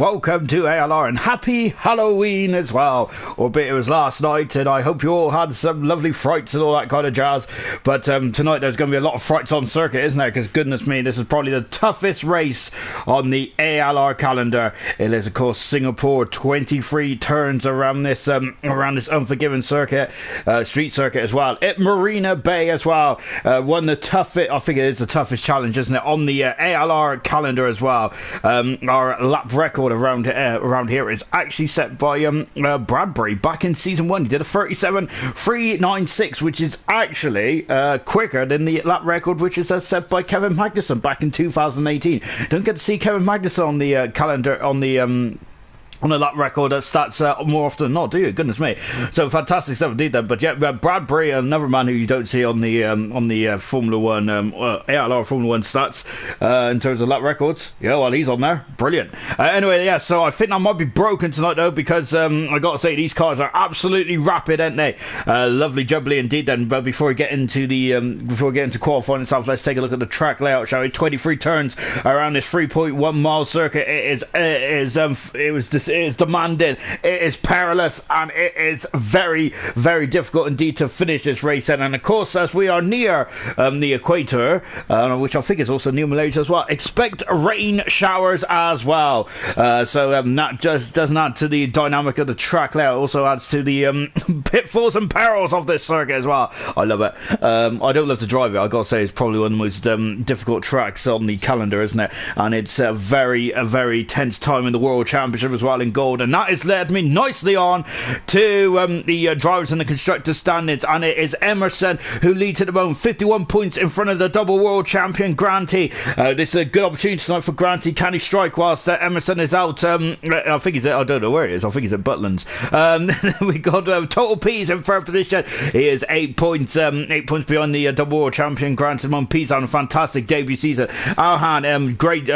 Welcome to ALR and happy Halloween as well. Albeit it was last night and I hope you all had some lovely frights and all that kind of jazz. But tonight there's going to be a lot of frights on circuit, isn't there? Because goodness me, this is probably the toughest race on the ALR calendar. It is of course Singapore, 23 turns around this unforgiving circuit, street circuit as well. At Marina Bay as well. One of the toughest, I think it is the toughest challenge, isn't it? On the ALR calendar as well. Our lap record around here is actually set by Bradbury back in season 1. He did a 37.396, which is actually quicker than the lap record which is set by Kevin Magnussen back in 2018. Don't get to see Kevin Magnussen on the calendar on the lap record stats more often than not, do you? Goodness me. So fantastic stuff indeed then. But yeah, Bradbury, another man who you don't see on the Formula 1 ALR Formula 1 stats in terms of lap records. Yeah, well, he's on there. Brilliant. Anyway, yeah, so I think that might be broken tonight though, because I gotta say these cars are absolutely rapid, aren't they? Lovely jubbly indeed then. But before we get into qualifying itself, let's take a look at the track layout, shall we? 23 turns around this 3.1 mile circuit. It is demanding, it is perilous, and it is very, very difficult indeed to finish this race. And of course, as we are near the equator, which I think is also near Malaysia as well, expect rain showers as well. So that just doesn't add to the dynamic of the track layout, also adds to the pitfalls and perils of this circuit as well. I love it. I don't love to drive it, I gotta say. It's probably one of the most difficult tracks on the calendar, isn't it? And it's a very tense time in the World Championship as well in gold, and that has led me nicely on to the drivers and the constructors standings, and it is Emerson who leads at the moment, 51 points in front of the double world champion Granty. This is a good opportunity tonight for Granty. Can he strike whilst Emerson is out? I think he's at, I don't know where he is, I think he's at Butlands. We got Total P's in third position. He is 8 points behind the double world champion Granty. P's having a fantastic debut season. Alhan, great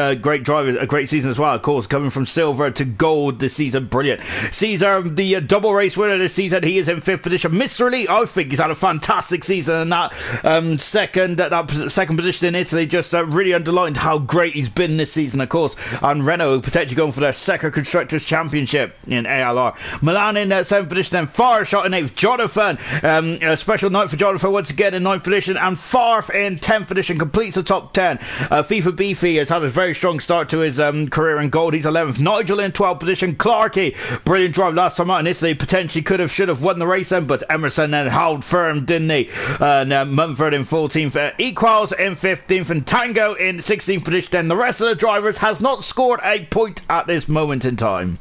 driver, a great season as well, of course, coming from silver to gold this season. Brilliant. Caesar, the double race winner this season, he is in 5th position. Mr. Elite, I think he's had a fantastic season, and that second position in Italy just really underlined how great he's been this season, of course. And Renault potentially going for their second Constructors Championship in ALR. Milan in 7th position, then Farr shot in 8th. Jonathan, a special night for Jonathan once again in 9th position, and Farf in 10th position, completes the top 10. FIFA Beefy has had a very strong start to his career in gold. He's 11th. Nigel in 12th position. Clarkey, brilliant drive last time out in Italy, potentially should have won the race then, but Emerson then held firm, didn't he? And Mumford in 14th, Equals in 15th, and Tango in 16th position. Then the rest of the drivers has not scored a point at this moment in time.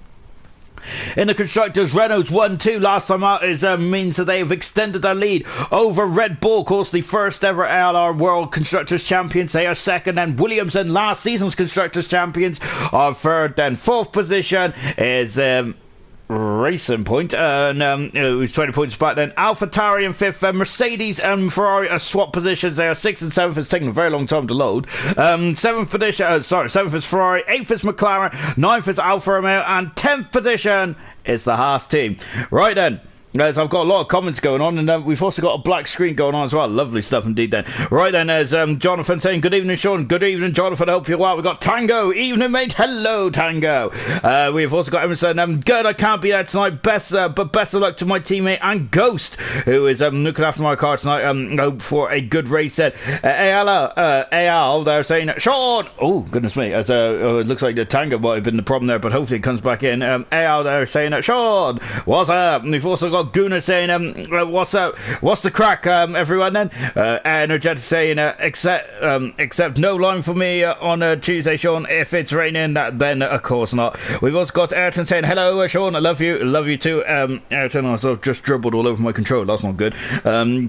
In the constructors, Renault's 1-2 last time out means that they have extended their lead over Red Bull, of course, the first ever ALR World Constructors Champions. They are second, and Williamson, last season's Constructors Champions, are third. Then 4th position is Racing Point, who's 20 points back. Then AlphaTauri in 5th, Mercedes and Ferrari are swap positions. They are 6th and 7th. It's taken a very long time to load. 7th position, 7th is Ferrari, 8th is McLaren, 9th is Alfa Romeo, and 10th position is the Haas team. Right then, as I've got a lot of comments going on, and we've also got a black screen going on as well. Lovely stuff indeed then. Right then, there's Jonathan saying, good evening, Sean. Good evening, Jonathan. I hope you're well. We've got Tango. Evening, mate. Hello, Tango. We've also got Emerson. Good, I can't be there tonight. But best of luck to my teammate and Ghost, who is looking after my car tonight. Hope for a good race then. AL, they're saying, Sean. Oh, goodness me. As it looks like the Tango might have been the problem there, but hopefully it comes back in. AL, they're saying, Sean, what's up? And we've also got Gunnar saying, what's up? What's the crack, everyone then? Energetic saying, except no line for me on Tuesday, Sean. If it's raining, then of course not. We've also got Ayrton saying, hello, Sean. I love you too. Ayrton, I sort of just dribbled all over my control. That's not good.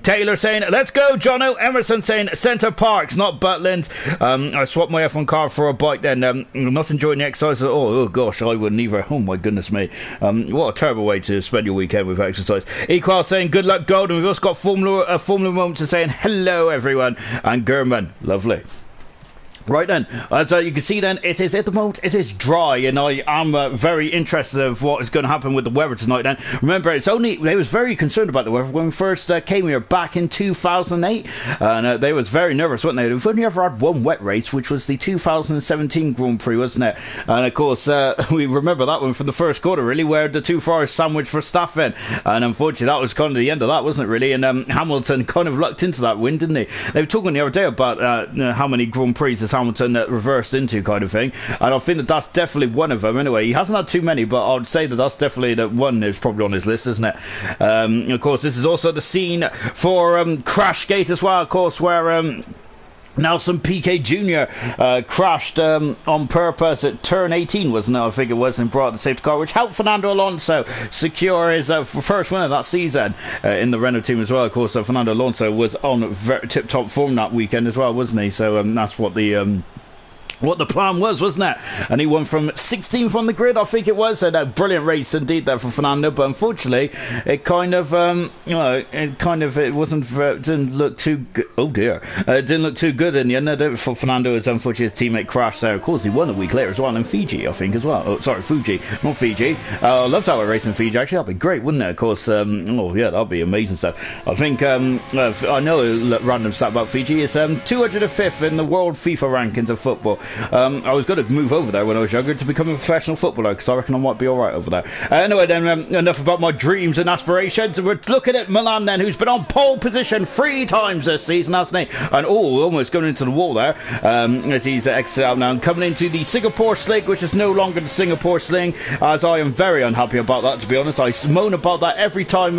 Taylor saying, let's go, Jono. Emerson saying, Centre Parks, not Butlins. I swapped my F1 car for a bike then. Not enjoying the exercise at all. Oh gosh, I wouldn't either. Oh my goodness me. What a terrible way to spend your weekend with exercise. Equal saying good luck, Gold, and we've also got Formula Moments saying hello, everyone, and Gurman, lovely. Right then, as you can see then, it is at the moment, it is dry, and I am very interested of what is going to happen with the weather tonight then. Remember, they was very concerned about the weather when we first came here back in 2008, and they was very nervous, weren't they? We've only ever had one wet race, which was the 2017 Grand Prix, wasn't it? And of course, we remember that one from the first quarter, really, where the two cars sandwiched for Staffen, and unfortunately that was kind of the end of that, wasn't it, really? And Hamilton kind of lucked into that win, didn't he? They were talking the other day about how many Grand Prix Hamilton reversed into, kind of thing, and I think that that's definitely one of them. Anyway, he hasn't had too many, but I'd say that that's definitely the one is probably on his list, isn't it? Of course, this is also the scene for Crashgate as well, of course, where Nelson Piquet Jr. Crashed on purpose at turn 18, wasn't it? I think it was, and brought the safety car, which helped Fernando Alonso secure his first win of that season in the Renault team as well. Of course, Fernando Alonso was on tip-top form that weekend as well, wasn't he? So that's what the plan was, wasn't it? And he won from 16th on the grid, I think it was. And a brilliant race indeed there for Fernando, but unfortunately it kind of it wasn't didn't look too good. Oh dear, it didn't look too good in the end for Fernando, as unfortunately his teammate crashed there. Of course, he won a week later as well in Fiji, I think, as well. Oh, sorry, Fuji, not Fiji. I loved how I raced in Fiji, actually. That'd be great, wouldn't it? Of course, oh yeah, that'd be amazing stuff. I think I know a random stat about Fiji. It's 205th in the world FIFA rankings of football. I was going to move over there when I was younger to become a professional footballer, because I reckon I might be alright over there. Anyway then, enough about my dreams and aspirations. We're looking at Milan then, who's been on pole position 3 times this season, hasn't he? And almost going into the wall there, as he's exited out now and coming into the Singapore Sling, which is no longer the Singapore Sling, as I am very unhappy about that, to be honest. I moan about that every time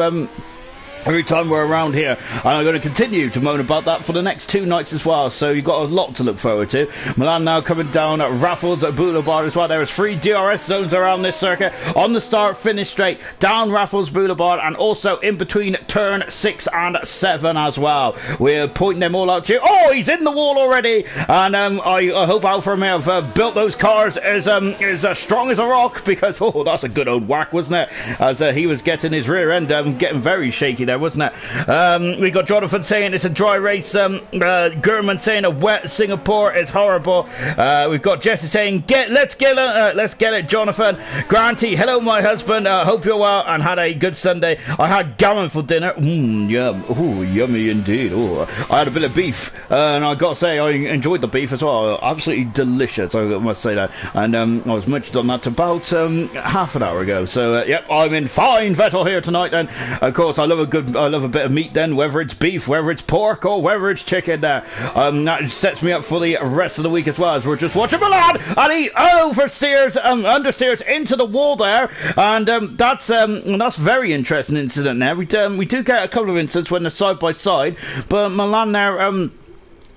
we're around here, and I'm going to continue to moan about that for the next 2 nights as well, so you've got a lot to look forward to. Milan now coming down at Raffles Boulevard as well. There is 3 DRS zones around this circuit, on the start finish straight, down Raffles Boulevard, and also in between turn 6 and 7 as well. We're pointing them all out to you. Oh, he's in the wall already, and I hope Alfa Romeo have built those cars as strong as a rock, because that's a good old whack, wasn't it? As he was getting his rear end getting very shaky there, wasn't it? We got Jonathan saying it's a dry race. Gurman saying a wet Singapore is horrible. We've got Jesse saying let's get it, Jonathan. Granty, hello my husband. Hope you're well and had a good Sunday. I had gammon for dinner. Yum. Ooh, yummy indeed. Ooh, I had a bit of beef, and I got to say I enjoyed the beef as well. Absolutely delicious, I must say that. And I was munched on that about half an hour ago. So yep, I'm in fine Vettel here tonight. And of course, I love a bit of meat then, whether it's beef, whether it's pork, or whether it's chicken there. That sets me up for the rest of the week as well, as we're just watching Milan, and he understeers into the wall there, and that's very interesting incident there. We do get a couple of incidents when they're side by side, but Milan there,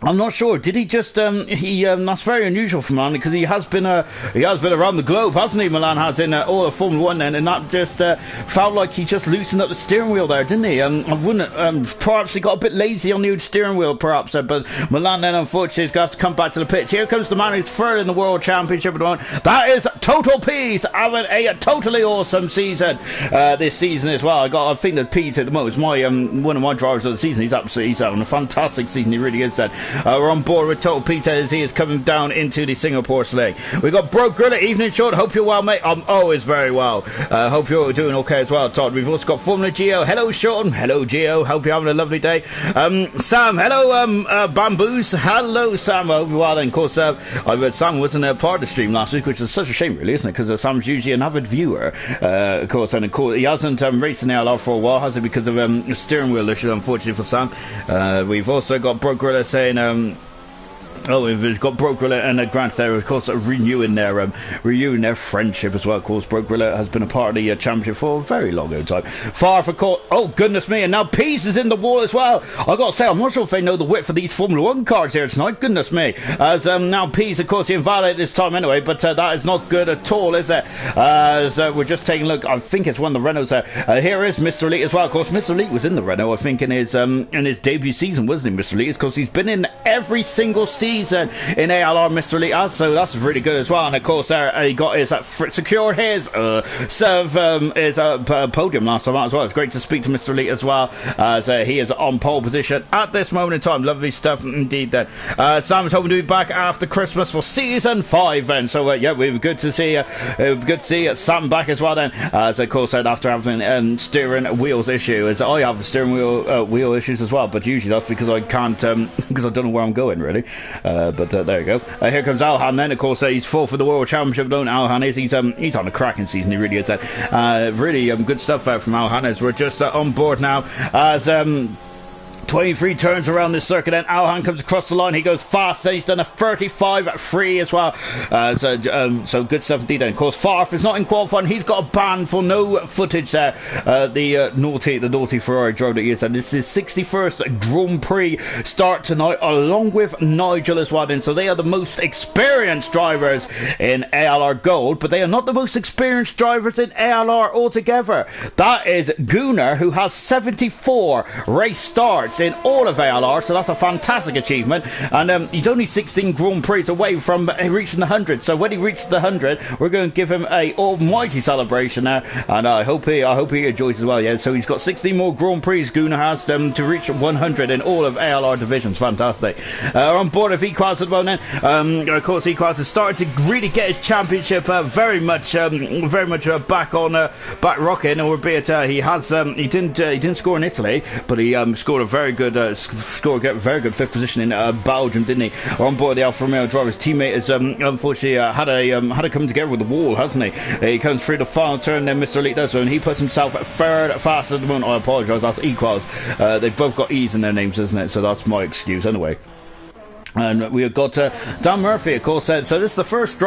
I'm not sure. Did he just that's very unusual for Milan, because he has been around the globe, hasn't he? Milan has in all of Formula 1 then, and that just felt like he just loosened up the steering wheel there, didn't he? I wouldn't perhaps he got a bit lazy on the steering wheel, perhaps, but Milan then unfortunately is going to have to come back to the pitch. Here comes the man who's third in the World Championship at the moment. That is Total Peace, having a totally awesome season this season as well. I think that Peace at the moment is my one of my drivers of the season. He's having a fantastic season. He really is that. We're on board with Total Peter as he is coming down into the Singapore Sling. We've got Bro Grilla, evening Sean. Hope you're well, mate. I'm always very well. Hope you're doing okay as well, Todd. We've also got Formula Geo. Hello, Sean. Hello, Geo. Hope you're having a lovely day. Sam. Hello, Bamboos. Hello, Sam. Hope you're well. And of course, I heard Sam wasn't a part of the stream last week, which is such a shame, really, isn't it? Because Sam's usually an avid viewer, of course. And of course, he hasn't raced in the ALR for a while, has he? Because of steering wheel issues, unfortunately for Sam. We've also got Bro Grilla saying, we've got Bro Grilla and Grant there, of course, renewing their friendship as well. Of course, Bro Grilla has been a part of the championship for a very long time. Far for court. Oh, goodness me. And now Pease is in the wall as well. I got to say, I'm not sure if they know the width of these Formula 1 cars here tonight. Goodness me. As now Pease, of course, he invalidated this time anyway, but that is not good at all, is it? As we're just taking a look. I think it's one of the Renaults there. Here is Mr. Elite as well. Of course, Mr. Elite was in the Renault, I think, in his debut season, wasn't he, Mr. Elite? Because he's been in every single season season in ALR, Mr. Elite has, so that's really good as well. And of course, there he got his secured his podium last time out as well. It's great to speak to Mr. Elite as well, as he is on pole position at this moment in time. Lovely stuff indeed. Then Sam's hoping to be back after Christmas for season 5. Then, so yeah, we were good to see Sam back as well. Then, as of course, after having steering wheels issue, as I have steering wheel issues as well. But usually that's because I can't because I don't know where I'm going really. But there you go. Here comes Alhan. Then, of course, he's full for the World Championship. Don't Alhan is he's on a cracking season. He really is. Really good stuff from Alhan as we're just on board now as 23 turns around this circuit, and Alhan comes across the line. He goes fast, and he's done a 35-3 as well. So good stuff indeed. And of course, Farf is not in qualifying. He's got a ban for no footage there. The naughty Ferrari driver that he is. And this is 61st Grand Prix start tonight, along with Nigel as well. And so they are the most experienced drivers in ALR Gold, but they are not the most experienced drivers in ALR altogether. That is Gunnar, who has 74 race starts in all of ALR, so that's a fantastic achievement. And he's only 16 Grand Prix away from reaching the 100. So when he reaches the 100, we're going to give him a almighty celebration there, and I hope he enjoys as well. Yeah, so he's got 16 more Grand Prix Gunnar has to reach 100 in all of ALR divisions. Fantastic. On board of Equals at the moment. Of course, Equals has started to really get his championship very much back rocking. Albeit he didn't score in Italy, but he scored a very good fifth position in Belgium, didn't he? On board the Alfa Romeo driver, his teammate has unfortunately had to come together with the wall, hasn't he? He comes through the final turn, then Mr. Elite does so, and he puts himself third fast at the moment. I apologise, that's Equals. They've both got E's in their names, isn't it? So that's my excuse anyway. And we've got Dan Murphy, of course. So this is the first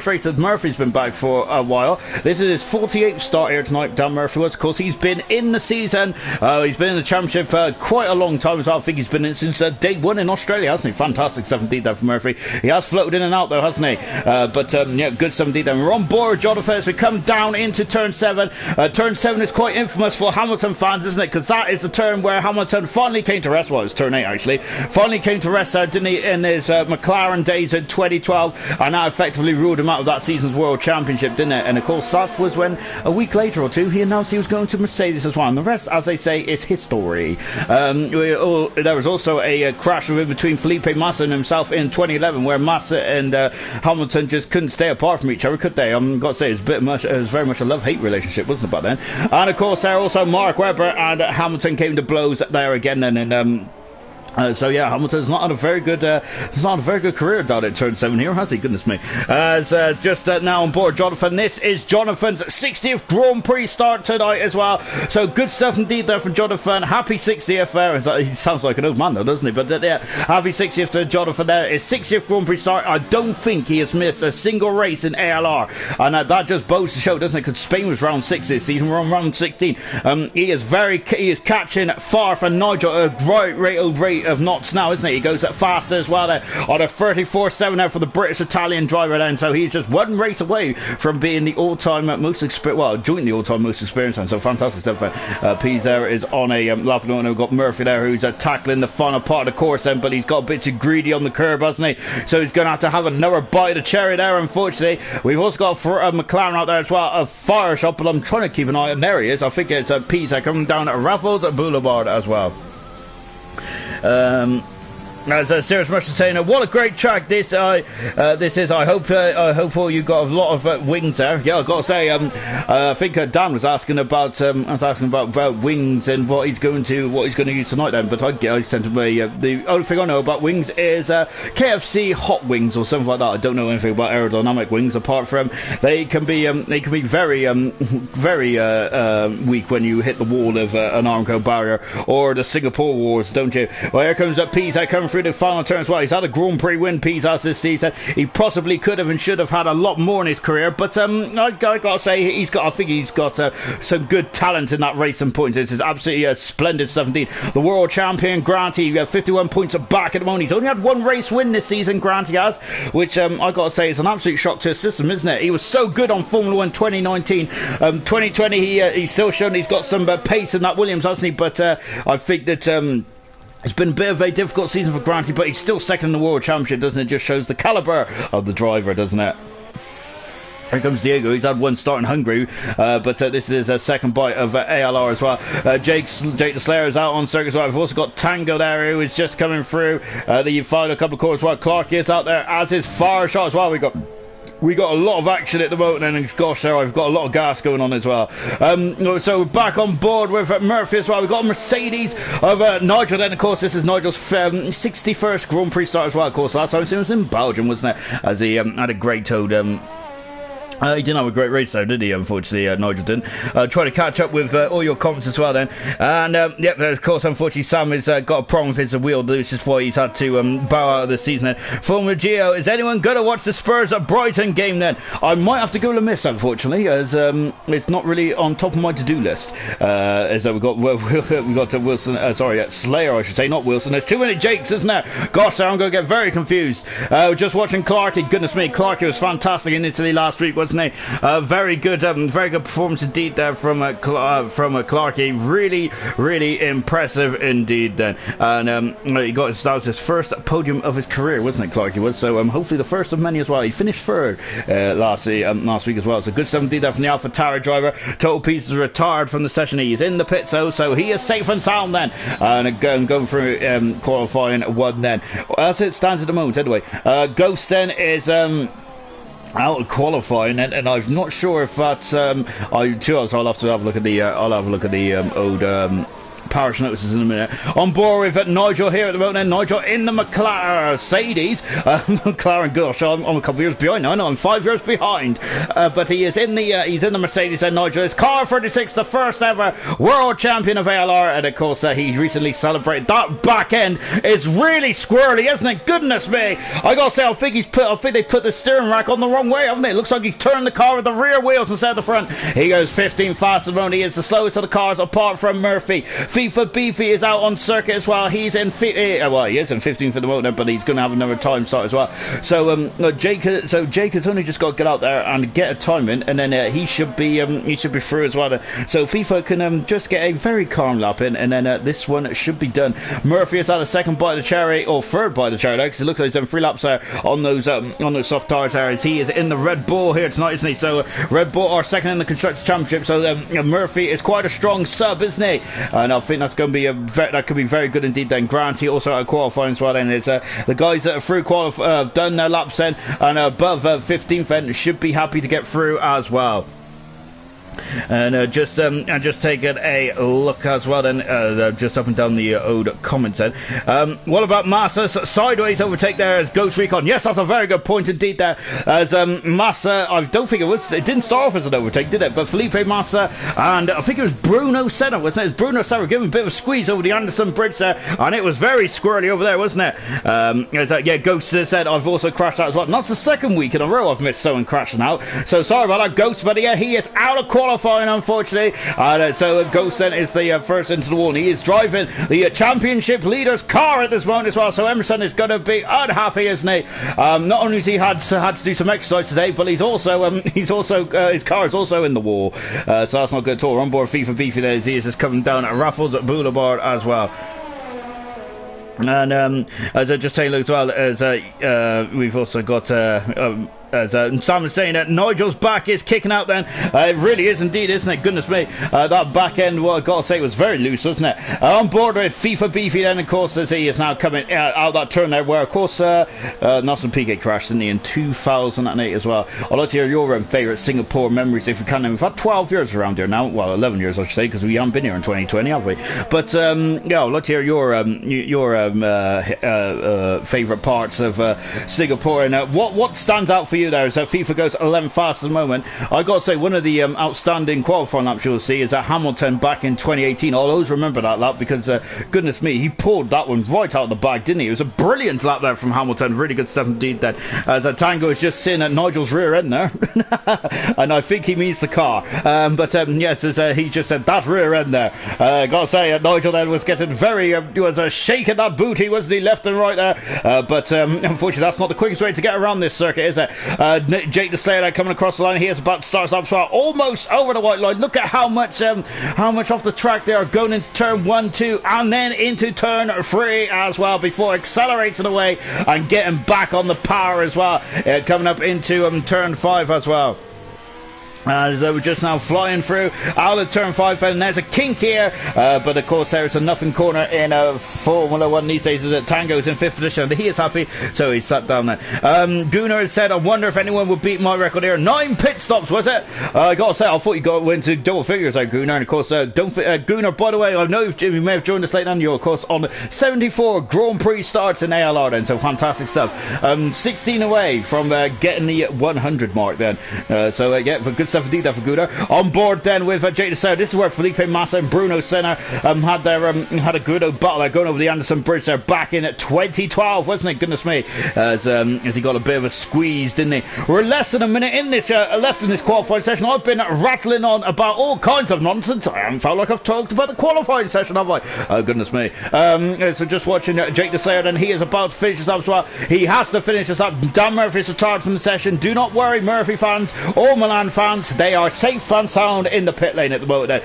race that Murphy's been back for a while. This is his 48th start here tonight. Dan Murphy was, of course, he's been in the season. He's been in the championship quite a long time as well. I think he's been in since day 1 in Australia, hasn't he? Fantastic stuff indeed there for Murphy. He has floated in and out though, hasn't he? But yeah, good stuff indeed. Then we're on board Jonathan as we come down into turn 7. Turn 7 is quite infamous for Hamilton fans, isn't it? Because that is the turn where Hamilton finally came to rest. Well, it was turn 8 actually. Finally came to rest there, didn't he? In his McLaren days in 2012, and that effectively ruled him out of that season's World Championship, didn't it? And of course, that was when a week later or two he announced he was going to Mercedes as well. And the rest, as they say, is history. There was also a crash between Felipe Massa and himself in 2011, where Massa and Hamilton just couldn't stay apart from each other, could they? I've got to say, it was very much a love-hate relationship, wasn't it, back then? And of course, there also Mark Webber and Hamilton came to blows there again, and so yeah, Hamilton's not had a very good career down at turn 7 here, has he? Goodness me. Just now on board Jonathan. This is Jonathan's 60th Grand Prix start tonight as well. So good stuff indeed there for Jonathan. Happy 60th there. He sounds like an old man though, doesn't he? But yeah, happy 60th to Jonathan there. His 60th Grand Prix start. I don't think he has missed a single race in ALR, and that just bodes to show, doesn't it? Because Spain was round 6 this season. We're on round 16. He is catching far from Nigel at a great rate of knots now, isn't he? He goes fast as well there on a 34.7 there for the British Italian driver then. So he's just one race away from being the all-time most experienced, well, jointly all-time most experienced one. So fantastic stuff. Pease there is on a lap. We've got Murphy there who's tackling the final part of the course then, but he's got a bit too greedy on the curb, hasn't he? So he's going to have another bite of the cherry there, unfortunately. We've also got McLaren out there as well, a fire shop, but I'm trying to keep an eye on. There he is. I think it's Pease coming down at Raffles Boulevard as well. As Serious Merchant saying, what a great track this is. I hope all you got a lot of wings there. Yeah, I've got to say, I think Dan was asking about wings and what he's going to use tonight. Then, but I sent him the only thing I know about wings is KFC hot wings or something like that. I don't know anything about aerodynamic wings apart from they can be very weak when you hit the wall of an Armco barrier or the Singapore wars, don't you? Well, here comes Pisa coming through the final turn as well. He's had a Grand Prix win, Pisa, this season. He possibly could have and should have had a lot more in his career, but I got to say I think he's got some good talent in that racing points. This is absolutely splendid stuff indeed. The world champion Grant, he 51 points back at the moment. He's only had one race win this season, Grant he has, which I got to say is an absolute shock to the system, isn't it? He was so good on Formula 1 2019. 2020 he's still shown he's got some pace in that Williams, hasn't he? But I think that It's been a bit of a difficult season for Granty, but he's still second in the World Championship, doesn't it? Just shows the calibre of the driver, doesn't it? Here comes Diego. He's had one start in Hungary, but this is a second bite of ALR as well. Jake the Slayer is out on circuit as well. We've also got Tango there, who is just coming through the final couple of corners as well. Clark is out there as his fire shot as well. We got a lot of action at the moment, and gosh, there I've got a lot of gas going on as well. So we're back on board with Murphy as well. We've got a Mercedes of Nigel. Then, of course, this is Nigel's 61st Grand Prix start as well. Of course, last time it was in Belgium, wasn't it? As he had a great toad. He didn't have a great race though, did he? Unfortunately, Nigel didn't. Try to catch up with all your comments as well then. And, yep, of course, unfortunately, Sam has got a problem with his wheel, which is why he's had to bow out of the season then. Formula Geo, is anyone going to watch the Spurs at Brighton game then? I might have to go to miss, unfortunately, as it's not really on top of my to-do list. As we've got Wilson, Slayer, I should say, not Wilson. There's too many Jakes, isn't there? Gosh, I'm going to get very confused. Just watching Clarkey, goodness me, Clarkey was fantastic in Italy last week, wasn't he? Very good performance indeed there from Clarkey. Really impressive indeed then. And that was his first podium of his career, wasn't it, Clarkey was? So hopefully the first of many as well. He finished third last week as well. So good stuff indeed there from the Alpha Tower driver. Total Piece is retired from the session. He is in the pit, so he is safe and sound then. And going through qualifying one then. As it stands at the moment anyway. Ghost then is out of qualifying, and I'm not sure if that's I'll have to have a look at the old parish notices in a minute. On board with Nigel here at the moment, and Nigel in the Mercedes. McLaren, gosh, I'm a couple of years behind now. I know I'm 5 years behind, but he is in the Mercedes. And Nigel is car 36, the first ever world champion of ALR, and of course he recently celebrated. That back end is really squirrely, isn't it? Goodness me! I gotta say, I think they put the steering rack on the wrong way, haven't they? It looks like he's turned the car with the rear wheels instead of the front. He goes 15 fast at the moment. He is the slowest of the cars apart from Murphy. FIFA Beefy is out on circuit as well. He's in he is in 15th at the moment, but he's going to have another time start as well. So Jake has only just got to get out there and get a time in, and then he should be through as well. So FIFA can just get a very calm lap in, and then this one should be done. Murphy has had a second bite of the cherry, or third bite of the cherry, because it looks like he's done 3 laps there on those soft tires there. As he is in the Red Bull here tonight, isn't he? So Red Bull are second in the Constructors Championship. So Murphy is quite a strong sub, isn't he? And I think that's going to be that could be very good indeed then. Granty also out of qualifying as well then. Is the guys that are through done their laps then and above 15th then should be happy to get through as well. And just taking a look as well then, just up and down the old comments then. What about Massa's sideways overtake there as Ghost Recon? Yes, that's a very good point indeed there. As Massa, I don't think it didn't start off as an overtake, did it? But Felipe Massa and I think it was Bruno Senna, wasn't it? It was Bruno Senna giving a bit of a squeeze over the Anderson Bridge there, and it was very squirrely over there, wasn't it? Yeah, Ghost said I've also crashed out as well. And that's the second week in a row I've missed someone crashing out. So sorry about that, Ghost, but yeah, he is out of qualifying, unfortunately. So Ghost then is the first into the wall, and he is driving the championship leader's car at this moment as well. So Emerson is going to be unhappy, isn't he? Not only has he had to do some exercise today, but his car is also in the wall. So that's not good at all. We're on board FIFA Beefy there as he is just coming down at Raffles Boulevard as well. And as I just saying as well, as we've also got as Sam is saying that Nigel's back is kicking out then. It really is indeed, isn't it? Goodness me. That back end, well, I've got to say, was very loose, wasn't it? On board with FIFA Beefy then, of course, as he is now coming out that turn there, where, of course, Nelson Piquet crashed, didn't he, in 2008 as well. I'd like to hear your favourite Singapore memories, if you can. We've had 12 years around here now. Well, 11 years, I should say, because we haven't been here in 2020, have we? But, yeah, I'd like to hear your favourite parts of Singapore. And what stands out for you there is that FIFA goes 11 fast at the moment. I got to say, one of the outstanding qualifying laps you'll see is that Hamilton back in 2018. I'll always remember that lap because goodness me, he pulled that one right out of the bag, didn't he? It was a brilliant lap there from Hamilton. Really good stuff indeed then. As Tango is just sitting at Nigel's rear end there and I think he means the car, but yes, as he just said, that rear end there. Gotta say, Nigel then was getting very was shaking that booty, wasn't he, left and right there, but unfortunately that's not the quickest way to get around this circuit, is it? Jake the Slayer coming across the line. He is about to start us up, so almost over the white line. Look at how much off the track they are going into turn 1, 2, and then into turn 3 as well, before accelerating away and getting back on the power as well, coming up into turn 5 as well. As we're just now flying through out of turn 5, and there's a kink here, but of course there's a nothing corner in Formula 1 these days. Is that Tango's in 5th position, and he is happy, so he's sat down there. Gunnar has said, I wonder if anyone would beat my record here. 9 pit stops, was it? I gotta say, I thought you went to double figures there, Gunnar, and of course, Gunnar, by the way, I know you may have joined us late on, you're of course on 74 Grand Prix starts in ALR then, so fantastic stuff. 16 away from getting the 100 mark then, so yeah, for good stuff indeed there for Gunnar. On board then with Jake the Slayer. This is where Felipe Massa and Bruno Senna had a good old battle there, going over the Anderson Bridge there back in 2012, wasn't it? Goodness me, as he got a bit of a squeeze, didn't he? We're less than a minute in this left in this qualifying session. I've been rattling on about all kinds of nonsense. I haven't felt like I've talked about the qualifying session, have I? Oh goodness me. So just watching Jake the Slayer, and he is about to finish this up as well. He has to finish this up. Dan Murphy's retired from the session. Do not worry, Murphy fans or Milan fans, they are safe and sound in the pit lane at the moment.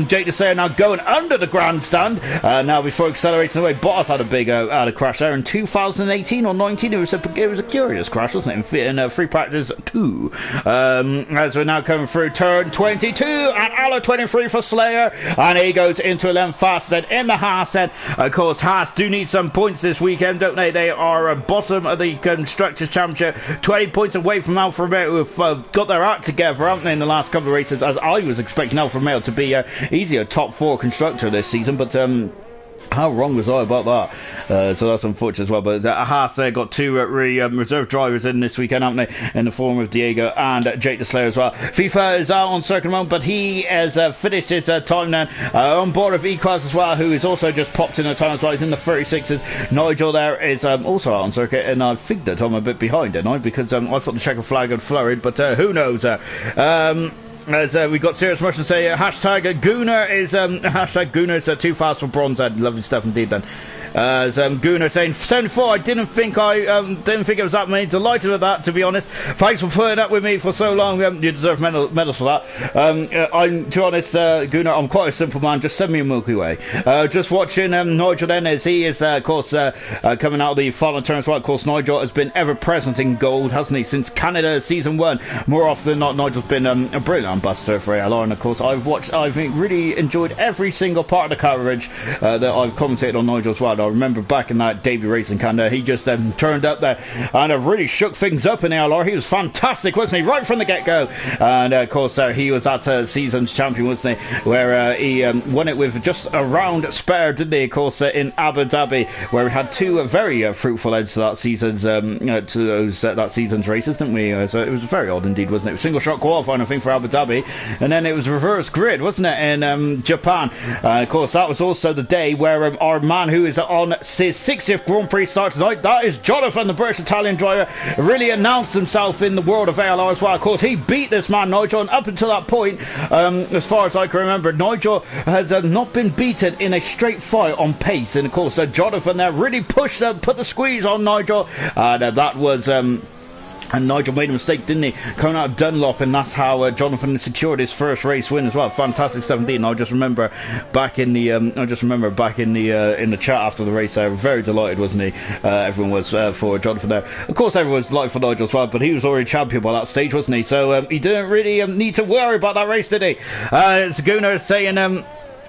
Jake the Slayer now going under the grandstand now before accelerating away. Bottas had a big crash there in 2018 or 19. It was a curious crash, wasn't it, in free practice 2. As we're now coming through turn 22 and ALR 23 for Slayer, and he goes into 11 fast then in the Haas then. Of course, Haas do need some points this weekend, don't they? They are bottom of the Constructors' Championship, 20 points away from Alfa Romeo, who've got their act together, haven't they, in the last couple of races, as I was expecting Alfa Romeo to be easy a top 4 constructor this season, but how wrong was I about that? So that's unfortunate as well. But Haas got 2 reserve drivers in this weekend, haven't they? In the form of Diego and Jake the Slayer as well. FIFA is out on circuit moment, but he has finished his time then. On board of E-Class as well, who is also just popped in a time as well. He's in the 36s. Nigel there is also out on circuit, and I think that I'm a bit behind, didn't I? Because I thought the checker flag had flurried, but who knows? As we got Serious Russian say hashtag Gunnar is too fast for bronze. Lovely stuff indeed then. As Gunnar saying 74, I didn't think it was that many. Delighted with that, to be honest. Thanks for putting up with me for so long. You deserve medals for that. I'm, to be honest, Gunnar, I'm quite a simple man. Just send me a Milky Way. Just watching Nigel then, as he is of course coming out of the final turn as well. Of course, Nigel has been ever present in gold, hasn't he, since Canada season 1. More often than not, Nigel's been a brilliant ambassador for ALR, and of course I've really enjoyed every single part of the coverage that I've commentated on Nigel as well. I remember back in that debut race in Canada, he just turned up there and really shook things up in ALR. He was fantastic, wasn't he, right from the get-go. And of course he was that season's champion, wasn't he, where he won it with just a round spare, didn't he, of course, in Abu Dhabi, where we had 2 very fruitful ends to that season's that season's races, didn't we? So it was very odd indeed, wasn't it? Single shot qualifying, I think, for Abu Dhabi, and then it was reverse grid, wasn't it, in Japan. Of course, that was also the day where our man who is on his 60th Grand Prix start tonight, that is Jonathan, the British Italian driver, really announced himself in the world of ALR as well. Of course, he beat this man Nigel, and up until that point, as far as I can remember, Nigel had not been beaten in a straight fight on pace, and of course Jonathan there really put the squeeze on Nigel, and that was and Nigel made a mistake, didn't he, coming out of Dunlop, and that's how Jonathan secured his first race win as well. Fantastic 17. I just remember back in the in the chat after the race there, very delighted, wasn't he? Everyone was for Jonathan there. Of course, everyone was delighted for Nigel as well, but he was already champion by that stage, wasn't he? So he didn't really need to worry about that race, did he? It's Gunnar saying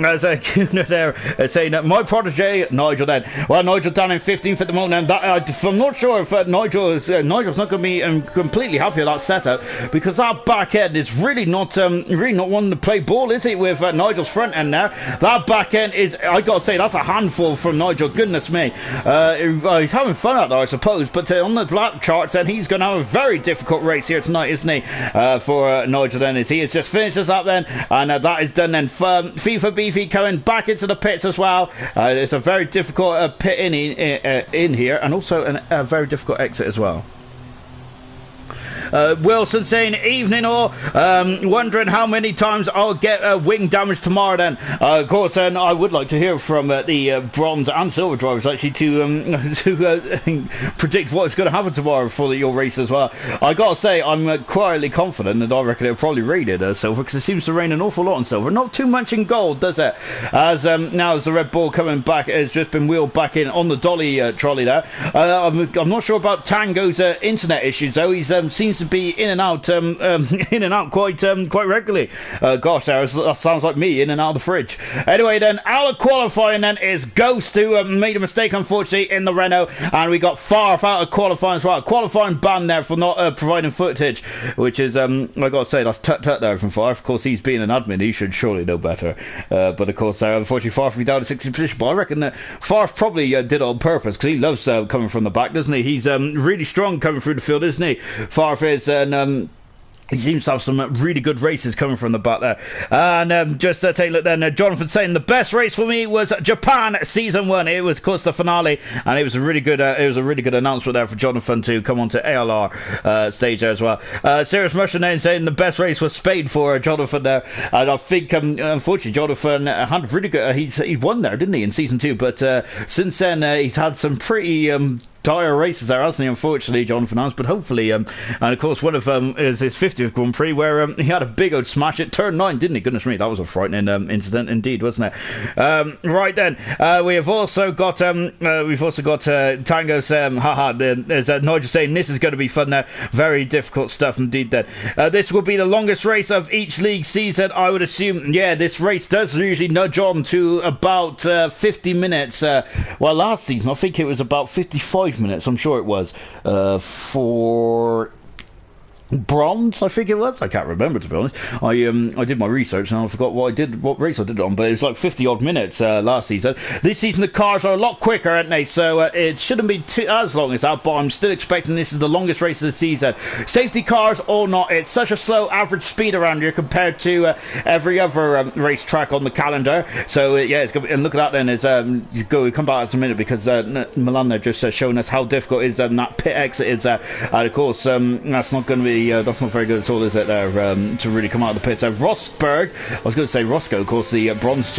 as Gunnar there saying that my protege Nigel then. Well, Nigel down in 15th at the moment, and I'm not sure if Nigel's not going to be completely happy with that setup, because that back end is really not wanting to play ball, is it, with Nigel's front end there. That back end is, I got to say, that's a handful from Nigel. Goodness me, he's having fun out there, I suppose, but on the lap charts then, he's going to have a very difficult race here tonight, isn't he, for Nigel then, as he has just finished this up then, and that is done then. FIFA Beefy coming back into the pits as well. It's a very difficult pit in here, and also a very difficult exit as well. Wilson saying, evening all. Wondering how many times I'll get wing damage tomorrow then. Of course, then I would like to hear from the bronze and silver drivers actually to predict what's going to happen tomorrow for your race as well. I gotta say, I'm quietly confident that I reckon it'll probably rain it silver, because it seems to rain an awful lot on silver. Not too much in gold, does it? As now as the Red Bull coming back, it's just been wheeled back in on the dolly trolley there. I'm not sure about Tango's internet issues though. He seems to be in and out quite regularly. Gosh, that sounds like me in and out of the fridge. Anyway, then ALR qualifying then is Ghost, who made a mistake unfortunately in the Renault, and we got far out of qualifying as well. Qualifying ban there for not providing footage, which is I gotta say, that's tut there from Far. Of course, he's being an admin, he should surely know better. But of course, unfortunately, Far from down to 60th position. But I reckon Far probably did it on purpose, because he loves coming from the back, doesn't he? He's really strong coming through the field, isn't he? Far is, and he seems to have some really good races coming from the back there. And just take a look then. Jonathan saying the best race for me was Japan season 1. It was, of course, the finale, and it was a really good announcement there for Jonathan to come on to ALR stage there as well. Serious Mushroom then saying the best race was Spain for Jonathan there. And I think, unfortunately, Jonathan had really good. He won there, didn't he, in season 2? But since then, he's had some pretty dire races there, hasn't he? Unfortunately, Jonathan has, but hopefully, and of course, one of them is his 50th Grand Prix, where he had a big old smash at turn 9, didn't he? Goodness me, that was a frightening incident indeed, wasn't it? Right then, we have also got Tango's there's Nigel saying this is going to be fun there. Very difficult stuff indeed. Then this will be the longest race of each league season, I would assume. Yeah, this race does usually nudge on to about 50 minutes. Well, last season I think it was about 55 minutes, I'm sure it was, for bronze, I think it was. I can't remember, to be honest. I did my research and I forgot what race I did it on, but it was like 50 odd minutes last season. This season the cars are a lot quicker, aren't they? So it shouldn't be as long as that, but I'm still expecting this is the longest race of the season. Safety cars or not, it's such a slow average speed around here compared to every other race track on the calendar. So yeah, it's gonna be, and look at that then. We'll come back in a minute, because Milan there just showing us how difficult it is that pit exit is, and of course that's not going to be that's not very good at all, is it, there, to really come out of the pits. Rosberg, I was going to say Roscoe, of course, the bronze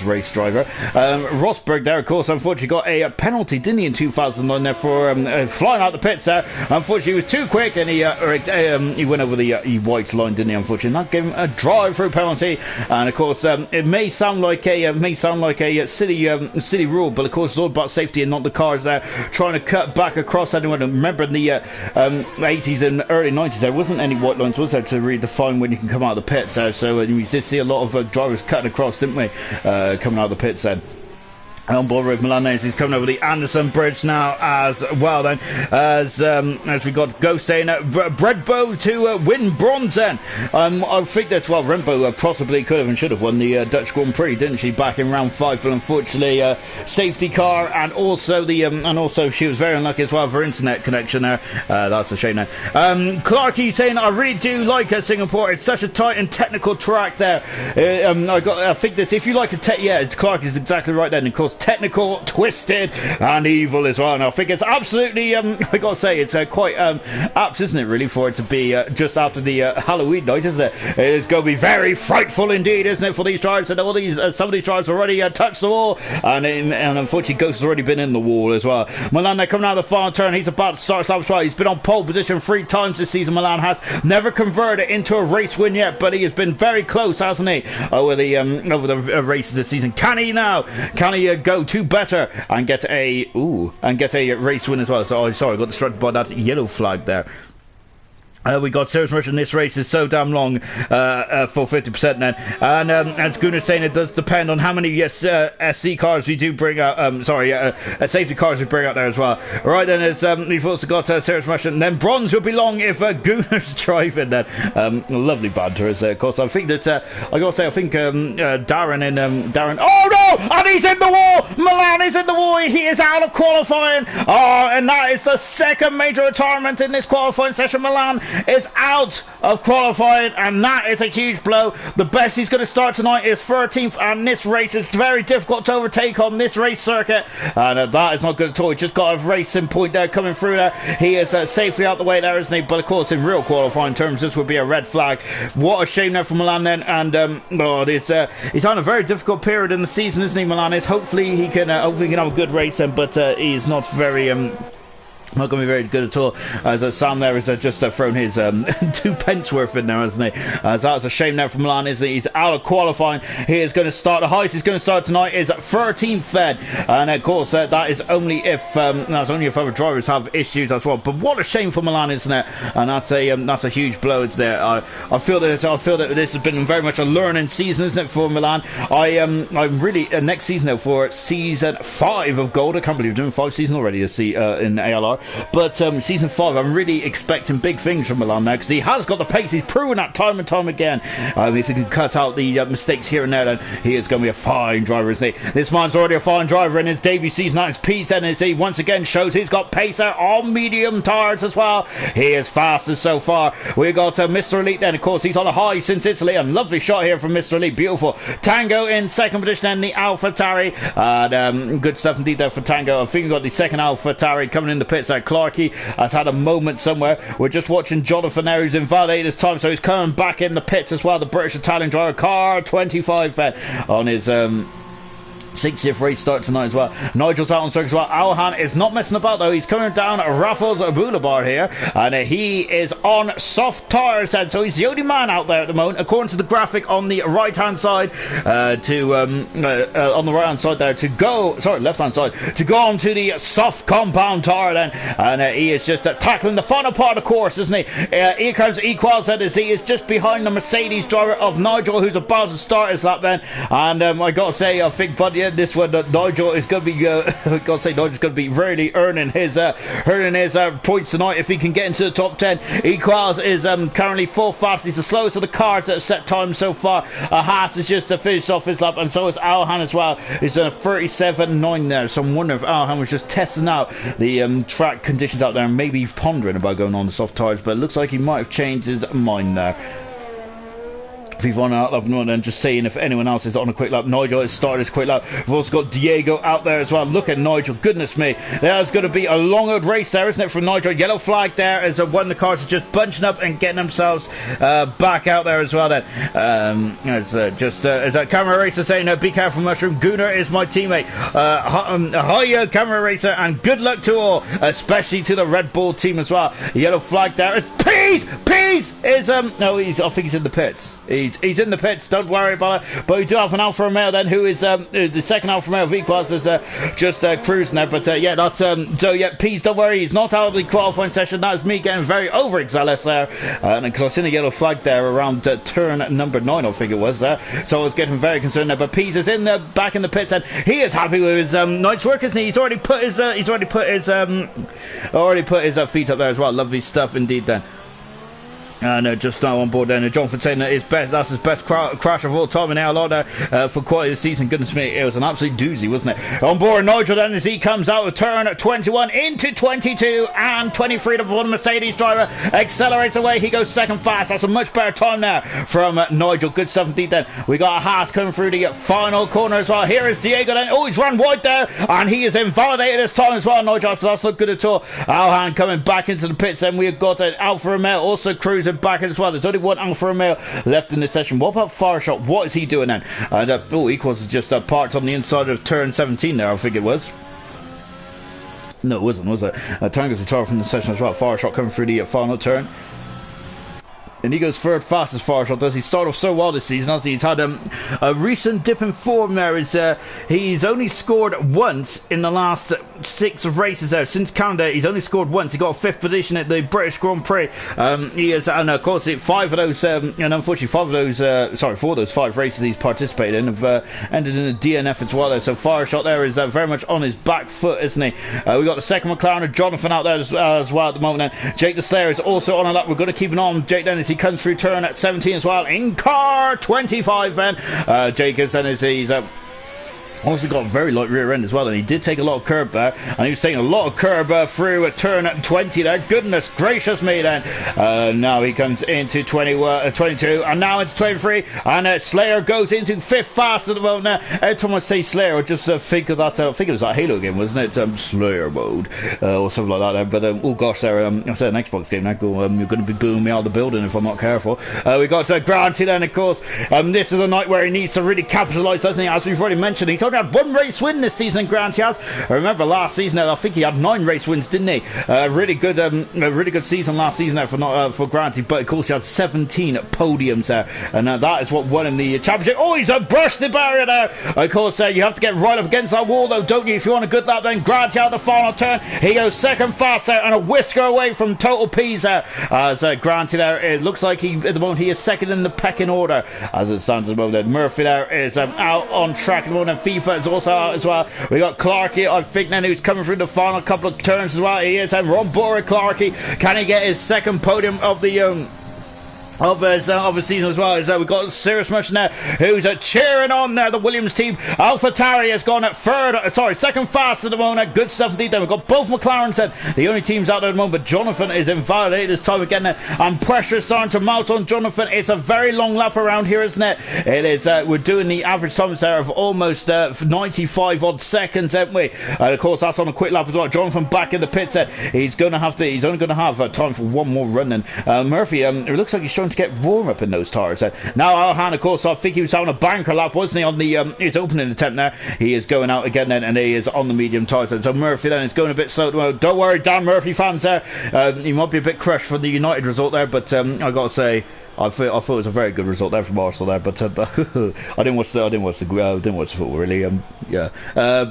race driver. Rosberg there, of course, unfortunately got a penalty, didn't he, in 2009 there for flying out the pits there. Unfortunately, he was too quick, and he went over the white line, didn't he, unfortunately. That gave him a drive-through penalty, and of course, it may sound like a silly rule, but of course, it's all about safety and not the cars there trying to cut back across anyone. Remember in the 80s and early 90s, there wasn't any white lines, was there, to really define when you can come out of the pits there. So we did see a lot of drivers cutting across, didn't we, coming out of the pits then. On board with Milanese, he's coming over the Anderson Bridge now as well. Then, as we got Ghost saying Redbo to win bronze. Then, I think that's Redbo possibly could have and should have won the Dutch Grand Prix, didn't she, back in round 5? But unfortunately, safety car, and also she was very unlucky as well for internet connection there. That's a shame. Now, Clarkey saying I really do like Singapore. It's such a tight and technical track there. I think that if you like Clark is exactly right. Then, of course, technical, twisted, and evil as well. And I think it's absolutely, I gotta say, it's quite apt, isn't it, really, for it to be just after the Halloween night, isn't it? It's going to be very frightful indeed, isn't it, for these drivers? And all these, some of these drivers already touched the wall, and unfortunately, Ghost has already been in the wall as well. Milan, they're coming out of the final turn. He's about to start as well. He's been on pole position 3 times this season. Milan has never converted into a race win yet, but he has been very close, hasn't he, over the races this season. Can he go to better and get a race win as well? So sorry, I got distracted by that yellow flag there. We got Serious Merchant. This race is so damn long for 50% then. And as Gunnar saying, it does depend on how many SC cars we do bring out. Safety cars we bring out there as well. Right then, we've also got Serious Merchant. And then bronze will be long if Gunnar's driving then. Lovely banter, of course. I think that, I gotta say, Darren. Oh no! And he's in the wall! Milan is in the wall! He is out of qualifying! Oh, and that is the second major retirement in this qualifying session. Milan is out of qualifying, and that is a huge blow. The best he's going to start tonight is 13th, and this race is very difficult to overtake on this race circuit, and that is not good at all. He just got a racing point there coming through there. He is safely out the way there, isn't he? But of course, in real qualifying terms, this would be a red flag. What a shame there for Milan then, and he's on a very difficult period in the season, isn't he, Milan is? Hopefully he can have a good race then, but he's not very not going to be very good at all, as Sam there has just thrown his 2 pence worth in there, hasn't he? So that's a shame there for Milan, isn't he? He's out of qualifying. He is going to start, the highest he's going to start tonight is 13th then, and of course that is only if other drivers have issues as well. But what a shame for Milan, isn't it? And that's a huge blow, isn't it? I feel that this has been very much a learning season, isn't it, for Milan? I'm really next season though, for season 5 of Gold. I can't believe we're doing 5 seasons already to see in ALR. But season 5, I'm really expecting big things from Milan now, because he has got the pace. He's proven that time and time again. If he can cut out the mistakes here and there, then he is going to be a fine driver, isn't he? This man's already a fine driver in his debut season. Now it's P10, once again shows he's got pace there on medium tires as well. He is fastest so far. We got Mr. Elite then, of course. He's on a high since Italy, and lovely shot here from Mr. Elite. Beautiful. Tango in second position, then the AlphaTauri. And good stuff indeed there for Tango. I think we got the second AlphaTauri coming in the pits there. Clarkey has had a moment somewhere. We're just watching Jonathan there, who's invalidated his time, so he's coming back in the pits as well. The British Italian driver, car 25 on his 60th race start tonight as well. Nigel's out on circuit as well. Alhan is not messing about though. He's coming down Raffles Boulevard here, and he is on soft tires, so he's the only man out there at the moment, according to the graphic on the right hand side. On the right hand side there left hand side to go on to the soft compound tire then, and he is just tackling the final part of the course, isn't he? Here comes Equals, as he is just behind the Mercedes driver of Nigel, who's about to start his lap then, and I gotta say, I think Buddy, this one, Nigel is going to be Nigel's going to be really earning his points tonight if he can get into the top 10. Equals is currently full fast. He's the slowest of the cars that have set time so far. Haas is just to finish off his lap, and so is Alhan as well. He's done a 37.9 there, so I'm wondering if Alhan was just testing out the track conditions out there and maybe pondering about going on the soft tyres, but it looks like he might have changed his mind there. People on out lap and just seeing if anyone else is on a quick lap. Nigel has started his quick lap. We've also got Diego out there as well. Look at Nigel, goodness me. There's going to be a long old race there, isn't it, from Nigel? Yellow flag there as one of the cars is just bunching up and getting themselves back out there as well then. As a camera racer saying, be careful, Mushroom. Gunnar is my teammate. Hi, camera racer, and good luck to all, especially to the Red Bull team as well. Yellow flag there is Pease is no, I think he's in the pits. He's in the pits, don't worry about it. But we do have an Alfa Romeo then, who is the second Alfa Romeo of Equals is just cruising there. But yeah, that's so yeah, Pease, don't worry, he's not out of the qualifying session. That was me getting very overzealous there, because I seen a yellow flag there around turn number 9, I think it was there. So I was getting very concerned there. But Pease is in the back in the pits, and he is happy with his night's work, isn't he? He's already put his feet up there as well. Lovely stuff indeed then. And just now on board then, Jonathan saying that that's his best crash of all time in ALR there for quite a season. Goodness me, it was an absolute doozy, wasn't it? On board Nigel then, as he comes out of turn 21 into 22 and 23 to one Mercedes driver, accelerates away. He goes second fast. That's a much better time there from Nigel. Good stuff indeed then. We got a Haas coming through the final corner as well. Here is Diego then. Oh, he's run wide there, and he is invalidated this time as well, Nigel, so that's not good at all. Alhan coming back into the pits, and we've got an Alfa Romeo also cruising back as well. There's only one Alfa Romeo left in this session. What about Fireshot? What is he doing then? And Equals is just parked on the inside of turn 17 there, I think it was. No, it wasn't, was it? Tango's retired from the session as well. Fireshot coming through the final turn. And he goes third fastest, Fireshot does. He started off so well this season, hasn't he? He's had a recent dip in form there. He's only scored once in the last 6 races there. Since Canada, he's only scored once. He got a 5th position at the British Grand Prix. He is, and of course, 5 of those, and unfortunately, 4 of those 5 races he's participated in have ended in a DNF as well there. So Fireshot there is very much on his back foot, isn't he? We got the second McLaren of Jonathan out there as well at the moment. Then Jake the Slayer is also on a lap. We're going to keep an eye on Jake then as he comes through turn at 17 as well in car 25 then. Jake is then he's Also got a very light rear end as well, and he did take a lot of curb there, and he was taking a lot of curb through a turn at 20 there. Goodness gracious me then. Now he comes into 22, and now into 23, and Slayer goes into 5th fast at the moment now. Every time I say Slayer, I just think of that, I think it was that Halo game, wasn't it? Slayer mode, or something like that there. But, oh gosh, there, I said an Xbox game now, you're going to be booing me out of the building if I'm not careful. We got Granty then, of course. This is a night where he needs to really capitalise, doesn't he? As we've already mentioned, he only had 1 race win this season. Grant has. I remember last season, I think he had 9 race wins, didn't he? A really good season last season there for Granty. But of course, he had 17 podiums there, and that is what won him the championship. Oh, he's brushed the barrier there. Of course, you have to get right up against that wall, though, don't you? If you want a good lap, then Granty out the final turn. He goes 2nd fast there, and a whisker away from Total P's there. As Granty there, it looks like at the moment he is 2nd in the pecking order as it stands at the moment. Murphy there is out on track at the moment. FIFA is also out as well. We got Clarkey, I think, then, who's coming through the final couple of turns as well. He is on board with Clarkey. Can he get his 2nd podium of the of the season as well? We've got Cirrus Merchant there, who's cheering on there, the Williams team. AlphaTauri has gone at 2nd fast at the moment. Good stuff indeed there. We've got both McLarens then, the only teams out there at the moment, but Jonathan is invalidated this time again there, and pressure is starting to mount on Jonathan. It's a very long lap around here, isn't it? It is. We're doing the average times there of almost 95 odd seconds, aren't we? And of course that's on a quick lap as well. Jonathan back in the pits there. He's only going to have time for one more run then. Murphy, it looks like he's trying to get warm up in those tires. Now Alhan, of course, I think he was having a banker lap, wasn't he, on the his opening attempt there. He is going out again then, and he is on the medium tires then. So Murphy then is going a bit slow. Well, don't worry, Dan Murphy fans there. He might be a bit crushed for the United result there, but I got to say, I thought it was a very good result there from Arsenal there, but I didn't watch the football really.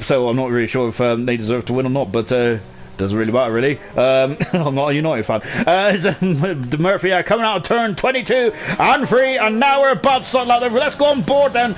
So I'm not really sure if they deserve to win or not, but doesn't really matter, really. I'm not a United fan. The Murphy coming out of turn 22 and 3, and now we're about to start like that. Let's go on board then.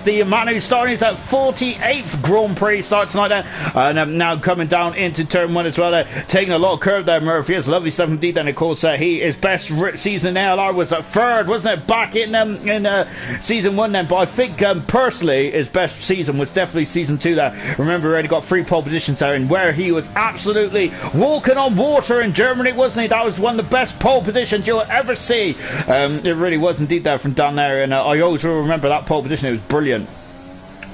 The man who's starting is at 48th Grand Prix start tonight then, and now coming down into turn 1 as well. Taking a lot of curve there, Murphy. It's lovely stuff indeed. Then of course his best season in ALR was at 3rd, wasn't it? Back in season 1 then. But I think personally his best season was definitely season 2 there. Remember, he already got 3 pole positions there, and where he was absolutely walking on water in Germany, wasn't he? That was one of the best pole positions you'll ever see. It really was indeed there from down there, and I always will remember that pole position. It was brilliant.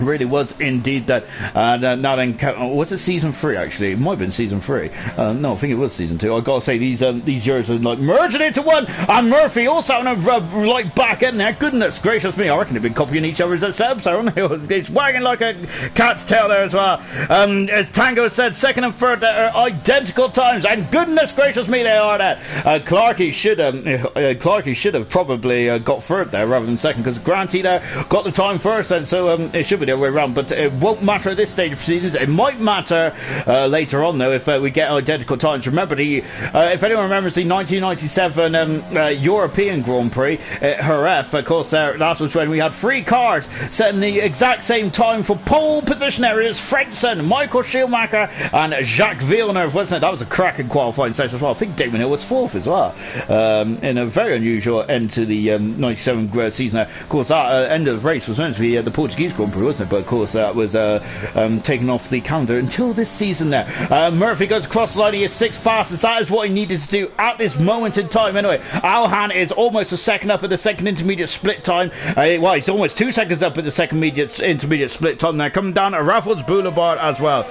Really was indeed that. Now then, was it season 3 actually? It might have been season 3. No, I think it was season 2. I gotta say these years are like merging into one. And Murphy also on a light back end there. Goodness gracious me! I reckon they've been copying each other's setups, haven't they? It's wagging like a cat's tail there as well. As Tango said, 2nd and 3rd are identical times, and goodness gracious me, they are there. Clarkey should have probably got 3rd there rather than 2nd, because Granty there got the time first, and so it should be the other way around, but it won't matter at this stage of proceedings. It might matter later on though if we get identical times. Remember if anyone remembers the 1997 European Grand Prix at Jerez, of course that was when we had 3 cars setting the exact same time for pole position areas. Fredson, Michael Schumacher and Jacques Villeneuve, wasn't it? That was a cracking qualifying session as well. I think Damon Hill was 4th as well, in a very unusual end to the 97 season. Of course that end of the race was meant to be the Portuguese Grand Prix, wasn't it? But of course that was taken off the calendar until this season there. Murphy goes across the line. He is 6th fastest. That is what he needed to do at this moment in time anyway. Alhan is almost a second up at the 2nd intermediate split time. Well, he's almost 2 seconds up at the 2nd intermediate split time there. Coming down at Raffles Boulevard as well.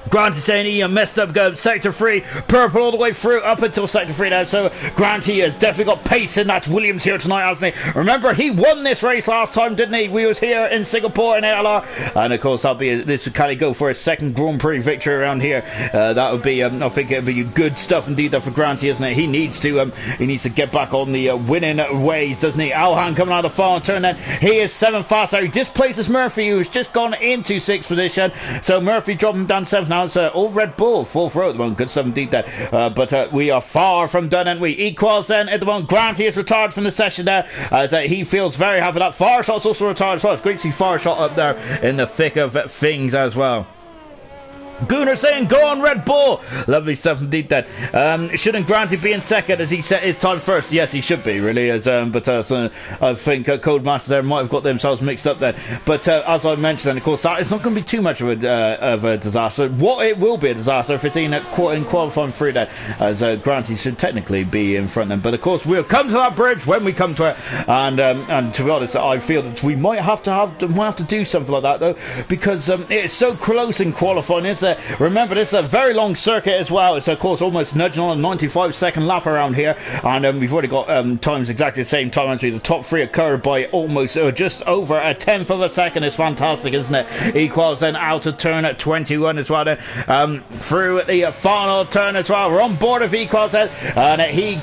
Granty saying he messed up sector 3, purple all the way through up until sector 3 now. So Granty has definitely got pace, and that's Williams here tonight, hasn't he? Remember, he won this race last time, didn't he? We was here in Singapore in ALR, and of course this would kind of go for his 2nd Grand Prix victory around here. That would be, I think it would be good stuff indeed there for Granty, isn't it? He needs to get back on the winning ways, doesn't he? Alhan coming out of the final turn then. He is 7th fast. He displaces Murphy, who's just gone into 6th position. So Murphy dropping down 7th now. It's all Red Bull, 4th row at the moment. Good stuff indeed there. But we are far from done, and we equals then at the moment. Granty is retired from the session there, as he feels very happy that Farshot's also retired as well. It's great to see Farshot up there in the thick of things as well. Gunnar saying, go on Red Bull. Lovely stuff indeed then. Shouldn't Granty be in second as he set his time first? Yes, he should be, really. So I think Codemasters there might have got themselves mixed up then. But as I mentioned, then, of course, that is not going to be too much of a disaster. What it will be a disaster if it's in qualifying 3 then, as Granty should technically be in front then. But of course, we'll come to that bridge when we come to it. And to be honest, I feel that we might have to do something like that, though, because it's so close in qualifying, isn't it? Remember, this is a very long circuit as well. It's of course almost nudging on a 95-second lap around here, and we've already got times exactly the same time. Actually, the top 3 occurred by almost just over a tenth of a second. It's fantastic, isn't it? Equals then out of turn at 21 as well. Then through the final turn as well. We're on board of Equals then, and he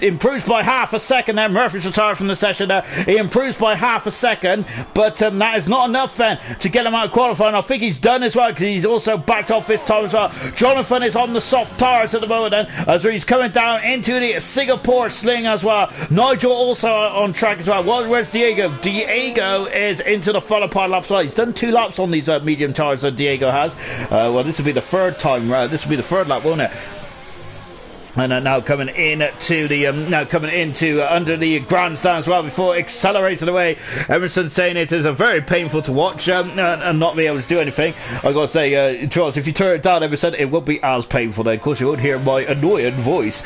improves by half a second. Then Murphy's retired from the session. There, he improves by half a second, but that is not enough then to get him out of qualifying. I think he's done as well, because he's also backed off this time as well. Jonathan is on the soft tires at the moment then, as he's coming down into the Singapore sling as well. Nigel also on track as well. Where's Diego? Diego is into the final part lap side. He's done 2 laps on these medium tires that Diego has. Well, this will be the 3rd time. This will be the 3rd lap, won't it? And now coming into the under the grandstand as well before accelerating away. Emerson saying it is a very painful to watch and not be able to do anything. I gotta say, Charles, if you turn it down, Emerson, it won't be as painful. Then, of course, you won't hear my annoying voice.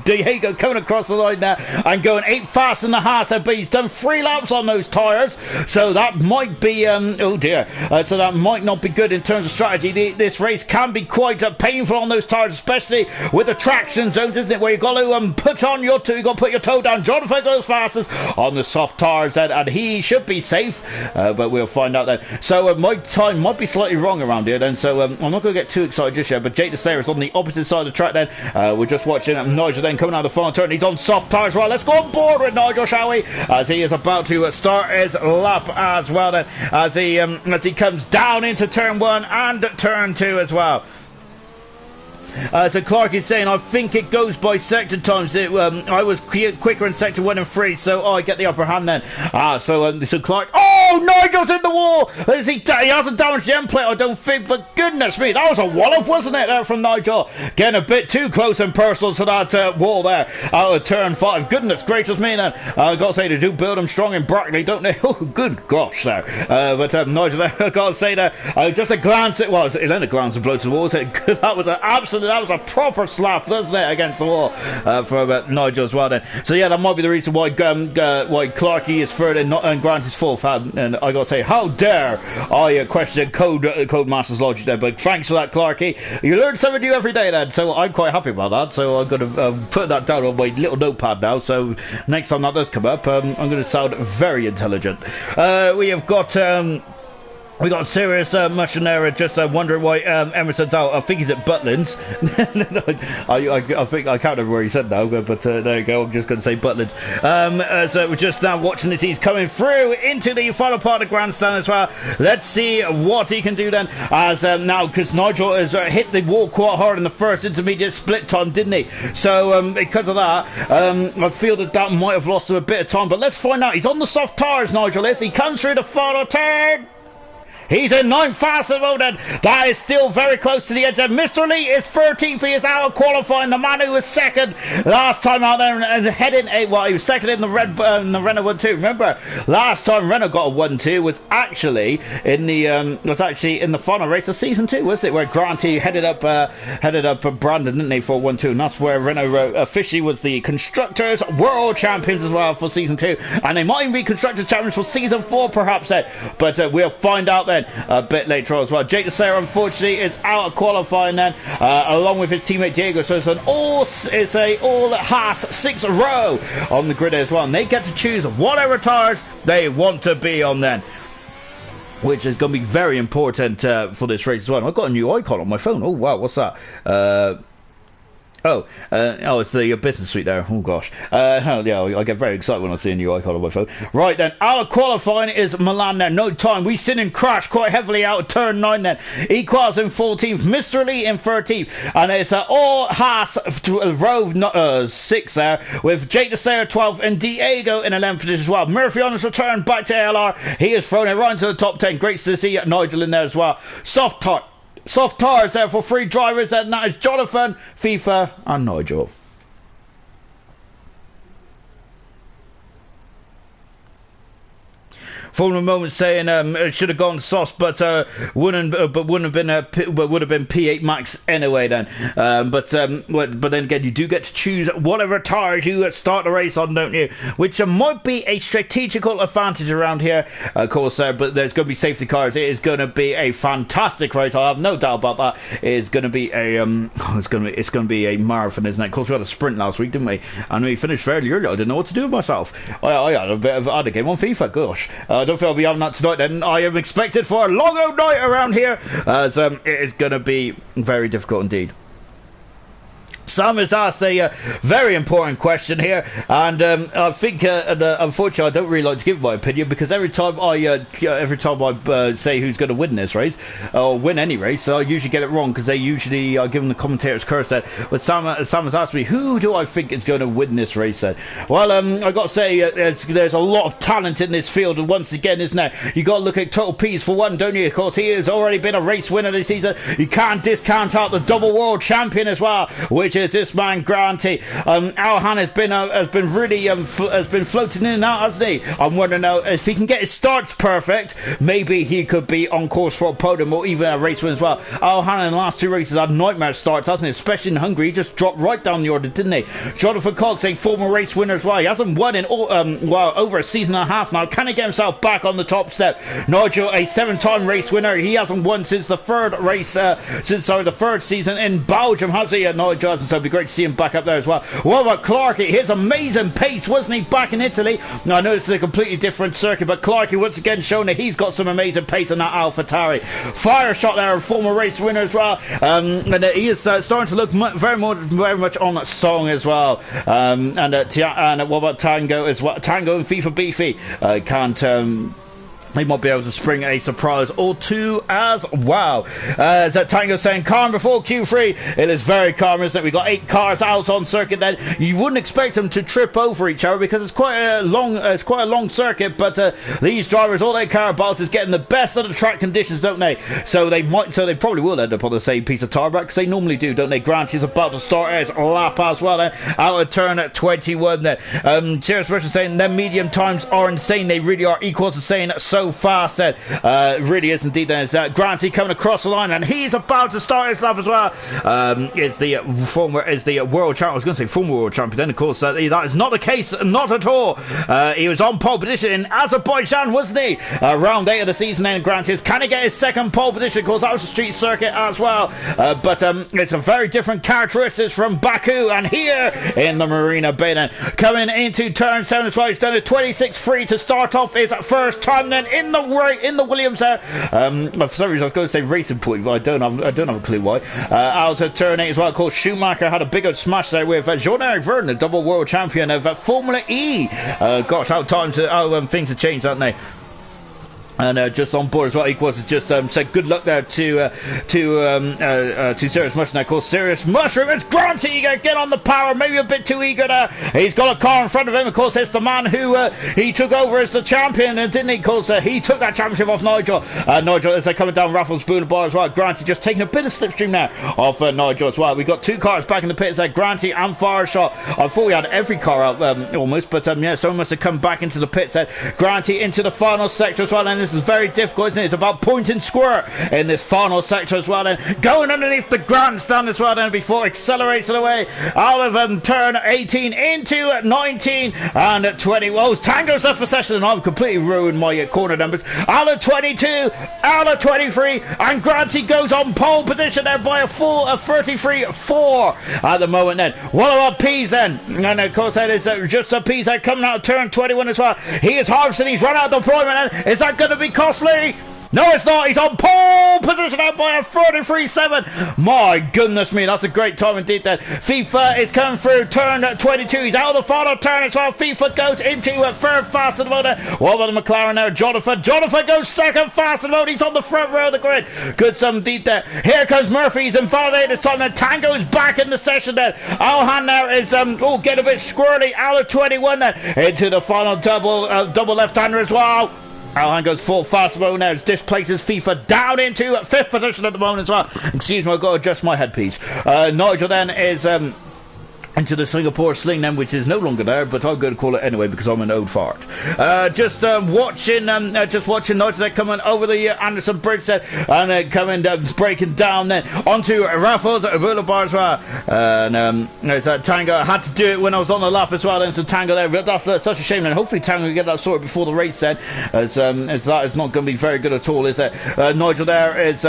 Diego coming across the line there and going 8 fast in the half. But he's done 3 laps on those tyres, so that might be oh dear. So that might not be good in terms of strategy. This race can be quite painful on those tyres, especially with the traction zones, isn't it, where you've got to put on your toe, you've got to put your toe down. Jonathan goes fastest on the soft tyres, and he should be safe, but we'll find out then. So my time might be slightly wrong around here then, so I'm not going to get too excited just yet. But Jake the Slayer is on the opposite side of the track then. We're just watching Nigel then coming out of the final turn. He's on soft tyres. Well, let's go on board with Nigel, shall we, as he is about to start his lap as well then, as he comes down into turn 1 and turn 2 as well. So Clark is saying, I think it goes by sector times. I was quicker in sector 1 and 3, so I get the upper hand then. So Clark, oh, Nigel's in the wall. He hasn't damaged the end plate, I don't think, but goodness me, that was a wallop, wasn't it, there from Nigel? Getting a bit too close and personal to that wall there out of turn 5. Goodness gracious me then. I've got to say, they do build them strong in Brackley, don't they? Oh, good gosh there. But Nigel, I've got to say there, just a glance, it only a glance and blow to the wall. That was a proper slap, wasn't it, against the wall from Nigel as well then. So yeah, that might be the reason why Clarkey is third and Grant is fourth. And I gotta say, how dare I question Codemaster's logic there, but thanks for that, Clarkey. You learn something new every day then, so I'm quite happy about that. So I'm gonna put that down on my little notepad now, so next time that does come up, I'm gonna sound very intelligent. We got serious mushroom there, just wondering why Emerson's out. I think he's at Butlins. I think I can't remember where he said now, but there you go. I'm just going to say Butlins. So we're just now watching this. He's coming through into the final part of grandstand as well. Let's see what he can do then. As now, because Nigel has hit the wall quite hard in the first intermediate split time, didn't he? So because of that, I feel that might have lost him a bit of time. But let's find out. He's on the soft tires, Nigel is. He comes through the final turn. He's in 9th fast at the moment. That is still very close to the edge. And Mr. Lee is 13th. He is out of qualifying. The man who was second last time out there and heading he was second in the Renault 1-2. Remember, last time Renault got a 1-2 was actually in the final race of season 2, wasn't it? Where Granty headed up Brandon, didn't they, for 1-2? And that's where Renault officially was the Constructors World Champions as well for season 2. And they might even be Constructors Champions for season 4, perhaps. But we'll find out then a bit later on as well. Jake the Slayer, unfortunately, is out of qualifying then, along with his teammate Diego. So it's a all Haas 6 row on the grid as well. And they get to choose whatever tires they want to be on then, which is going to be very important for this race as well. I've got a new icon on my phone. Oh wow, what's that? It's the business suite there. Oh gosh. Yeah, I get very excited when I see a new icon on my phone. Right then, out of qualifying is Milan there. No time. We sit and crash quite heavily out of turn 9 then. Equals in 14th. Mr. Lee in 13th. And it's all Haas Rove 6 there with Jake the Slayer 12th and Diego in 11th position as well. Murphy on his return back to ALR. He has thrown it right into the top 10. Great to see Nigel in there as well. Soft tires there for 3 drivers, and that is Jonathan, FIFA, and Nigel. Formula Moment saying it should have gone soft, but wouldn't have been P8 Max anyway. Then, but then again, you do get to choose whatever tires you start the race on, don't you? Which might be a strategical advantage around here, of course. But there's going to be safety cars. It is going to be a fantastic race. I have no doubt about that. It is going to be a it's going to be a marathon, isn't it? Of course, we had a sprint last week, didn't we? And we finished fairly early. I didn't know what to do with myself. I had a game on FIFA. Gosh. I don't feel I'll be having that tonight then. I am expected for a long old night around here, as it is going to be very difficult indeed. Sam has asked a very important question here, and I think, unfortunately, I don't really like to give my opinion, because every time I say who's going to win this race or win any race, I usually get it wrong, because I give them the commentator's curse there. But Sam has asked me, who do I think is going to win this race then? Well, I got to say, there's a lot of talent in this field, and once again, isn't there? You got to look at Total Peas for one, don't you? Of course, he has already been a race winner this season. You can't discount out the double world champion as well, which is this man Granty. Alhan has been really floating in and out, hasn't he? I'm wondering now if he can get his starts perfect, maybe he could be on course for a podium or even a race win as well. Alhan in the last 2 races had nightmare starts, hasn't he? Especially in Hungary, he just dropped right down the order, didn't he? Jonathan Cox, a former race winner as well. He hasn't won in over a season and a half now. Can he get himself back on the top step? Nigel, a 7-time race winner. He hasn't won since the third season in Belgium, has he? Nigel hasn't, so it'd be great to see him back up there as well. What about Clarkey? His amazing pace, wasn't he, back in Italy? Now, I know this is a completely different circuit, but Clarkey once again shown that he's got some amazing pace on that AlphaTauri. Fire shot there, a former race winner as well, and he is starting to look very much on that song as well. And what about Tango as well? Tango and FIFA Beefy can't. He might be able to spring a surprise or two as well. As Tango saying, calm before Q3. It is very calm, isn't it? We've got 8 cars out on circuit then. You wouldn't expect them to trip over each other, because it's quite a long circuit, but these drivers, all they care about is getting the best of the track conditions, don't they? So they probably will end up on the same piece of tarmac, because they normally do, don't they? Grant is about to start his lap as well then. Out of turn at 21 then. Serious Russian saying, their medium times are insane. They really are. Equals to saying so fast then. Really is indeed. There's Granty coming across the line, and he's about to start his lap as well. Is the world champion. I was going to say former world champion, then of course that is not the case, not at all. He was on pole position in Azerbaijan, wasn't he? Round 8 of the season then. Granty, can he get his second pole position? Of course that was a street circuit as well, but it's a very different characteristics from Baku, and here in the Marina Bay then. Coming into turn 7 as well, he's done a 26.3 to start off his first time then in the Williams there. For some reason I was going to say racing point, but I don't have a clue why. Out of turn 8 as well. Of course, Schumacher had a big old smash there with Jean-Eric Vergne, the double world champion of Formula E. Gosh, how things have changed, haven't they? And just on board as well, Equals has just said good luck there to Serious Mushroom. Of course, Serious Mushroom is Grant eager, get on the power, maybe a bit too eager there. He's got a car in front of him. Of course, it's the man who he took over as the champion, and didn't he? Of course, he took that championship off Nigel. Nigel, as they're coming down Raffles Boulevard as well. Grant just taking a bit of slipstream there off Nigel as well. We got 2 cars back in the pits there, Granty and Fireshot. I thought we had every car out almost, but yeah, someone must have come back into the pits there. Granty into the final sector as well, and this is very difficult, isn't it? It's about point and squirt in this final sector as well then. Going underneath the grandstand as well then before accelerates it away out of turn 18 into 19 and 20. Well, Tango's left for session, and I've completely ruined my corner numbers. Out of 22, out of 23, and Granty goes on pole position there by a full of 33.4 at the moment then. What about Pease then? And of course that is just a Pease coming out of turn 21 as well. He is harvesting, he's run out of deployment, and is that going to be costly? No, it's not. He's on pole position out by a 43.7. My goodness me, that's a great time indeed then. FIFA is coming through turn 22. He's out of the final turn as well. FIFA goes into third fast at the moment. What about the McLaren there? Jonathan goes second fast at the moment. He's on the front row of the grid. Good some indeed there. Here comes Murphy. He's invalidated this time. Then Tango is back in the session then. Alhan now is getting a bit squirrely out of 21 then. Into the final double left-hander as well. Alhan goes full fast mode now. Displaces FIFA down into fifth position at the moment as well. Excuse me, I've got to adjust my headpiece. Nigel then is into the Singapore sling then, which is no longer there, but I'm going to call it anyway because I'm an old fart. Just watching Nigel there coming over the Anderson Bridge there, and coming breaking down then onto Raffles Boulevard as well. And there's Tango. I had to do it when I was on the lap as well. Then so Tango there. That's such a shame. And hopefully Tango will get that sorted before the race then, as that is not going to be very good at all. Is it? Nigel there is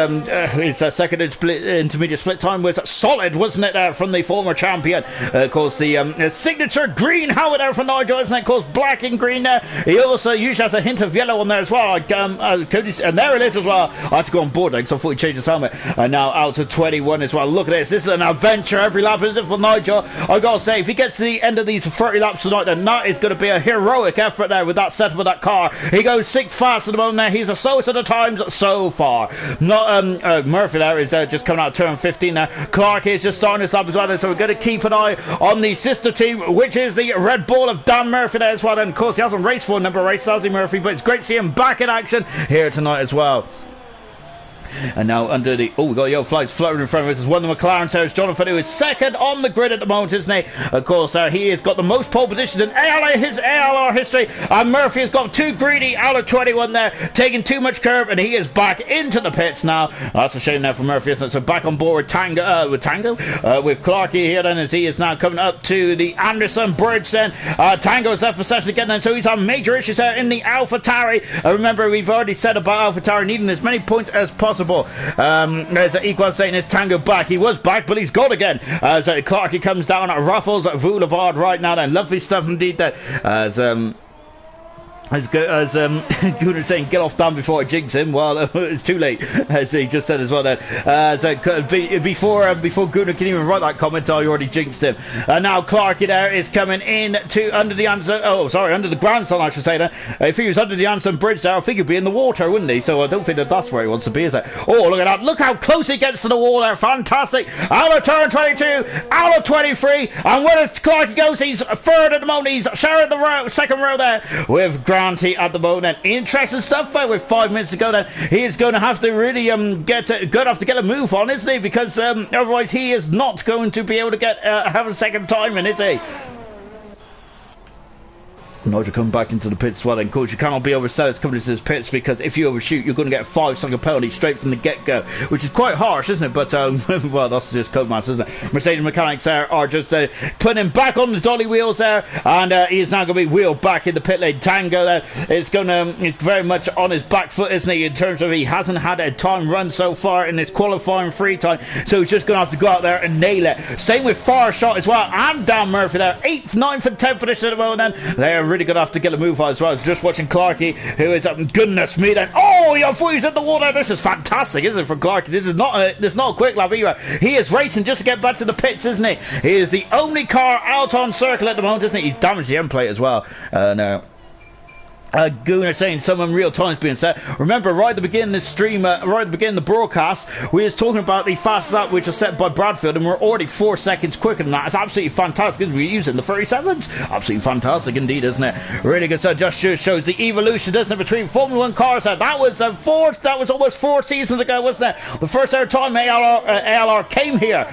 second intermediate split time was solid, wasn't it? From the former champion. Of course, the signature green helmet there for Nigel, isn't it? Of course, black and green there. He also usually has a hint of yellow on there as well. And there it is as well. I had to go on board because I thought he changed his helmet. And now out to 21 as well. Look at this. This is an adventure every lap, isn't it, for Nigel? I've got to say, if he gets to the end of these 30 laps tonight, then that is going to be a heroic effort there with that setup of that car. He goes sixth fast at the moment there. He's the slowest of the times so far. Not Murphy there is just coming out of turn 15 there. Clark is just starting this lap as well. So we're going to keep an eye on the sister team, which is the Red Bull of Dan Murphy there as well. And of course, he hasn't raced for a number of races, has he, Murphy? But it's great to see him back in action here tonight as well. And now under the we got Yo Flights floating in front of us. Is one of the McLaren Sarah's Jonathan, who is second on the grid at the moment, isn't he? Of course, he has got the most pole positions in his ALR history. And Murphy has got too greedy out of 21 there, taking too much curve, and he is back into the pits now. That's a shame now for Murphy, isn't it? So back on board with Tango, with Clarkey here then, as he is now coming up to the Anderson Bridge then. Tango's left for session again then, so he's had major issues there in the AlphaTauri. Remember, we've already said about AlphaTauri needing as many points as possible. There's Equal saying his Tango back. He was back, but he's gone again. As Clarkey comes down at Raffles Boulevard right now. Then lovely stuff indeed. That as Gunnar saying, get off Dan before I jinx him. Well, it's too late, as he just said as well then. Before Gunnar can even write that comment, I already jinxed him. Now Clarkey there is coming in to under the grandstand, I should say then. If he was under the Anderson Bridge there, I think he'd be in the water, wouldn't he? So I don't think that's where he wants to be, is it? Oh, look at that. Look how close he gets to the wall there. Fantastic. Out of turn 22, out of 23, and where does Clarkey goes? He's third at the moment. He's sharing the second row there with at the moment. Interesting stuff there with 5 minutes to go then. He is going to have to really get a move on, isn't he? Because otherwise he is not going to be able to have a second time in, is he? Nigel coming back into the pits as well. And of course, you cannot be overzealous coming into this pits, because if you overshoot, you're going to get a 5-second penalty straight from the get-go, which is quite harsh, isn't it? But well, that's just Codemasters, isn't it? Mercedes mechanics there are just putting him back on the dolly wheels there, and he is now going to be wheeled back in the pit lane. Tango there is he's very much on his back foot, isn't he? In terms of he hasn't had a time run so far in his qualifying free time, so he's just going to have to go out there and nail it. Same with Farshot as well, and Dan Murphy there, 8th, 9th, and 10th position at the moment. Then they are really going to have to get a move on as well. Just watching Clarkey, who is goodness me then. Oh, I thought he's in the water. This is fantastic, isn't it, for Clarkey? This is not a quick lap either. He is racing just to get back to the pits, isn't he? He is the only car out on circle at the moment, isn't he? He's damaged the end plate as well. No. Gunnar saying some unreal times being set. Remember, right at the beginning of this stream, right at the beginning of the broadcast, we was talking about the fastest lap which was set by Bradfield, and we're already 4 seconds quicker than that. It's absolutely fantastic, isn't it? We're using the 37s. Absolutely fantastic indeed, isn't it? Really good stuff. Just shows the evolution, doesn't it, between Formula 1 cars. That was almost 4 seasons ago, wasn't it? The first ever time ALR came here,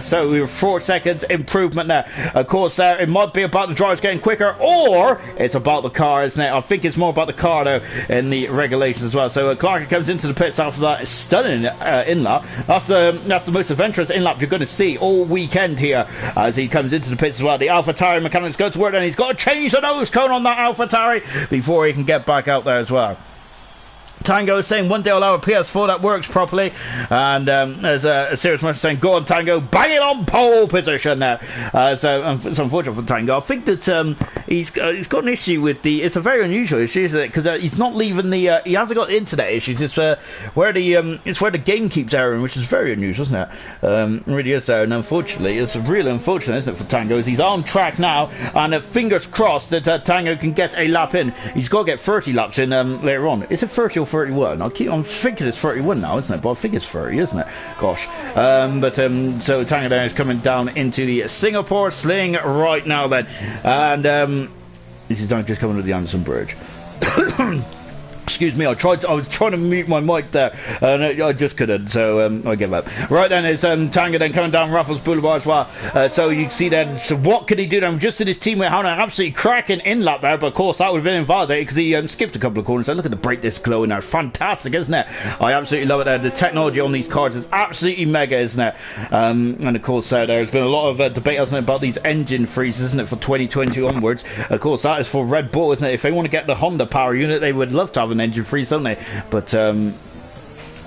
so we were 4 seconds improvement there. Of course, it might be about the drivers getting quicker, or it's about the car, isn't it? I think it's more about the car though in the regulations as well. So Clark comes into the pits after that stunning in-lap. That's the most adventurous in-lap you're going to see all weekend here as he comes into the pits as well. The AlphaTauri mechanics go to work, and he's got to change the nose cone on that AlphaTauri before he can get back out there as well. Tango is saying one day I'll have a PS4 that works properly, and there's a serious message saying go on Tango, bang it on pole position there. So it's unfortunate for Tango. I think that he's got an issue with it's a very unusual issue, isn't it? Because he's not leaving he hasn't got internet issues. It's where the game keeps erroring, which is very unusual, isn't it? It really is there, and unfortunately it's really unfortunate, isn't it, for Tango? As he's on track now, and fingers crossed that Tango can get a lap in. He's got to get 30 laps in later on. Is it 30 or 31? I'm thinking it's 31 now, isn't it? But I think it's 30, isn't it? Gosh. So Tango there is coming down into the Singapore sling right now then. And this is just coming to the Anderson Bridge. Excuse me, I was trying to mute my mic there, and I just couldn't, so I give up. Right then, it's Tango then coming down Raffles Boulevard as well. So you can see then, so what could he do then? Just in his teammate having an absolutely cracking in-lap there, but of course that would have been invalidated because he skipped a couple of corners. So look at the brake disc glow in there, fantastic, isn't it? I absolutely love it there. The technology on these cars is absolutely mega, isn't it? And of course there's been a lot of debate, hasn't it, about these engine freezes, isn't it, for 2020 onwards. Of course that is for Red Bull, isn't it? If they want to get the Honda power unit, they would love to have an engine freeze, don't they? But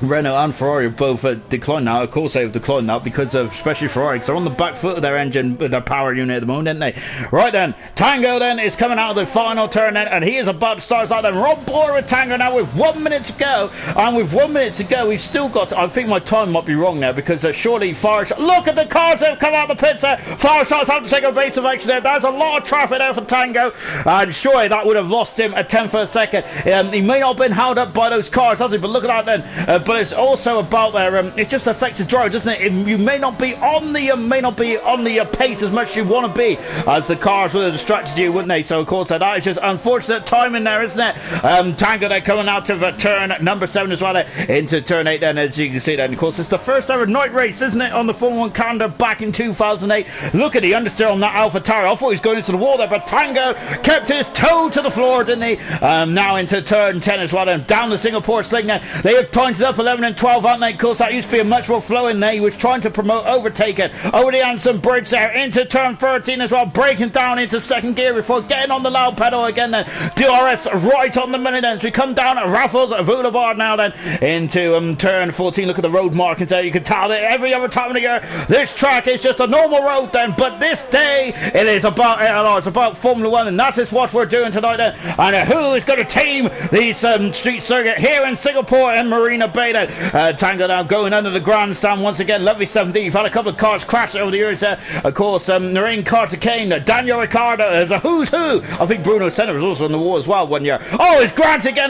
Renault and Ferrari have both declined now. Of course they have declined now because of, especially Ferrari, because they're on the back foot of their engine, with their power unit at the moment, aren't they? Right then, Tango then is coming out of the final turn then, and he is about to start out then. We're on board with Tango now with 1 minute to go, and with 1 minute to go, we've still got, I think my time might be wrong there, because surely Fireshot, look at the cars that have come out of the pits there. Fireshot's having to take a base of action there. There's a lot of traffic there for Tango, and surely that would have lost him a tenth of a second. He may not have been held up by those cars, has he? But look at that then. But it's also about there. It just affects the drive, doesn't it? You may not be on the pace as much as you want to be, as the cars would have distracted you, wouldn't they? So of course that is just unfortunate timing there, isn't it? Tango there coming out of turn number 7 as well, into turn 8 then, as you can see then. Of course it's the first ever night race, isn't it, on the Formula 1 calendar back in 2008. Look at the understeer on that AlphaTauri. I thought he was going into the wall there, but Tango kept his toe to the floor, didn't he? Now into turn 10 as well, and down the Singapore sling there. They have timed it up 11 and 12, aren't they? Of course that used to be a much more flowing there. He was trying to promote overtaking over the Anderson Bridge there into turn 13 as well, breaking down into second gear before getting on the loud pedal again then. DRS right on the minute then, as we come down at Raffles Boulevard now then into turn 14. Look at the road markings there. You can tell that every other time of the year this track is just a normal road then, but this day it is about ALR, it's about Formula 1, and that is what we're doing tonight then. And who is going to team the street circuit here in Singapore and Marina Bay then? Tango now going under the grandstand once again. Lovely stuff indeed. You've had a couple of cars crash over the years there. Of course, Noreen Carter-Kane, Daniel Ricciardo, there's a who's who. I think Bruno Senna was also on the wall as well one year. Oh, it's Grant again,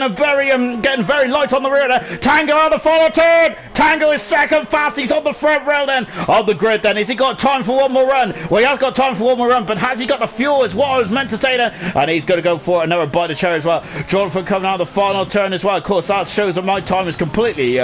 getting very light on the rear there. Tango on the final turn. Tango is second fast. He's on the front row then of the grid then. Has he got time for one more run? Well, he has got time for one more run, but has he got the fuel is what I was meant to say there. And he's going to go for another bite of cherry as well. Jonathan coming out of the final turn as well. Of course, that shows that my time is completely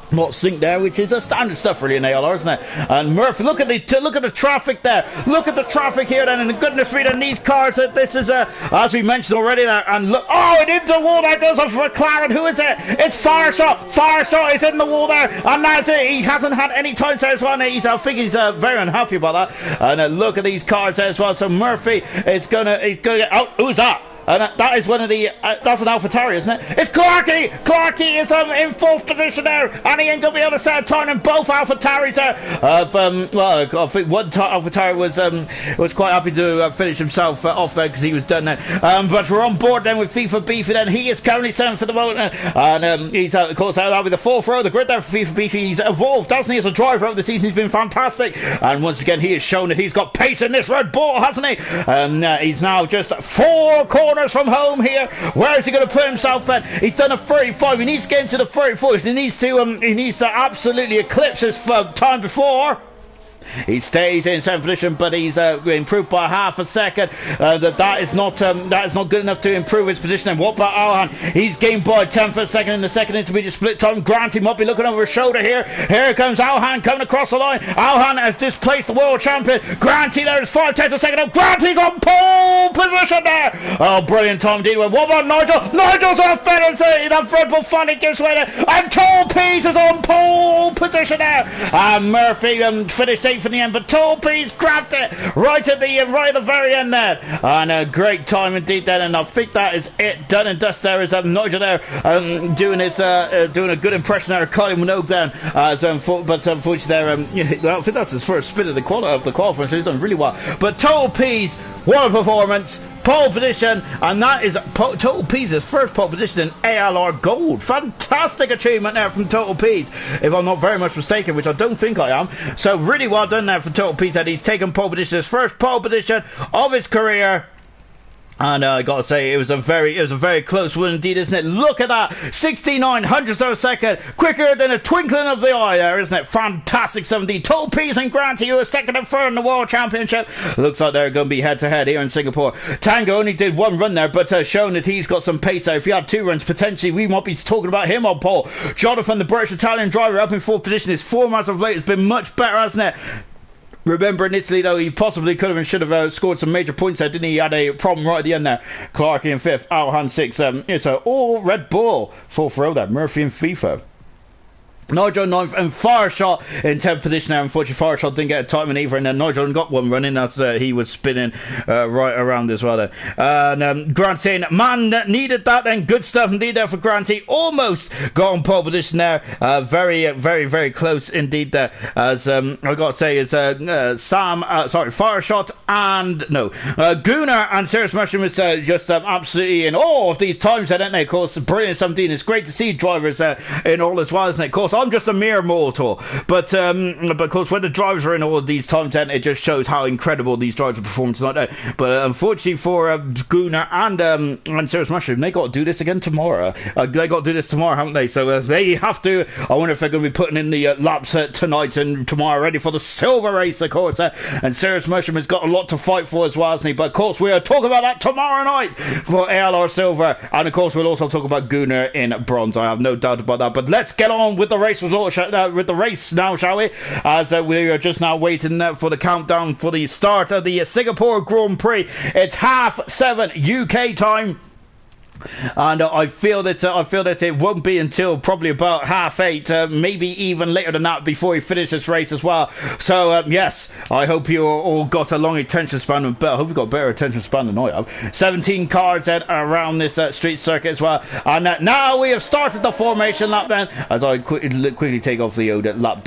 not synced there, which is a standard stuff really in ALR, isn't it? And Murphy, look at the traffic there. Look at the traffic here then, and the goodness me, and these cars, this is as we mentioned already there, and look, oh, it into the wall there goes off for McLaren. Who is it? It's Fireshot. Fireshot is in the wall there, and that's it. He hasn't had any time to as well. I think he's very unhappy about that. And look at these cars there as well. So Murphy is gonna get, oh, who's that? And that is one of the, that's an AlphaTauri, isn't it? It's Clarkey! Clarkey is in fourth position there, and he ain't going to be able to set a time in both AlphaTauris there. Well, I think one AlphaTauri was quite happy to finish himself off there because he was done there. But we're on board then with FIFA Beefy then. He is currently 7th for the moment, and he's, of course, that'll be the 4th row of the grid there for FIFA Beefy. He's evolved, hasn't he, as a driver over the season. He's been fantastic, and once again, he has shown that he's got pace in this Red Bull, hasn't he? He's now just 4 corners from home here. Where is he going to put himself at? He's done a 35. He needs to get into the 34s. He needs to absolutely eclipse his time before. He stays in 7th position, but he's improved by half a second. That is not good enough to improve his position. And what about Alhan? He's gained by 10th for a second in the second intermediate split time. Grant, he might be looking over his shoulder here. Here comes Alhan coming across the line. Alhan has displaced the world champion. Granty there is 5 tenths a second. Granty's on pole position. position there. Oh, brilliant time indeed. What about Nigel? Nigel's off penalty. That Red Bull finally gives way there. And Tall Peas is on pole position there. And Murphy finished 8th in the end, but Tall Peas grabbed it right at the very end there. And a great time indeed then. And I think that is it. Done and dust there is Nigel there doing a good impression there of Kylie Minogue then. But unfortunately there, I think that's his first spin of the qualifying, so he's done really well. But Total Peas, what a performance! Pole position, and that is Total Peas' first pole position in ALR Gold. Fantastic achievement there from Total Peas, if I'm not very much mistaken, which I don't think I am. So really well done there for Total Peas, that he's taken pole position, his first pole position of his career. And I gotta say, it was a very close one indeed, isn't it? Look at that, 69 hundredths of a second, quicker than a twinkling of the eye there, isn't it? Fantastic 17. Tall Peas and Granty, who are second and third in the World Championship. Looks like they're going to be head to head here in Singapore. Tango only did one run there, but showing that he's got some pace there. If he had 2 runs, potentially we might be talking about him on pole. Jonathan, the British Italian driver, up in 4th position. His form as of late has been much better, hasn't it? Remember in Italy, though, he possibly could have and should have scored some major points there, didn't he? He had a problem right at the end there. Clarkey in 5th, Alhan 6th. It's all Red Bull. 4th row there. Murphy and FIFA. Nigel 9th and Fireshot in 10th position there. Unfortunately, Fireshot didn't get a time in either, and then Nigel got one running as he was spinning right around as well there. And Grant saying, man, needed that then. Good stuff indeed there for Granty. Almost got on pole position there. Very close indeed there. As I got to say, is Fireshot and Gooner and Serious Mushroom is just absolutely in awe of these times, don't they? Of course, brilliant 17. It's great to see drivers in all as well, isn't it? Of course, I'm just a mere mortal, but of course when the drivers are in all of these times, then it just shows how incredible these drivers are performing tonight. But unfortunately for Gooner and Serious Mushroom, they got to do this again tomorrow. They got to do this tomorrow, haven't they? So they have to. I wonder if they're going to be putting in the laps tonight and tomorrow, ready for the silver race, of course. And Serious Mushroom has got a lot to fight for as well, hasn't he? But of course we are talking about that tomorrow night for ALR Silver, and of course we'll also talk about Gooner in bronze. I have no doubt about that. But let's get on with the race result with the race now, shall we? As we are just now waiting for the countdown for the start of the Singapore Grand Prix. It's 7:30 UK time. And I feel that it won't be until probably about 8:30, maybe even later than that, before we finish this race as well. So yes, I hope you all got a long attention span, and I hope you got a better attention span than I have. 17 cars then around this street circuit as well. And now we have started the formation lap then, as I quickly take off the lap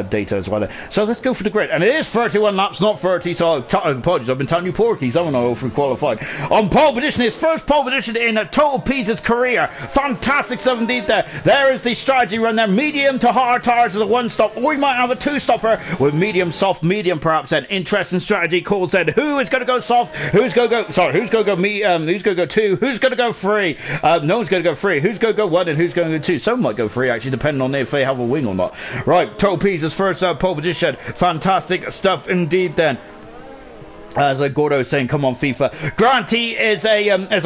data as well. So let's go for the grid, and it is 31 laps, not 30. So apologies, I've been telling you porkies, haven't I, for qualified. On pole position, his first pole position in Total Peas' career. Fantastic stuff indeed there. There is the strategy run there. Medium to hard tires as a 1-stop. Or we might have a 2-stopper with medium, soft, medium perhaps then. Interesting strategy calls then. Who is going to go soft? Who's going to go... who's going to go who's going to go 2? Who's going to go 3? No one's going to go 3. Who's going to go 1 and who's going to go 2? Some might go 3 actually, depending on if they have a wing or not. Right, Total Peas' first pole position. Fantastic stuff indeed then. As Gordo is saying, come on FIFA. Granty is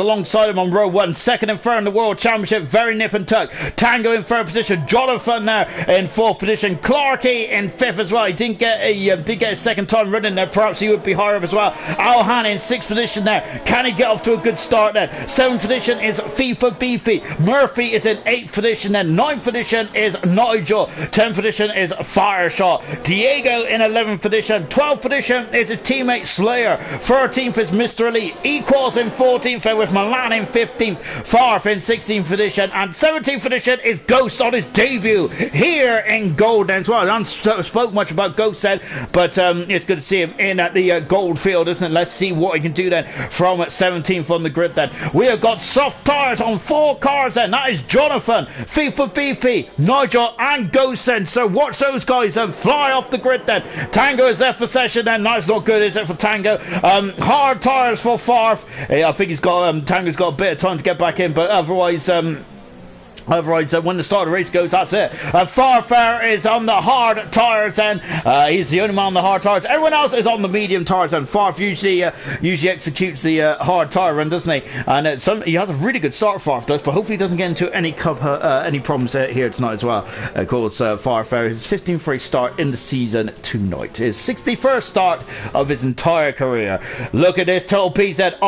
alongside him on row 1, second and third in the World Championship, very nip and tuck. Tango in 3rd position, Jonathan there in 4th position, Clarkey in 5th as well. He didn't get a second time running there, perhaps he would be higher up as well. Alhan in 6th position there, can he get off to a good start there? 7th position is FIFA Beefy, Murphy is in 8th position then, 9th position is Nigel, 10th position is Fireshot, Diego in 11th position, 12th position is his teammate Slay. 13th is Mr. Elite, Equals in 14th with Milan in 15th, Farf in 16th position, and 17th position is Ghost on his debut here in gold as well. I haven't spoke much about Ghost then, but it's good to see him in at the gold field, isn't it? Let's see what he can do then from 17th on the grid then. We have got soft tyres on 4 cars then. That is Jonathan, FIFA Beefy, Nigel and Ghost then. So watch those guys fly off the grid then. Tango is there for session then. That's not good, is it, for Tango? Hard tyres for Farf. I think he's got Tango's got a bit of time to get back in, but otherwise Otherwise, when the start of the race goes, that's it. Farfare is on the hard tyres, then he's the only man on the hard tyres. Everyone else is on the medium tyres, and Farf usually executes the hard tyre run, doesn't he? And he has a really good start, Farf does, but hopefully he doesn't get into any problems here tonight as well. Of course, Farfare, his 15th race start in the season tonight, his 61st start of his entire career. Look at this, Total PZ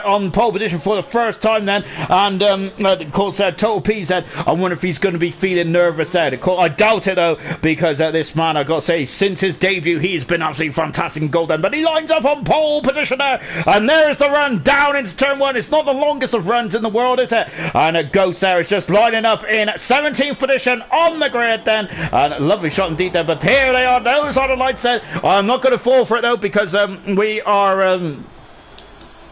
on pole position for the first time then, and of course, Total PZ. I wonder if he's going to be feeling nervous there. I doubt it though, because this man, I've got to say, since his debut, he's been absolutely fantastic in Golden. But he lines up on pole position there, and there's the run down into turn 1. It's not the longest of runs in the world, is it? And Ghost there is just lining up in 17th position on the grid then, and a lovely shot indeed there. But here they are, those are the lights there. I'm not going to fall for it though, because we are.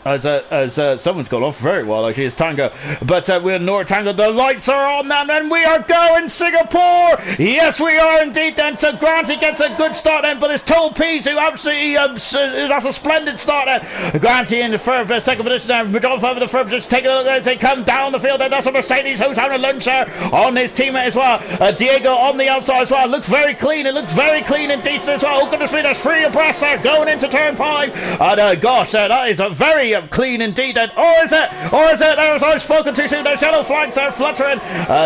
As someone's gone off very well, actually, it's Tango. But we're North Tango. The lights are on then, and we are going Singapore. Yes, we are indeed then. So Granty gets a good start then, but it's Toll Pease who absolutely that's a splendid start then. Granty in the second position there. Rudolph over the third position. Take a look there as they come down the field. Then that's a Mercedes who's having a lunch there on his teammate as well. Diego on the outside as well. Looks very clean. It looks very clean and decent as well. Oh goodness me, there's 3 abreast there going into turn 5. And gosh, that is a very clean indeed then. Or is it there's I've spoken too soon. There's yellow flags are fluttering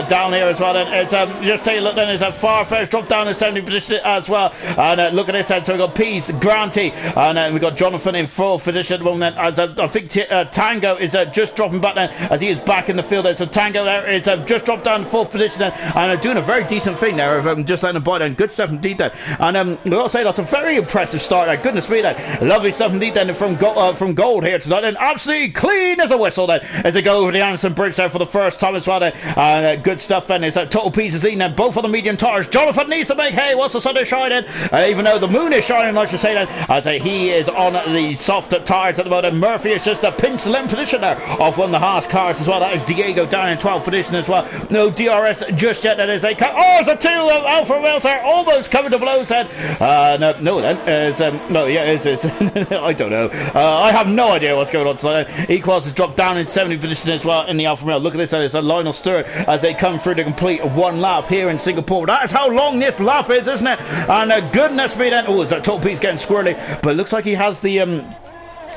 down here as well then. It's just take a look then. There's a Farfetch drop down in 70th position as well, and look at this then. So we've got Pease, Granty, and we've got Jonathan in 4th position at the moment then, as I think Tango is just dropping back then as he is back in the field then. So Tango there is just dropped down to 4th position then, and doing a very decent thing there of just letting him bite then. Good stuff indeed then. And we've got to say that's a very impressive start there. Goodness me then. Lovely stuff indeed then from Gold here tonight, and absolutely clean as a whistle then as they go over the Anderson Bridge there for the first time as well then. Good stuff then. Is Total Pieces leading then, both on the medium tires. Jonathan needs to make hay whilst the sun is shining, even though the moon is shining, I should say then, as he is on the soft tires at the moment. Murphy is just a pinch 11th position there off one of the Haas cars as well. That is Diego down in 12th position as well. No DRS just yet. That is a there's a 2 Alpha Wales there, almost coming to blows then. I don't know. I have no idea what's going on tonight. Equals has dropped down in 70th position as well in the Alfa Romeo. Look at this, it's a Lionel Stewart as they come through to complete one lap here in Singapore. That is how long this lap is, isn't it? And goodness me then. Oh, is that Total Piece getting squirrely? But it looks like he has the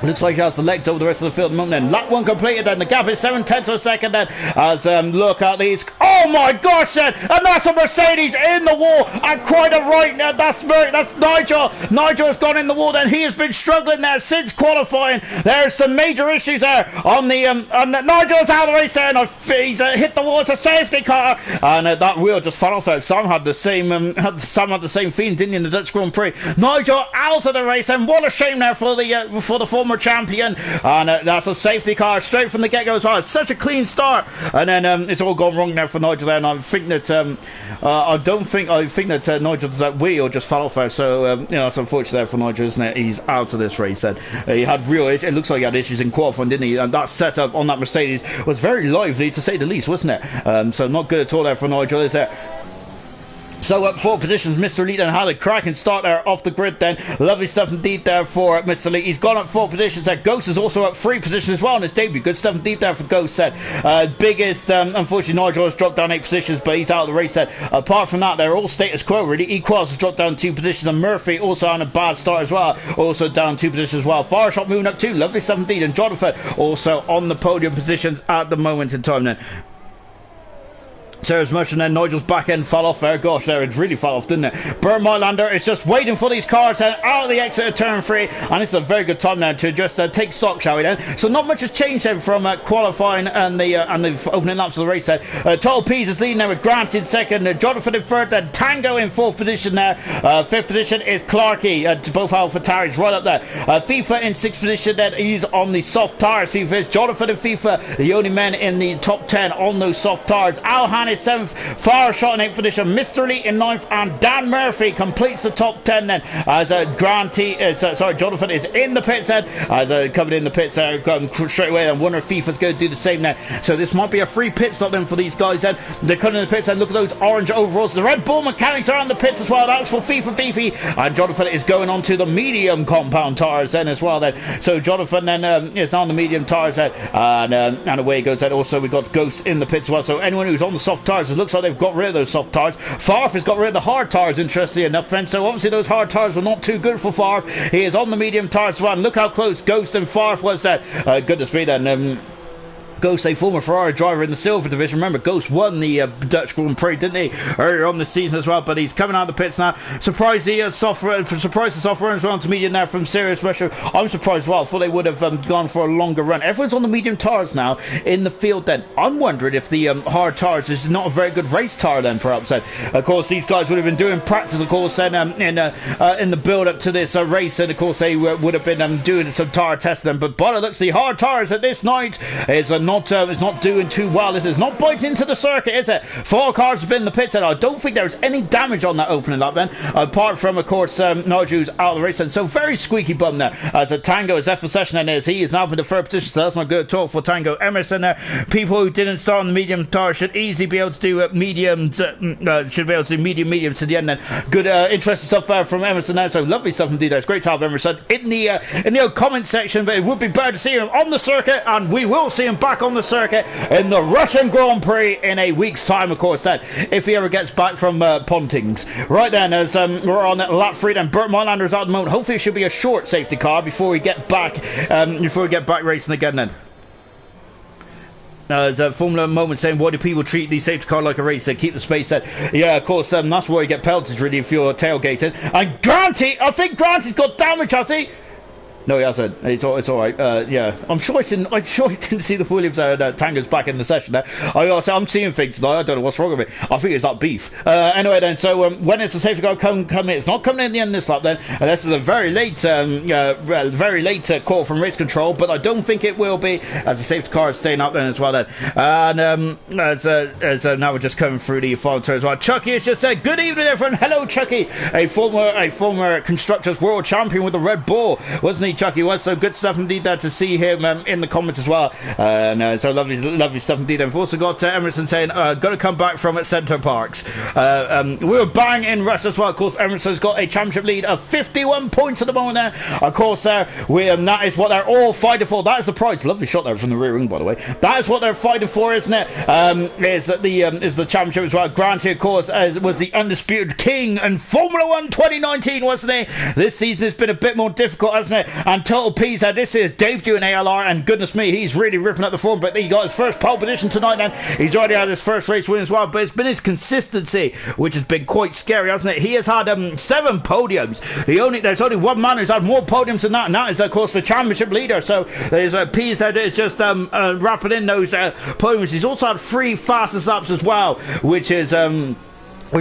looks like he has the legs over the rest of the field at the moment then. Lap 1 completed then. The gap is 7/10 of a second then. As look at these. Oh my gosh then! And that's a Mercedes in the wall and quite a right now. That's Nigel. Nigel has gone in the wall then. He has been struggling there since qualifying. There's some major issues there on the Nigel's out of the race there, and he's hit the wall. It's a safety car, and that wheel just fell off there. Sam had the same feeling, didn't he, in the Dutch Grand Prix? Nigel out of the race, and what a shame there for the former champion. And that's a safety car straight from the get-go as well. It's such a clean start, and then it's all gone wrong there for Nigel there. And I think that Nigel's wheel just fell off there. So it's unfortunate there for Nigel, isn't it? He's out of this race. Then he had it looks like he had issues in qualifying, didn't he? And that setup on that Mercedes was very lively, to say the least, wasn't it? So not good at all there for Nigel, is it? So up 4 positions, Mr. Elite, and had a cracking start there off the grid then. Lovely stuff indeed there for Mr. Elite. He's gone up 4 positions there. Ghost is also up 3 positions as well on his debut. Good stuff indeed there for Ghost said. Biggest, unfortunately, Nigel has dropped down 8 positions, but he's out of the race then. Apart from that, they're all status quo really. Equals has dropped down 2 positions, and Murphy also on a bad start as well. Also down 2 positions as well. Fireshot moving up 2. Lovely stuff indeed. And Jonathan also on the podium positions at the moment in time then. Sarah's motion then. Nigel's back end fell off there. Gosh, there it really fell off, didn't it? Burn Mylander is just waiting for these cars then out of the exit of turn 3, and it's a very good time now to just take stock, shall we then? So not much has changed then from qualifying and the opening laps of the race then. Total Pease is leading there with Grant in second, Jonathan in third, then Tango in 4th position there. 5th position is Clarkey, both Alpha Tires right up there. FIFA in 6th position then. He's on the soft tires. FIFA is Jonathan and FIFA, the only men in the top 10 on those soft tires. Alhan is 7th, Fire shot in 8th position, Mr. Lee in 9th, and Dan Murphy completes the top 10 then, as Jonathan is in the pits then, as coming in the pits there, straight away, and wonder if FIFA's going to do the same now. So this might be a free pit stop then for these guys then. They're coming in the pits and look at those orange overalls. The Red Bull mechanics are on the pits as well. That's for FIFA Beefy, and Jonathan is going on to the medium compound tires then as well then. So Jonathan then is now on the medium tires then, and away goes then. Also we got Ghost in the pits as well. So anyone who's on the soft tires, it looks like they've got rid of those soft tires. Farf has got rid of the hard tires, interestingly enough then. So obviously those hard tires were not too good for Farf. He is on the medium tires as well, and look how close Ghost and Farf was there. Goodness me then. Ghost, a former Ferrari driver in the silver division. Remember, Ghost won the Dutch Grand Prix, didn't he, earlier on this season as well? But he's coming out of the pits now. Surprised the soft runners went on to medium now from Serious Russia. I'm surprised as well. I thought they would have gone for a longer run. Everyone's on the medium tires now in the field then. I'm wondering if the hard tires is not a very good race tire then, perhaps. Then. Of course, these guys would have been doing practice, of course, then in the build-up to this race. And, of course, they would have been doing some tire testing. But by the looks, the hard tires at this night is not doing too well. This is not biting into the circuit, is it? 4 cars have been in the pits, and I don't think there's any damage on that opening lap then, apart from, of course, Narju's out of the race. And so very squeaky bum there, as a Tango is left for session, and he is now in the third position, so that's not good at all for Tango. Emerson there, people who didn't start on the medium tire should easily be able to do medium to the end then. Good, interesting stuff there from Emerson there, so lovely stuff indeed there. It's great to have Emerson in the comment section, but it would be better to see him on the circuit, and we will see him back on the circuit in the Russian Grand Prix in a week's time, of course, then, if he ever gets back from Pontings. Right then, as we're on lap 3 then, Burt Mylander's out at the moment. Hopefully it should be a short safety car before we get back racing again then. There's a Formula moment saying, why do people treat the safety car like a race? They keep the space set. Yeah, of course, that's why you get pelted, really, if you're tailgated. And I think Granty's got damage, has he? No, he hasn't. It's all right. Yeah, I'm sure I didn't see the Williams Tango's back in the session there. I'm seeing things now. I don't know what's wrong with it. I think it's that beef. Anyway, then. So when it's a safety car come in, it's not coming in the end of this lap then. And this is a very late call from race control, but I don't think it will be, as the safety car is staying up then as well then. And now we're just coming through the final turn as well. Chucky has just said, "Good evening, everyone." Hello, Chucky, a former constructors world champion with the Red Bull, wasn't he? Chucky was, so good stuff indeed there to see him in the comments as well. So lovely stuff indeed. And we've also got Emerson saying, got to come back from at Centre Parks. We were bang in rush as well. Of course, Emerson's got a championship lead of 51 points at the moment there. Of course, that is what they're all fighting for. That is the prize. Lovely shot there from the rear wing, by the way. That is what they're fighting for, isn't it? Is the championship as well. Granty, of course, was the undisputed king in Formula 1 2019, wasn't he? This season has been a bit more difficult, hasn't it? And Total Pizza, this is debut in ALR, and goodness me, he's really ripping up the form. But he got his first pole position tonight, and he's already had his first race win as well. But it's been his consistency which has been quite scary, hasn't it? He has had 7 podiums. There's only one man who's had more podiums than that, and that is, of course, the championship leader. So there's Pizza that is just wrapping in those podiums. He's also had 3 fastest laps as well, which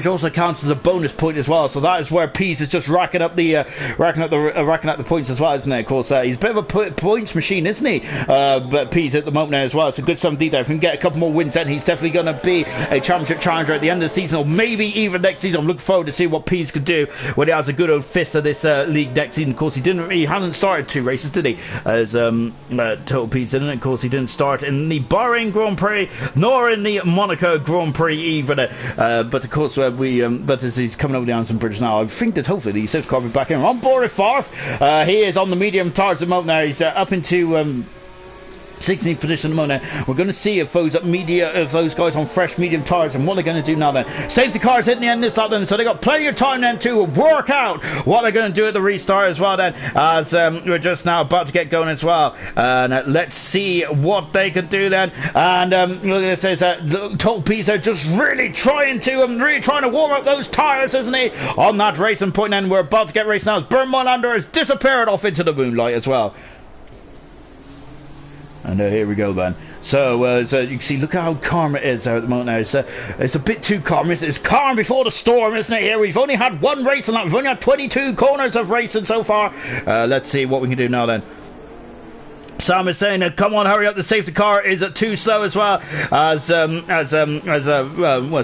also counts as a bonus point as well. So that is where Pease is just racking up the points as well, isn't it? Of course, he's a bit of a points machine, isn't he? But Pease at the moment there as well. It's a good sum there. If he can get a couple more wins, then he's definitely going to be a championship challenger at the end of the season, or maybe even next season. I'm looking forward to see what Pease could do when he has a good old fist of this league next season. Of course, he hadn't started 2 races, did he? As Total Pease didn't. Of course, he didn't start in the Bahrain Grand Prix nor in the Monaco Grand Prix either. But of course, but as he's coming over the Anderson Bridge now, I think that hopefully the safety car will be back in. We're on board with Farf. He is on the medium tires at the moment now. He's up into 16th position at the moment. We're going to see if those guys on fresh medium tyres and what they're going to do now then. Safety cars hitting the end this lap then, so they got plenty of time then to work out what they're going to do at the restart as well then, as we're just now about to get going as well. And let's see what they can do then. And look at this, Total Pizza just really trying to warm up those tyres, isn't he? On that racing point then, we're about to get racing now as Bernd Molander has disappeared off into the moonlight as well. And here we go then. So you can see, look how calm it is there at the moment now. It's a bit too calm. It's calm before the storm, isn't it? Here we've only had 1 race on that. We've only had 22 corners of racing so far. Let's see what we can do now then. Sam is saying, "Come on, hurry up! The safety car is too slow as well." Well,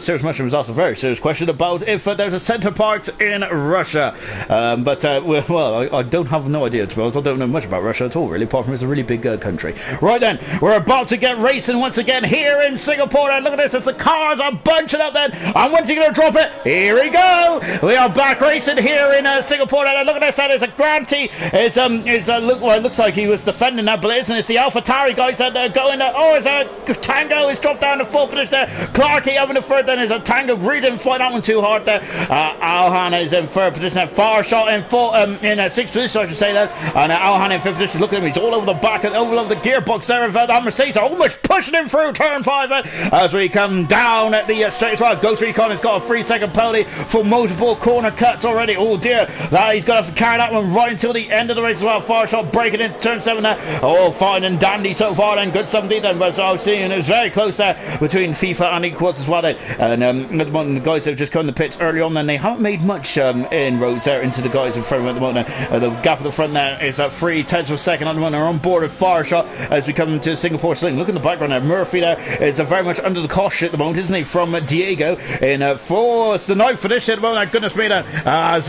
Serious Mushroom was also a very serious question about if there's a centre parked in Russia. Well, I don't have no idea, to be honest. I don't know much about Russia at all, really, apart from it's a really big country. Right then, we're about to get racing once again here in Singapore. And look at this, as the cars are bunching up then. And when's he going to drop it? Here we go. We are back racing here in Singapore. And look at this, that is a Granty. It looks like he was defending that. Isn't it? It's the AlphaTauri guys that are going there. Oh, it's a Tango is dropped down to full position there. Clarkey up in the third, then is a Tango. Really didn't fight that one too hard there. Alhan is in third position there. Far shot in sixth position, I should say that. And Alhan in fifth position. Look at him, he's all over the back and all over the gearbox there. That Mercedes are almost pushing him through turn 5 as we come down at the straight as well. Ghost Recon has got a 3-second penalty for multiple corner cuts already. Oh dear, he's got to carry that one right until the end of the race as well. Far shot breaking into turn 7 there. Oh, fine and dandy so far then. Good stuff indeed then. But I was seeing it was very close there between FIFA and Esports as well then. And at the moment, the guys have just come in the pits early on, then they haven't made much inroads there into the guys in front of them at the moment. The gap at the front there is at 3/10 of a second at the moment. They're on board with Fire Shot as we come into Singapore Sling. Look in the background there. Murphy there is very much under the caution at the moment, isn't he? From Diego in fourth. The ninth for this shit at the moment. Goodness me then. As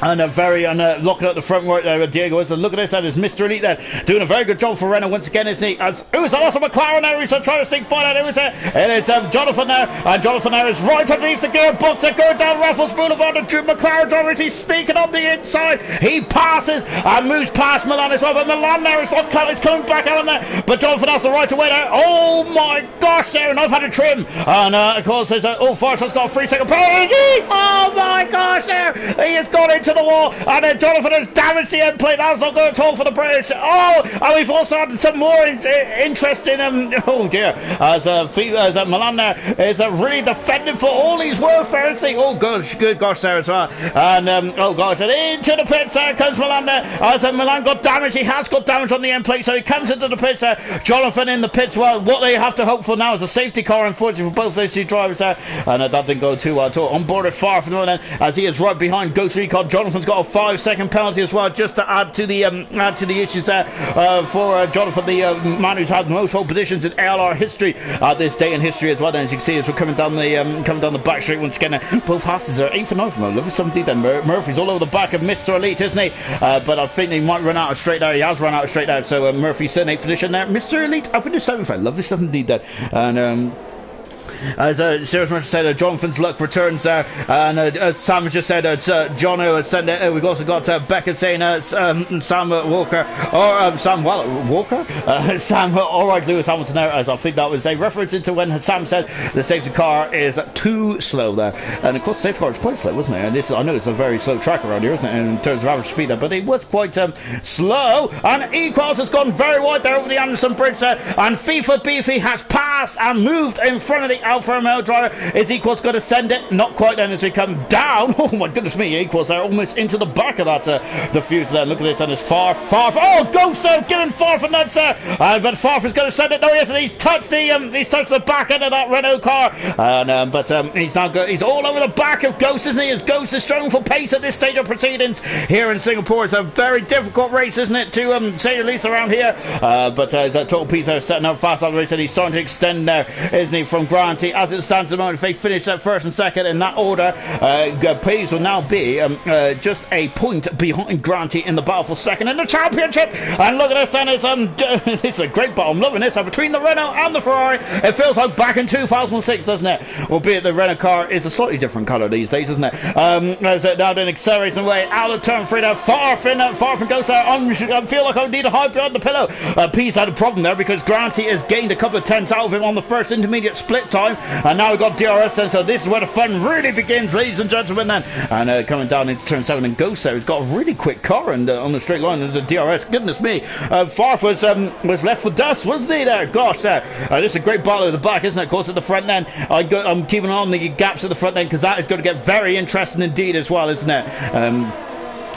locking up the front right there with Diego. So look at this, that is Mr. Elite there, doing a very good job for Renault once again, isn't he? It's also McLaren there, who's trying to sneak by there, and it's Jonathan there, and Jonathan there is right underneath the gearbox and going down Raffles Boulevard. The McLaren driver is sneaking on the inside. He passes and moves past Milan as well, but Milan there is coming back out on there, but Jonathan has the right away there. Oh my gosh there, and I've had a trim, and of course there's Farshot's got a 3-second penalty. Oh my gosh there, he has gone into the wall, and then Jonathan has damaged the end plate. That's not good at all for the British. Oh, and we've also had some more interest in oh dear, as Milan there is really defending for all his warfare. Oh gosh, good gosh there as well. And oh gosh, and into the pits there comes Milan there. As Milan got damaged, he has got damage on the end plate, so he comes into the pits there. Jonathan in the pits. Well, what they have to hope for now is a safety car, unfortunately, for both those two drivers there, and that didn't go too well at all. On board at far from the moment, as he is right behind Ghost Recon. Jonathan's got a 5-second penalty as well, just to add to the issues there for Jonathan, the man who's had most pole positions in ALR history at this day in history as well. And as you can see, as we're coming down the back straight once again, both passes are 8th and 9th from him. Lovely something then. Murphy's all over the back of Mr. Elite, isn't he? But I think he might run out of straight out. He has run out of straight out, so Murphy's in 8th position there. Mr. Elite up in the 7th. Lovely stuff indeed then. And as Serious Mushroom said, Jonathan's luck returns there, and Sam has just said Jono has sent it. We've also got Becca saying Sam Walker, or Sam Walker? Sam, alright, Lewis Hamilton there, as I think that was a reference into when Sam said the safety car is too slow there. And of course the safety car is quite slow, wasn't it? And I know it's a very slow track around here, isn't it, in terms of average speed there, but it was quite slow. And Equals has gone very wide there over the Anderson Bridge there, and FIFA Beefy has passed and moved in front of the Alfa Romeo driver. Is Equals going to send it? Not quite then, as we come down. Oh my goodness me, Equals there almost into the back of that the fuse there. Look at this, and it's far. Oh, Ghost there giving far from that, sir. But Farf is going to send it. No, yes, he's touched the back end of that Renault car. And he's now he's all over the back of Ghost, isn't he? As Ghost is struggling for pace at this stage of proceedings here in Singapore. It's a very difficult race, isn't it, to say the least around here. But as Total Piece there setting up fast on the race, and he's starting to extend there, isn't he, from Granty. As it stands at the moment, if they finish that first and second in that order, Pease will now be just a point behind Granty in the battle for second in the championship. And look at this, and it's this is a great battle. I'm loving this. Between the Renault and the Ferrari, it feels like back in 2006, doesn't it? Albeit the Renault car is a slightly different colour these days, isn't it? As it now then accelerates away out of turn 3 now, far from goes there. I feel like I need a hide behind the pillow. Pease had a problem there because Granty has gained a couple of tenths out of him on the first intermediate split time. And now we've got DRS then, so this is where the fun really begins, ladies and gentlemen, then. And coming down into turn 7, and Ghost there, he's got a really quick car and on the straight line, and the DRS, goodness me. Farf was left for dust, wasn't he there? Gosh, this is a great battle at the back, isn't it? Of course, at the front then, I'm keeping on the gaps at the front then, because that is going to get very interesting indeed as well, isn't it?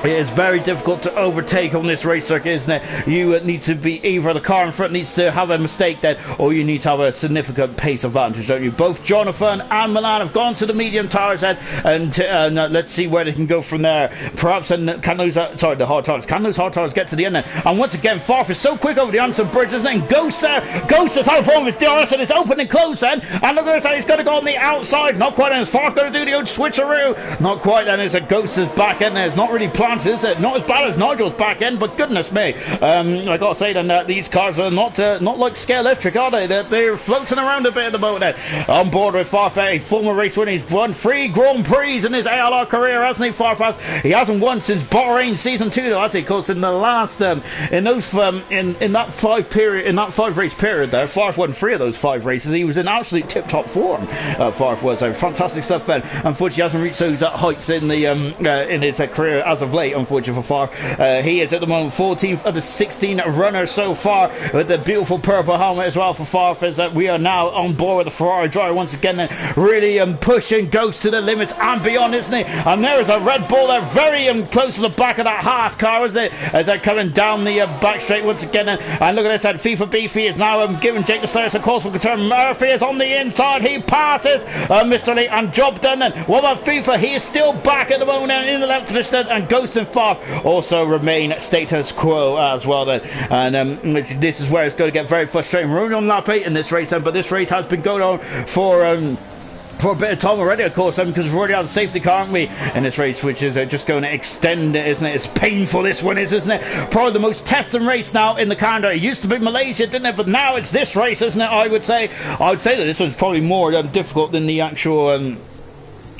It is very difficult to overtake on this race circuit, isn't it? You need to be either the car in front needs to have a mistake then, or you need to have a significant pace advantage, don't you? Both Jonathan and Milan have gone to the medium tires then, and let's see where they can go from there. Perhaps can those the hard tires? Can those hard tires get to the end then? And once again, Farf is so quick over the Anderson Bridge, isn't it? And Ghost has had a form of his DRS and it's open and closed then. And look at this, he's going to go on the outside. Not quite then. Is Farf going to do the old switcheroo? Not quite then. Is a Ghost is back in there. It's not really planted, is it? Not as bad as Nigel's back end, but goodness me, I gotta say then these cars are not like Scale Electric, are they? They're floating around a bit at the moment. On board with Farfetch, former race winner. He's won 3 Grand Prix in his ALR career, hasn't he? Farfetch. He hasn't won since Bahrain season 2, though, has he? Because in the last in that 5 race period there, Farf won 3 of those 5 races. He was in absolute tip-top form. Farf was fantastic stuff. Then unfortunately, he hasn't reached those heights in his career as of late. Unfortunately for Farf, he is at the moment 14th of the 16 runners so far, with the beautiful purple helmet as well for Farf. Is that we are now on board with the Ferrari driver once again, really pushing Ghost to the limits and beyond, isn't he? And there is a Red Bull there, very close to the back of that Haas car, isn't it? As they're coming down the back straight once again, and look at this, FIFA Beefy is now giving Jake the Slayers a course for concern. Murphy is on the inside, he passes Mr. Lee, and job done then. What about FIFA? He is still back at the moment in the left position, and Ghost and Farf also remain status quo as well then. And this is where it's going to get very frustrating. We're only on lap 8 in this race then, but this race has been going on for a bit of time already, of course, because we've already had a safety car, aren't we, in this race, which is just going to extend it, isn't it? It's painful, this one is, isn't it? Probably the most testing race now in the calendar. It used to be Malaysia, didn't it? But now it's this race, isn't it? I would say that this one's probably more difficult than the actual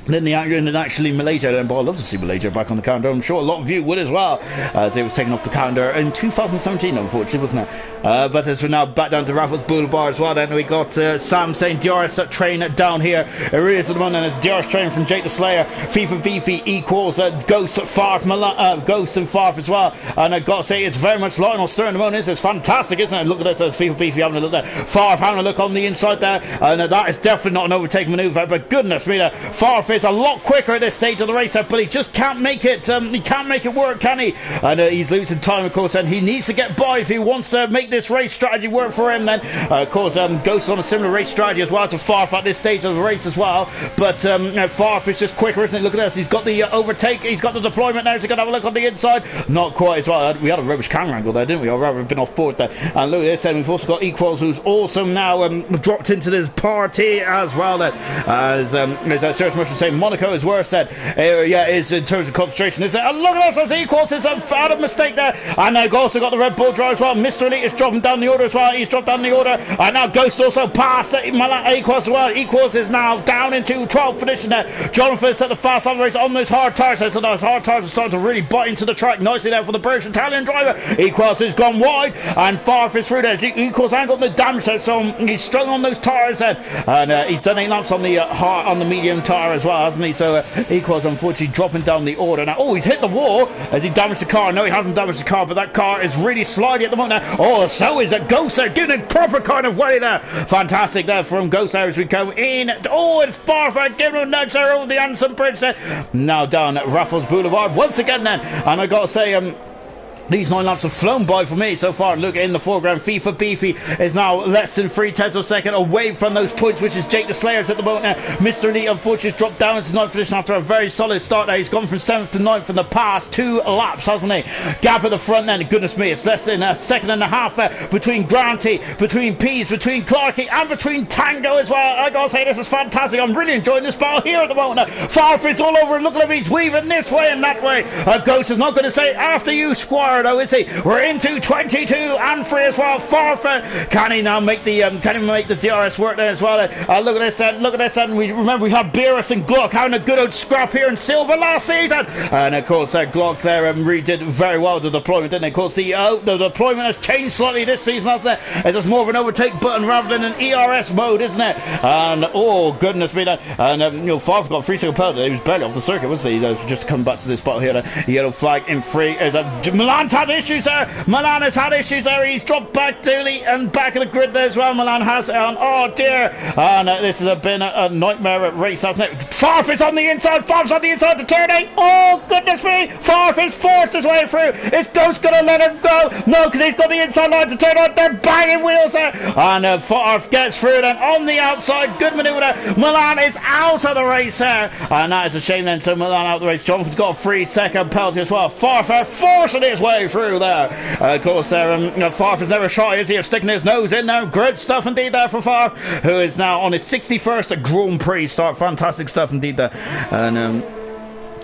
than actually Malaysia. But I'd love to see Malaysia back on the calendar. I'm sure a lot of you would as well, as it was taken off the calendar in 2017, unfortunately, wasn't it? But as we're now back down to Raffles Boulevard as well, then we got Sam saying DRS train down here. It really is at the moment, and it's DRS train from Jake the Slayer. FIFA Beefy equals Ghost Farf, Ghost and Farf as well. And I've got to say, it's very much Lionel Stern at the moment, isn't it? It's fantastic, isn't it? Look at this, there's FIFA Beefy having a look there. Farf having a look on the inside there, and that is definitely not an overtake manoeuvre, but goodness me, Farf is a lot quicker at this stage of the race, but he just can't make it. He can't make it work, can he? And he's losing time, of course, and he needs to get by if he wants to make this race strategy work for him. Then, of course, Ghost on a similar race strategy as well to Farf at this stage of the race as well. But Farf is just quicker, isn't it? Look at this. He's got the overtake. He's got the deployment now. He's going to have a look on the inside. Not quite as well. We had a rubbish camera angle there, didn't we? Or rather, we've been off board there. And look at this. And we've also got Equals, who's also now dropped into this party as well. Then, as Serious Mushroom saying, Monaco is worse. Then, is in terms of concentration. Is it? And look at this. As Equals is out of mistake there. And they've also got the Red Bull drive as well. Mr. Elite is dropping down the order as well. He's dropped down the order. And now Ghost also passed Equals as well. Equals is now down into 12th position there. Jonathan set the fast on the race on those hard tires. So those hard tires are starting to really bite into the track nicely there for the British Italian driver. Equals has gone wide and Farf is through there. Equals ain't got the damage there, so he's strung on those tires then. And he's done 8 laps on the medium tire as well, hasn't he? So Equals unfortunately dropping down the order now. Oh, he's hit the wall as he damaged the car. No, he hasn't damaged the car, but that car is really sliding at the moment now. Oh, so is a Ghost there, giving it proper kind of way there. Fantastic there from Ghost there as we go in. Oh, it's Farfetch giving him a nudge there over the Anderson Bridge there. Now down at Raffles Boulevard once again then. And I got to say, these 9 laps have flown by for me so far. Look in the foreground. FIFA Beefy is now less than 3/10 of a second away from those points, which is Jake the Slayers at the moment now. Mr. Elite unfortunately has dropped down into 9th position after a very solid start there. He's gone from 7th to 9th in the past 2 laps, hasn't he? Gap at the front then. Goodness me, it's less than a second and a half between Granty, between Pease, between Clarkey, and between Tango as well. I gotta say, this is fantastic. I'm really enjoying this battle here at the moment. Farf is all over. Look at him, he's weaving this way and that way. Ghost is not going to say after you, Squire, though, is he? We're into 22 and 3 as well. Farf, can he now make the DRS work there as well? Look at this, look at this. And we remember we had Beerus and Glock having a good old scrap here in Silver last season. And of course, Glock there really did very well with the deployment, didn't they? Of course, the deployment has changed slightly this season, hasn't it? It's just more of an overtake button rather than an ERS mode, isn't it? And oh goodness me, and Farf got 3 second penalty. He was barely off the circuit, wasn't he? Just coming back to this spot here. The yellow flag in 3 is a Milan Milan's had issues there. Milan has had issues there. He's dropped back to the back of the grid there as well. Milan has oh dear. And this has been a nightmare race, hasn't it? Farf is on the inside. Farf's on the inside to turn 8. Oh goodness me. Farf has forced his way through. Is Ghost going to let him go? No, because he's got the inside line to turn on. They're banging wheels there. And Farf gets through then on the outside. Good maneuver there. Milan is out of the race there. And that is a shame then. So Milan out of the race. Jonathan's got a 3-second penalty as well. Farf forcing his way through there. Of course, there, Farf is never shy, is he? Of sticking his nose in there. Great stuff indeed there for Farf, who is now on his 61st Grand Prix start. Fantastic stuff indeed there. And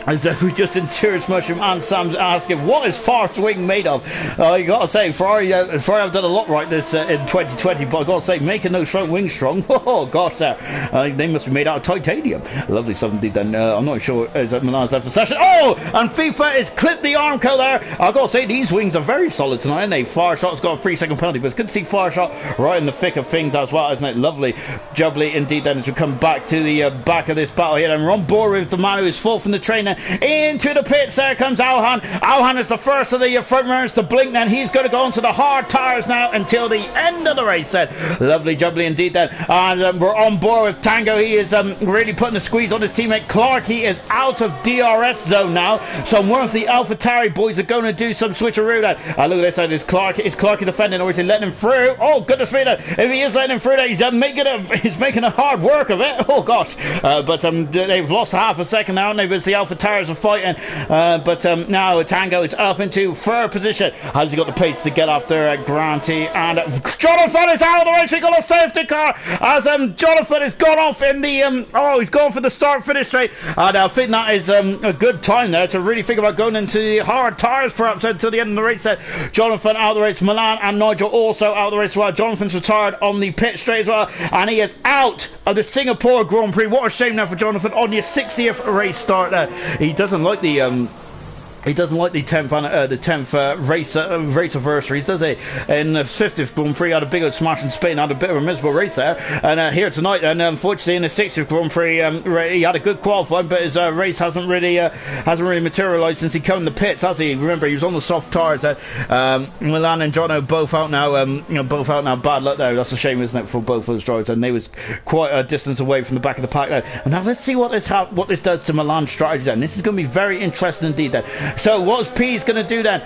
as we just in Serious Mushroom and Sam's asking, what is Farf's wing made of? You gotta say, Ferrari have done a lot right this in 2020, but I gotta say, making those front wings strong, oh gosh, they must be made out of titanium. Lovely stuff indeed then. I'm not sure, is that Milan's left for session? Oh, and FIFA has clipped the armco there. I gotta say, these wings are very solid tonight, aren't they? Farshot's got a 3-second penalty, but it's good to see Farshot right in the thick of things as well, isn't it? Lovely, jubbly indeed then, as we come back to the back of this battle here, and we're on board with the man who is fourth from the trainer. Into the pits, there comes Alhan. Alhan is the first of the front runners to blink then. He's going to go onto the hard tyres now until the end of the race then. Lovely jubbly indeed then. And we're on board with Tango. He is really putting a squeeze on his teammate. Clark, he is out of DRS zone now. So one of the AlphaTauri boys are going to do some switcheroo then. Look at this side. Is Clark defending, or is he letting him through? Oh goodness me, if he is letting him through then, he's making a hard work of it. Oh gosh. But they've lost half a second now, and it's the AlphaTauris are fighting. But now Tango is up into third position. Has he got the pace to get after Granty? And Jonathan is out of the race. We got a safety car as Jonathan has gone off in the he's gone for the start finish straight. And I think that is a good time there to really think about going into the hard tyres perhaps until the end of the race. Jonathan out of the race. Milan and Nigel also out of the race as well. Jonathan's retired on the pit straight as well, and he is out of the Singapore Grand Prix. What a shame now for Jonathan on your 60th race start there. He doesn't like the 10th race anniversaries, does he? In the 50th Grand Prix, had a big old smash in Spain, had a bit of a miserable race there. And here tonight, and unfortunately in the 60th Grand Prix, he had a good qualifying, but his race hasn't really materialised since he came in the pits, has he? Remember, he was on the soft tyres. Milan and Jono both out now. Both out now. Bad luck there. That's a shame, isn't it, for both those drivers? And they was quite a distance away from the back of the pack there. And now let's see what this does to Milan's strategy. Then this is going to be very interesting indeed. Then. So what's P's going to do then?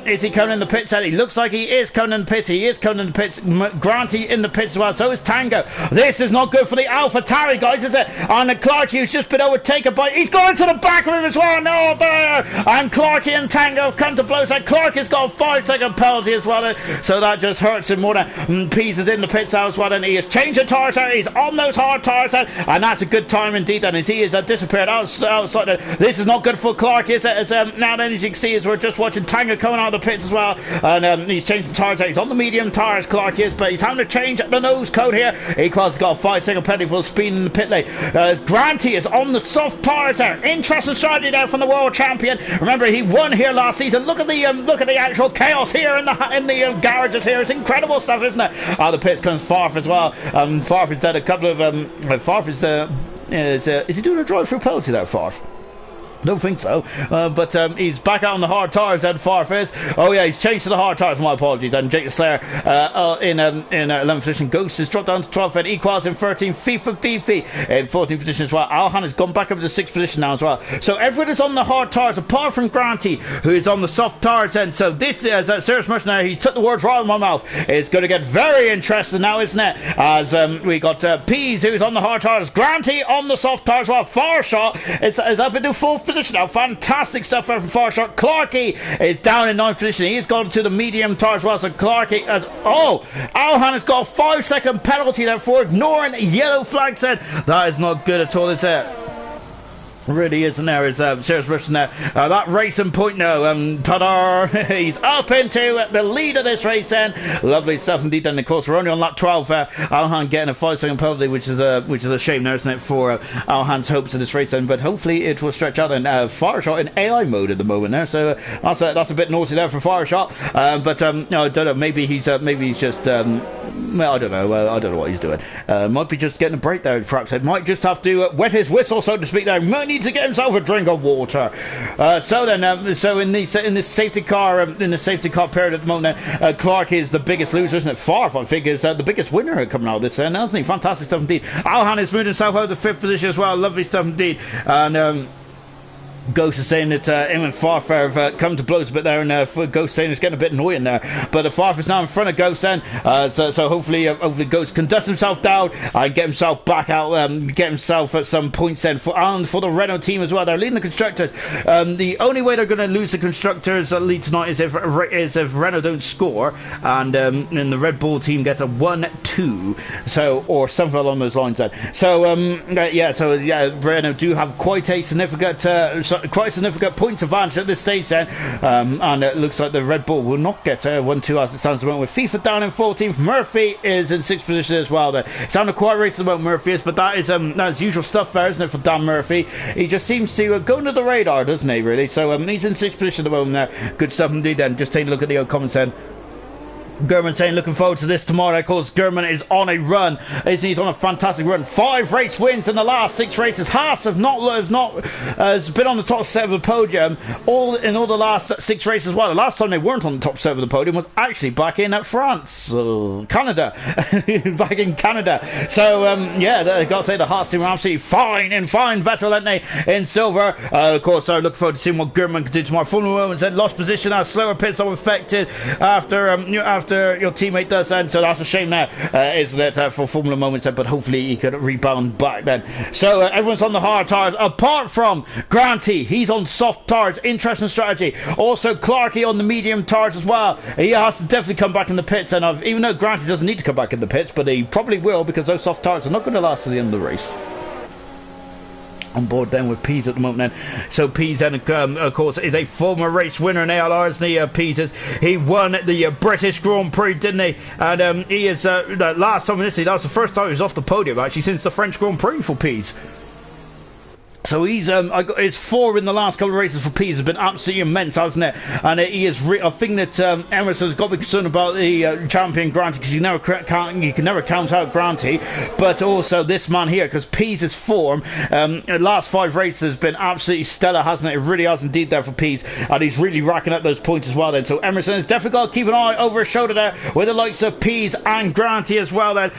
Is he coming in the pits? He looks like he is coming in the pits. He is coming in the pits. Granty in the pits as well. So is Tango. This is not good for the AlphaTauri guys, is it? And Clarkey, who's just been overtaken by... He's gone into the back of him as well. No, there. And Clarkey and Tango have come to blows. And Clark has got a 5-second penalty as well. So that just hurts him more than... Pease is in the pits now as well. And he has changed the tyres out. He's on those hard tyres out. And that's a good time indeed then, as he has disappeared outside. This is not good for Clark, is it? As, now then, as you can see, as we're just watching Tango coming out of the pits as well, and he's changed the tyres out. He's on the medium tyres, Clark is, but he's having to change the nose code here. Equals got a 5-second penalty for speed in the pit lane. Granty is on the soft tyres there. Interesting strategy there from the world champion. Remember, he won here last season. Look at the actual chaos here in the garages here. It's incredible stuff, isn't it? Out of the pits comes Farf as well. Farf has done a couple of Farf is he doing a drive-through penalty there, Farf? Don't think so, but he's back out on the hard tyres and Farf is. Oh yeah, he's changed to the hard tyres, my apologies. And Jake Slayer in 11th position. Ghost has dropped down to 12th and Equals in 13th. FIFA Beefy in 14th position as well. Alhan has gone back up to 6th position now as well. So everyone is on the hard tyres apart from Granty, who is on the soft tyres end. So this is Serious Mercenary. He took the words right out of my mouth. It's going to get very interesting now, isn't it? As we got Pease, who's on the hard tyres. Granty on the soft tyres. Well, Farshot is up into 4th position now. Fantastic stuff from Farshot. Clarkey is down in 9th position. He's gone to the medium tyre as well. So Clarkey has... Oh! Alhan has got a 5-second penalty there for ignoring yellow flag said. That is not good at all, is it? Really isn't there? Is Serious Russian there? That racing point now. Ta-da! He's up into the lead of this race then. Lovely stuff indeed. Then of course we're only on lap 12. Alhan getting a 5-second penalty, which is a shame now, isn't it, for Alhan's hopes of this race then? But hopefully it will stretch out. And Farshot in AI mode at the moment there, so that's a bit naughty there for Farshot. But no, I don't know. Maybe he's just well, I don't know. I don't know what he's doing. Might be just getting a break there. Perhaps it might just have to wet his whistle, so to speak. There, might need needs to get himself a drink of water. So in this safety car period at the moment, Clark is the biggest loser, isn't it? Farf, I think, is the biggest winner coming out of this, isn't he? Fantastic stuff indeed. Alhan is moving himself out of the 5th position as well. Lovely stuff indeed. And Ghost is saying that him and Farfar have come to blows a bit there, and Ghost saying it's getting a bit annoying there. But Farfar's now in front of Ghost then, so hopefully Ghost can dust himself down and get himself back out, get himself at some points then. For the Renault team as well, they're leading the constructors. The only way they're going to lose the constructors lead tonight is if Renault don't score, and the Red Bull team gets a 1-2, or something along those lines then. So Renault do have quite a significant points advantage at this stage then, and it looks like the Red Bull will not get 1-2 as it stands at the moment, with FIFA down in 14th. Murphy is in 6th position as well there. It's down a quiet race at the moment, Murphy is, but that's usual stuff there, isn't it, for Dan Murphy? He just seems to go under the radar, doesn't he, really? So he's in 6th position at the moment there. Good stuff indeed then. Just taking a look at the old comments then. German saying looking forward to this tomorrow. Of course, German is on a run. He's on a fantastic run. 5 race wins in the last 6 races. Haas has been on the top 7 of the podium in all the last 6 races as well. The last time they weren't on the top 7 of the podium was actually back in France, Canada, back in Canada. So I got to say the Haas team are absolutely fine. Vettel in silver. Of course, I look forward to seeing what German can do tomorrow. Formula Moments then lost position. Our slower pit stop affected after your teammate does, and so that's a shame now, isn't it, for Formula Moments, but hopefully he could rebound back then. So everyone's on the hard tyres apart from Granty. He's on soft tyres. Interesting strategy. Also Clarkey on the medium tyres as well. He has to definitely come back in the pits, and even though Granty doesn't need to come back in the pits, but he probably will, because those soft tyres are not going to last to the end of the race. On board then with Pease at the moment then. So Pease then, of course, is a former race winner in ALR, isn't he? Pease he won the British Grand Prix, didn't he? And he is, last time in this, that was the first time he was off the podium, actually, since the French Grand Prix for Pease. So he's his 4 in the last couple of races for Pease has been absolutely immense, hasn't it? And he is. I think that Emerson's got to be concerned about the champion Granty, because you can never count out Granty. But also this man here, because Pease's form, the last 5 races has been absolutely stellar, hasn't it? It really has indeed there for Pease, and he's really racking up those points as well. Then, so Emerson has definitely got to keep an eye over his shoulder there with the likes of Pease and Granty as well. Then,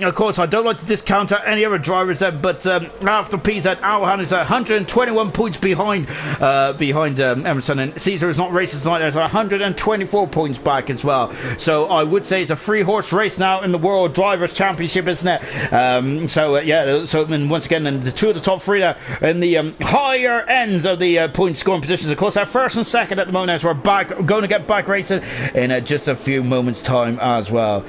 of course, I don't like to discount out any other drivers there, but after Pease and Alhan is 121 points behind Emerson, and Caesar is not racing tonight. There's 124 points back as well. So I would say it's a 3-horse race now in the World Drivers' Championship, isn't it? So once again, the 2 of the top 3 there in the higher ends of the point scoring positions. Of course, our 1st and 2nd at the moment, as we're going to get back racing in just a few moments' time as well.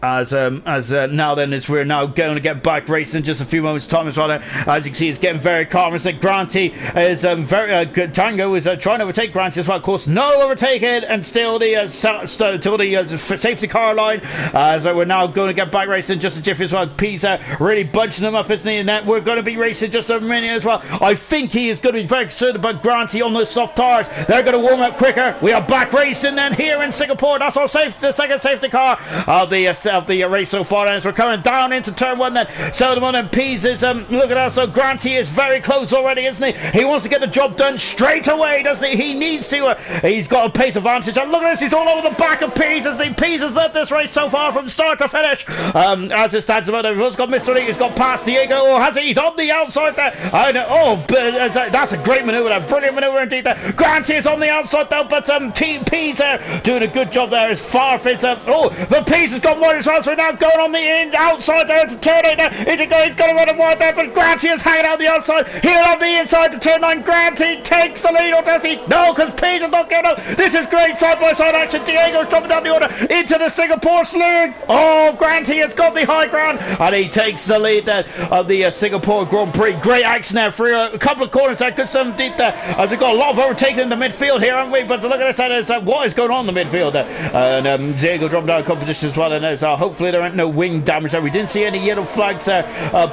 As now then, as we're now going to get back racing in just a few moments' time as well. As you can see, it's getting very calm. It's like Granty is very good. Tango is trying to overtake Granty as well. Of course, no overtaking, and still the safety car line. As we're now going to get back racing just a jiffy as well. Pisa really bunching them up, isn't he? And we're going to be racing just a minute as well. I think he is going to be very concerned about Granty on those soft tyres. They're going to warm up quicker. We are back racing then here in Singapore. That's our the second safety car of the race so far, and we're coming down into turn 1 then. So the one in Pease is look at that. So Granty is very close already, isn't he? He wants to get the job done straight away, doesn't he? He needs to. He's got a pace advantage, and look at this, he's all over the back of Pease. Pease has led this race so far from start to finish. As it stands about, he's got Mr. Lee, he's got past Diego, or has he? He's on the outside there. I know. That's a great manoeuvre there, brilliant manoeuvre indeed there. Granty is on the outside though, but Pease doing a good job there. As far as but Pease has got more as well. So now going on the outside there to turn 8 now. He's going to run a wide there, but Granty is hanging out the outside. He'll have the inside to turn 9. Granty takes the lead, or does he? No, because Pease is not getting out. This is great side-by-side action. Diego's dropping down the order into the Singapore Saloon. Oh, Granty has got the high ground, and he takes the lead there of the Singapore Grand Prix. Great action there for a couple of corners there. Good some deep there, as we've got a lot of overtaking in the midfield here, haven't we? But look at this, what is going on in the midfield there. And Diego dropped down a couple positions as well, and there's hopefully there ain't no wing damage there. We didn't see any yellow flags there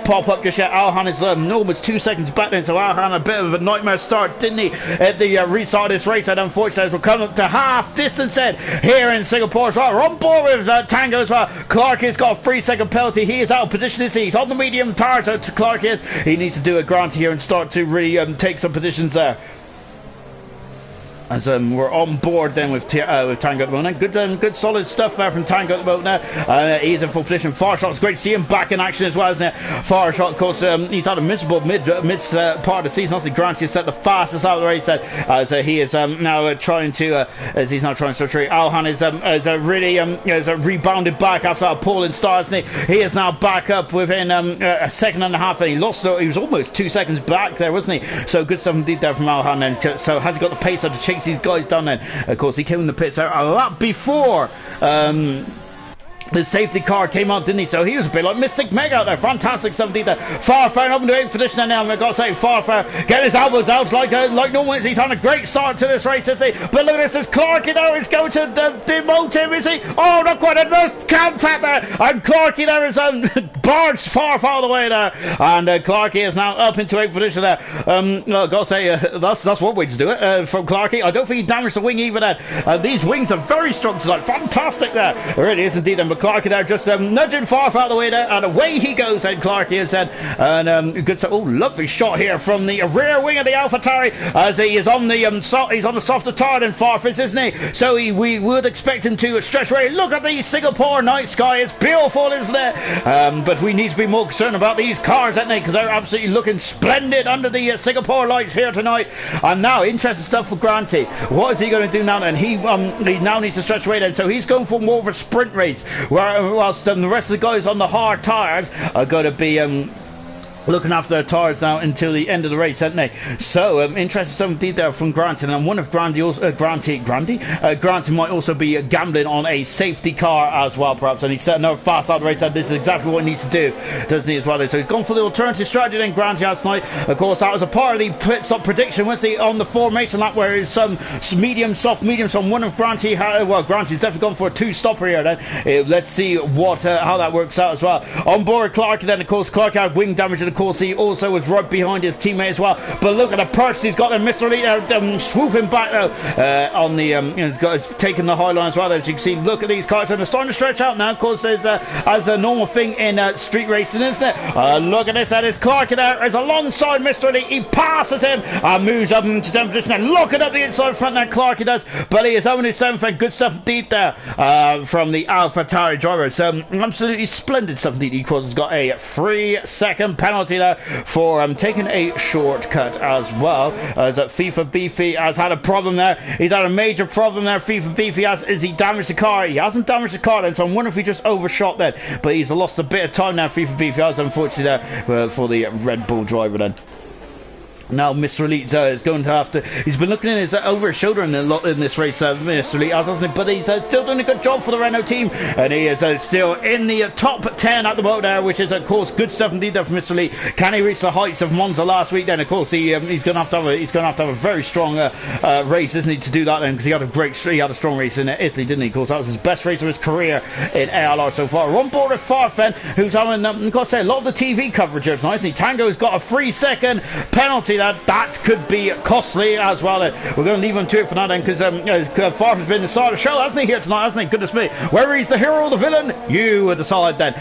pop up just yet. Alhan is almost 2 seconds back then, so Alhan a bit of a nightmare start, didn't he, at the restart of this race. And unfortunately, as we're coming up to half distance then here in Singapore as well. We're on board with Tango as well. Clark has got a 3-second penalty. He is out of position, is he? He's on the medium tires. So Clark is. He needs to do a grant here and start to really take some positions there. As we're on board then with Tango at the moment. Good solid stuff there from Tango at the moment now. He's in full position. Farshot's great to see him back in action as well, isn't it? Farshot, of course, he's had a miserable mid part of the season. Obviously, Grant has set the fastest out of the race as he is now trying to, as he's now trying to start. Alhan is really rebounded back after that appalling start, isn't he? He is now back up within a second and a half, and he was almost 2 seconds back there, wasn't he? So good stuff indeed there from Alhan then. So has he got the pace to chase these guys down then? Of course, he came in the pits there a lot before the safety car came out, didn't he? So he was a bit like Mystic Meg out there. Fantastic stuff indeed there. Farfar up into 8th position now. I've got to say, Farfar getting his elbows out like no one. He's on a great start to this race, isn't he? But look at this, there's Clarky there. He's going to demote him, is he? Oh, not quite. A nice contact there. And Clarky there is barged Farfar all the way there. And Clarky is now up into 8th position there. I've got to say, that's one way to do it from Clarky. I don't think he damaged the wing either then. These wings are very strong tonight. Fantastic there. It really is indeed. But Clarky there just nudging Farfar out of the way there, and away he goes, said Clarky has said. And good stuff. Oh, lovely shot here from the rear wing of the AlphaTauri as he is on the he's on the softer tire than Farfar, isn't he? So we would expect him to stretch away. Look at the Singapore night sky, it's beautiful, isn't it? But we need to be more concerned about these cars, aren't they? Because they're absolutely looking splendid under the Singapore lights here tonight. And now interesting stuff for Granty. What is he going to do now then? He now needs to stretch away then, so he's going for more of a sprint race, whilst the rest of the guys on the hard tyres are going to be looking after their tires now until the end of the race, aren't they? So interesting stuff indeed there from Granty. And one of Granty might also be gambling on a safety car as well, perhaps, and he's setting another fast out of the race, and this is exactly what he needs to do, doesn't he, as well? So he's gone for the alternative strategy then, Granty, last night. Of course, that was a part of the pit stop prediction, wasn't he, on the formation lap, where it's some medium, soft, medium. So one of Granty's definitely gone for a 2-stopper here then. Let's see what how that works out as well. On board Clark then, of course, Clark had wing damage, and of course he also was right behind his teammate as well. But look at the perch he's got there. Mr. Elite swooping back now on the he's taking the high line as well, as you can see. Look at these cars, and they're starting to stretch out now. Of course, there's as a normal thing in street racing, isn't it? Look at this, that is Clark there is alongside Mr. Elite. He passes him and moves up into 10th position, and looking up the inside front there, Clark does, but he is having his 7th. Good stuff indeed there from the AlphaTauri driver. So absolutely splendid stuff indeed. He, of course, has got a 3-second penalty there for taking a shortcut as well, as FIFA Beefy has had a problem there. He's had a major problem there. FIFA Beefy has he damaged the car? He hasn't damaged the car then, so I'm wondering if he just overshot then, but he's lost a bit of time now. FIFA Beefy has, unfortunately, there for the Red Bull driver then. Now Mr. Elite is going to have to. He's been looking in his over his shoulder in this race, Mr. Elite, hasn't he? But he's still doing a good job for the Renault team, and he is still in the top 10 at the moment there, which is of course good stuff indeed there for Mr. Elite. Can he reach the heights of Monza last week? Then of course he's going to have to have a very strong race, isn't he, to do that? Then, because he had a strong race in Italy, didn't he? Of course that was his best race of his career in ALR so far. We're on board with Farfen, who's having I've got to say a lot of the TV coverage here tonight, isn't he? Tango's got a 3-second penalty. That could be costly as well. We're going to leave him to it for now then, because Farf's been the star of the show, hasn't he, here tonight, hasn't he? Goodness me. Whether he's the hero or the villain, you would decide then.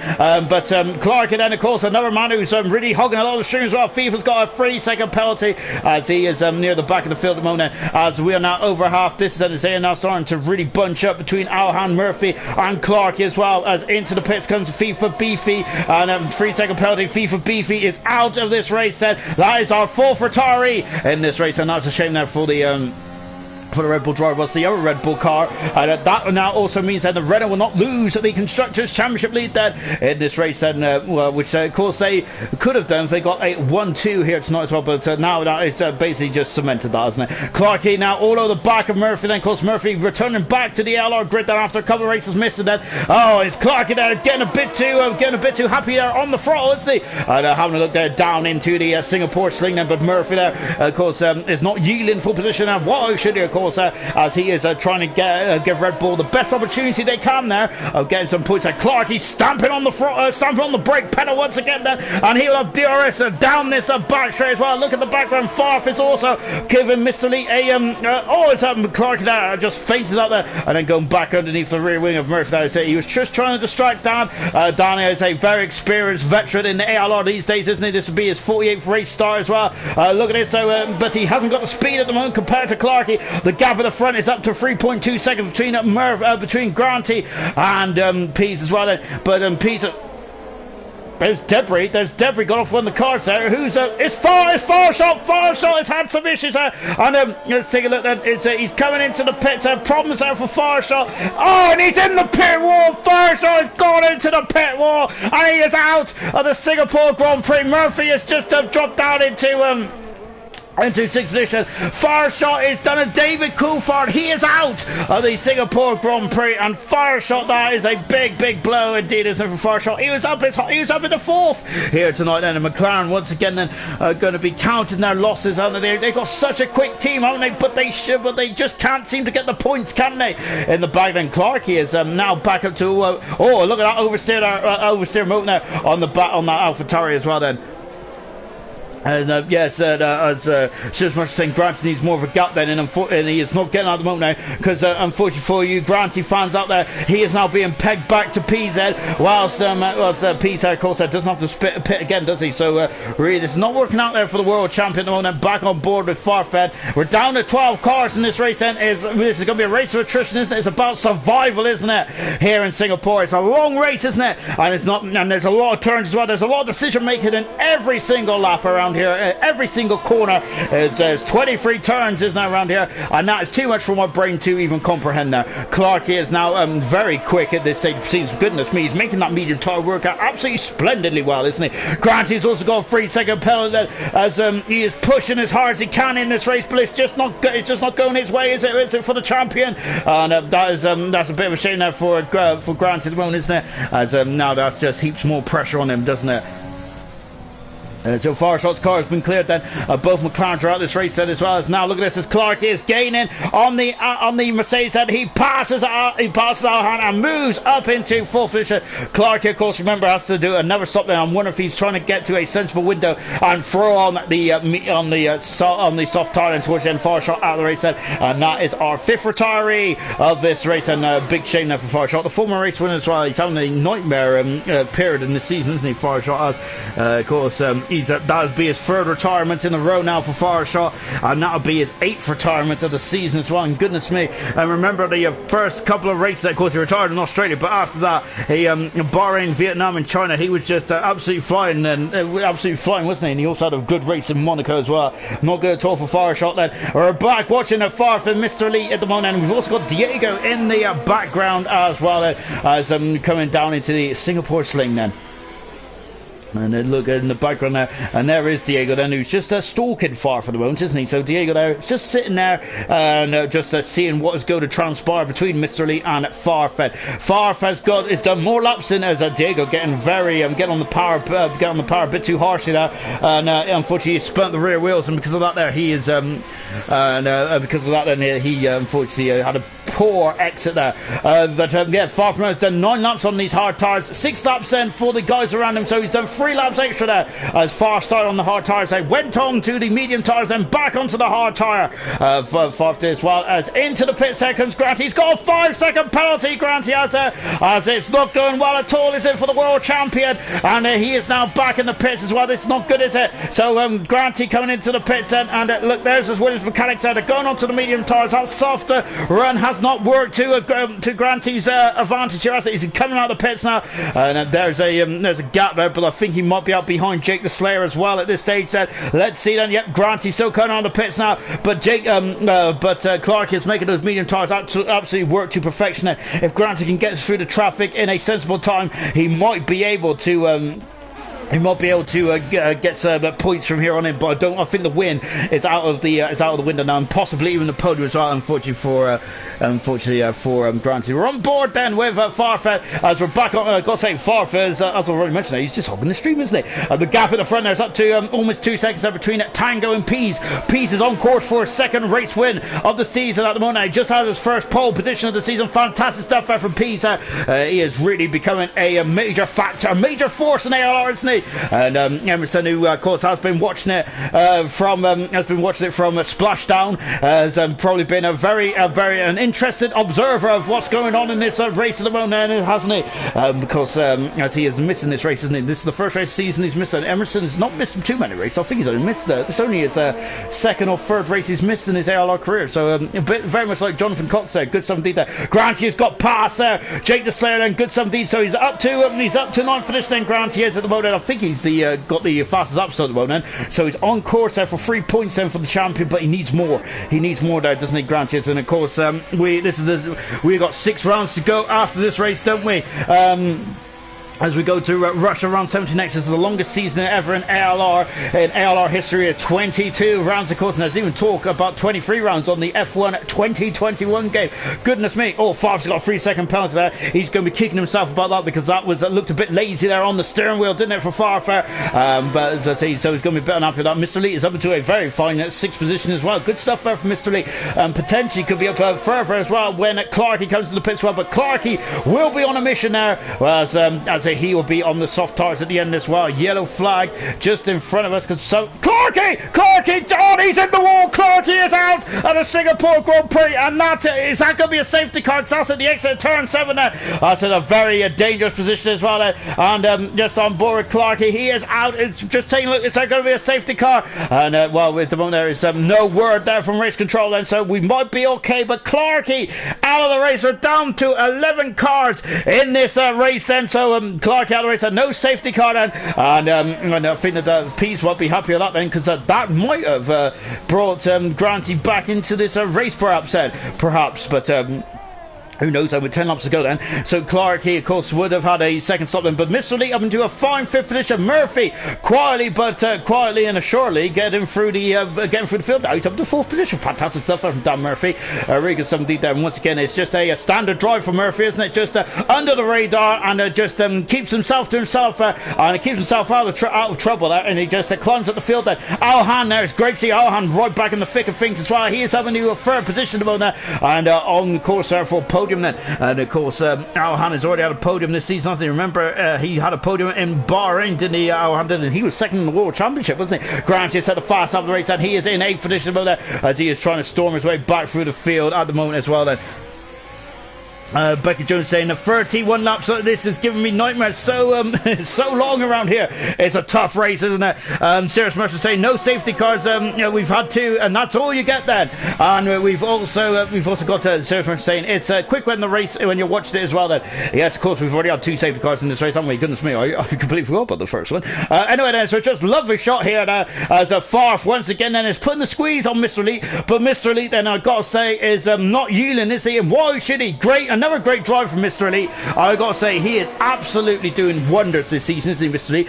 But Clark, and then of course another man who's really hogging a lot of the stream as well. FIFA's got a 3-second penalty as he is near the back of the field at the moment, as we are now over half distance, and now starting to really bunch up between Alhan, Murphy and Clark, as well as into the pits comes FIFA Beefy, and 3-second penalty. FIFA Beefy is out of this race then. That is our 4th retire in this race, and that's a shame there for the Red Bull driver. Was the other Red Bull car, and that now also means that the Renault will not lose the Constructors' Championship lead then in this race, and which of course they could have done if they got a 1-2 here tonight as well, but now that is basically just cemented that, isn't it? Clarky now all over the back of Murphy then, of course Murphy returning back to the ALR grid then after a couple of races missed, and then it's Clarky there getting a bit too happy there on the throttle, isn't he? And having a look there down into the Singapore sling then, but Murphy there of course is not yielding full position, and what should he of course course, as he is trying to give Red Bull the best opportunity they can there of getting some points. Clark, he's stamping on the front, stamping on the brake pedal once again there, and he'll have DRS down this back straight as well. Look at the background. Farf is also giving Mr. Lee a Clark there just fainted out there and then going back underneath the rear wing of Mercedes. He was just trying to distract Dan. Dan is a very experienced veteran in the ALR these days, isn't he? This would be his 48th race start as well. Look at this, but he hasn't got the speed at the moment compared to Clarky. The gap at the front is up to 3.2 seconds between Granty and Pease as well. But Pease. There's debris got off one of the cars there. It's far shot has had some issues there. And let's take a look then. He's coming into the pit. Problems there for Far Shot. Oh, and he's in the pit wall. Far Shot has gone into the pit wall and he is out of the Singapore Grand Prix. Murphy has just dropped down into sixth position. Fire Shot is done, and David Coulthard, he is out of the Singapore Grand Prix, and Fire Shot, that is a big blow indeed, isn't it, for Fire Shot. He was up in the fourth here tonight then, and McLaren once again then going to be counting their losses, haven't they? They've got such a quick team, haven't they? But they just can't seem to get the points, can they? In the back then, Clarkey is now back up to look at that oversteer mode now on that AlphaTauri as well then. And just much saying Grant needs more of a gap then, and he is not getting out at the moment now, because unfortunately for you Granty fans out there, he is now being pegged back to PZ, whilst PZ of course doesn't have to spit a pit again, does he? So really this is not working out there for the world champion at the moment. Back on board with Farfed. We're down to 12 cars in this race then. This is going to be a race of attrition, isn't it? It's about survival, isn't it, here in Singapore? It's a long race, isn't it? And there's a lot of turns as well. There's a lot of decision making in every single lap around here, every single corner. There's 23 turns, isn't there, around here, and that is too much for my brain to even comprehend now. Clark is now very quick at this stage. Seems, goodness me, he's making that medium tire work out absolutely splendidly well, isn't he? Granty's also got a 3-second penalty as he is pushing as hard as he can in this race, but it's just not going his way, is it for the champion? And that's a bit of a shame now for Granty at the moment, isn't it? As now that just heaps more pressure on him, doesn't it? So Far Shot's car has been cleared then. Both McLaren are out this race then as well. As now look at this, as Clark is gaining on the Mercedes head. He passes out and moves up into fourth position. Clark, of course, remember, has to do another stop there. I wonder if he's trying to get to a sensible window and throw on the soft tire towards the end. Far Shot out of the race then, and that is our fifth retiree of this race. And big shame there for Far Shot, the former race winner as well. He's having a nightmare period in this season, isn't he? Far Shot has, of course. That'll be his third retirement in a row now for Far Shot, and that'll be his 8th retirement of the season as well. And goodness me, and remember the first couple of races, of course, he retired in Australia, but after that, he Bahrain, Vietnam, and China, he was just absolutely flying, wasn't he? And he also had a good race in Monaco as well. Not good at all for Far Shot then. We're back watching the far for Mr. Lee at the moment, and we've also got Diego in the background as well, as coming down into the Singapore sling then. And then look in the background there, and there is Diego then, who's just stalking Far for the moment, isn't he? So Diego there, just sitting there and just seeing what is going to transpire between Mr. Lee and Farfed. Farfed has done more laps in as Diego getting on the power a bit too harshly there, and unfortunately he spent the rear wheels, and because of that there he is he unfortunately had a poor exit there. Farfed has done 9 laps on these hard tires, 6 laps then for the guys around him, so he's done 3 laps extra there as Far started on the hard tyres. They went on to the medium tyres, then back onto the hard tyre. Far as well as into the pit seconds. Granty's got a 5-second penalty. Granty has there, as it's not going well at all, is it, for the world champion? And he is now back in the pits as well. This is not good, is it? So Granty coming into the pits then, and look, there's his Williams mechanics there. They're going on to the medium tyres. That softer run has not worked to Granty's advantage here. He's coming out of the pits now, and there's a gap there, but I think he might be out behind Jake the Slayer as well at this stage. Let's see then. Yep, Granty still coming on the pits now, but Clark is making those medium tyres absolutely work to perfection. If Granty can get through the traffic in a sensible time, he might be able to he might be able to get some points from here on in, but I think the win is out of the window now, and possibly even the podium as well. Unfortunately for Granty. We're on board then with Farfa as we're back on. I've got to say, Farfa, as I've already mentioned, he's just hogging the stream, isn't he? The gap at the front there is up to almost 2 seconds there between Tango and Pease. Pease is on course for a second race win of the season at the moment. He just had his first pole position of the season. Fantastic stuff there from Pease. He is really becoming a major factor, a major force in ALR, isn't he? And Emerson, who of course has been watching it from splashdown, has probably been a very an interested observer of what's going on in this race at the moment, hasn't he? Because as he is missing this race, isn't he? This is the first race of the season he's missed. And Emerson's not missed too many races. I think he's only missed this only his second or third race he's missed in his ALR career. So a bit very much like Jonathan Cox there. Good stuff indeed there. Granty has got past there. Jake the Slayer then. Good stuff indeed. So he's up to ninth finish then. Granty is at the moment. I think he's got the fastest upstart at the moment. So he's on course there for 3 points then for the champion, but he needs more. He needs more there, doesn't he, Granty? And of course, we got 6 rounds to go after this race, don't we? As we go to Russia round 70 next. This is the longest season ever in ALR history of 22 rounds, of course, and there's even talk about 23 rounds on the F1 2021 game. Goodness me. Oh, Favre's got a 3-second penalty there. He's going to be kicking himself about that, because that looked a bit lazy there on the steering wheel, didn't it, for Favre? So he's going to be a bit unhappy with that. Mr. Lee is up into a very fine 6th position as well. Good stuff there from Mr. Lee. Potentially could be up further as well when Clarkey comes to the pits. Well, but Clarkey will be on a mission there, as he will be on the soft tires at the end as well. Yellow flag just in front of us. So Clarkey, oh, he's in the wall. Clarkey is out at the Singapore Grand Prix, and is that going to be a safety car? Because that's at the exit of turn 7 there. That's in a very dangerous position as well there. And just on board with Clarkey, he is out. It's just taking a look. Is that going to be a safety car? And well, at the moment there is no word there from race control then, so we might be okay. But Clarkey out of the race. We're down to 11 cars in this race then. So Clarkey out of the race, no safety car then, and I think that Pease won't be happy with that then, because that might have brought Granty back into this race perhaps, but who knows, with 10 laps to go then. So Clarkey, of course, would have had a second stop then, but Mr. Lee up into a fine 5th position. Murphy quietly and surely getting through the field now. He's up to 4th position. Fantastic stuff from Dan Murphy. Really good stuff indeed there. And once again, it's just a standard drive for Murphy, isn't it? Just under the radar, and just keeps himself to himself, and keeps himself out of trouble there, and he just climbs up the field there. Alhan there, it's great to see Alhan right back in the thick of things as well. He is having a 3rd position at the moment there, and on course there for podium then. And of course, Alhan has already had a podium this season, hasn't he? Remember, he had a podium in Bahrain, didn't he? Alhan did, and he was second in the World Championship, wasn't he? Granty has had a fast up the race, and he is in 8th position there, as he is trying to storm his way back through the field at the moment as well then. Becky Jones saying the 31 laps. So this is giving me nightmares. So so long around here. It's a tough race, isn't it? Serious Mercer saying no safety cars. We've had 2, and that's all you get then. And we've also got Serious Mercer saying it's quick when the race when you watched it as well. Then yes, of course we've already had 2 safety cars in this race, haven't we? Goodness me, I completely forgot about the first one. Anyway, then so just lovely shot here now, as a Farf once again then is putting the squeeze on Mr. Elite, but Mr. Elite then I've got to say is not yielding, is he? And why should he? Another great drive from Mr. Elite. I've got to say he is absolutely doing wonders this season, isn't he, Mr. Elite?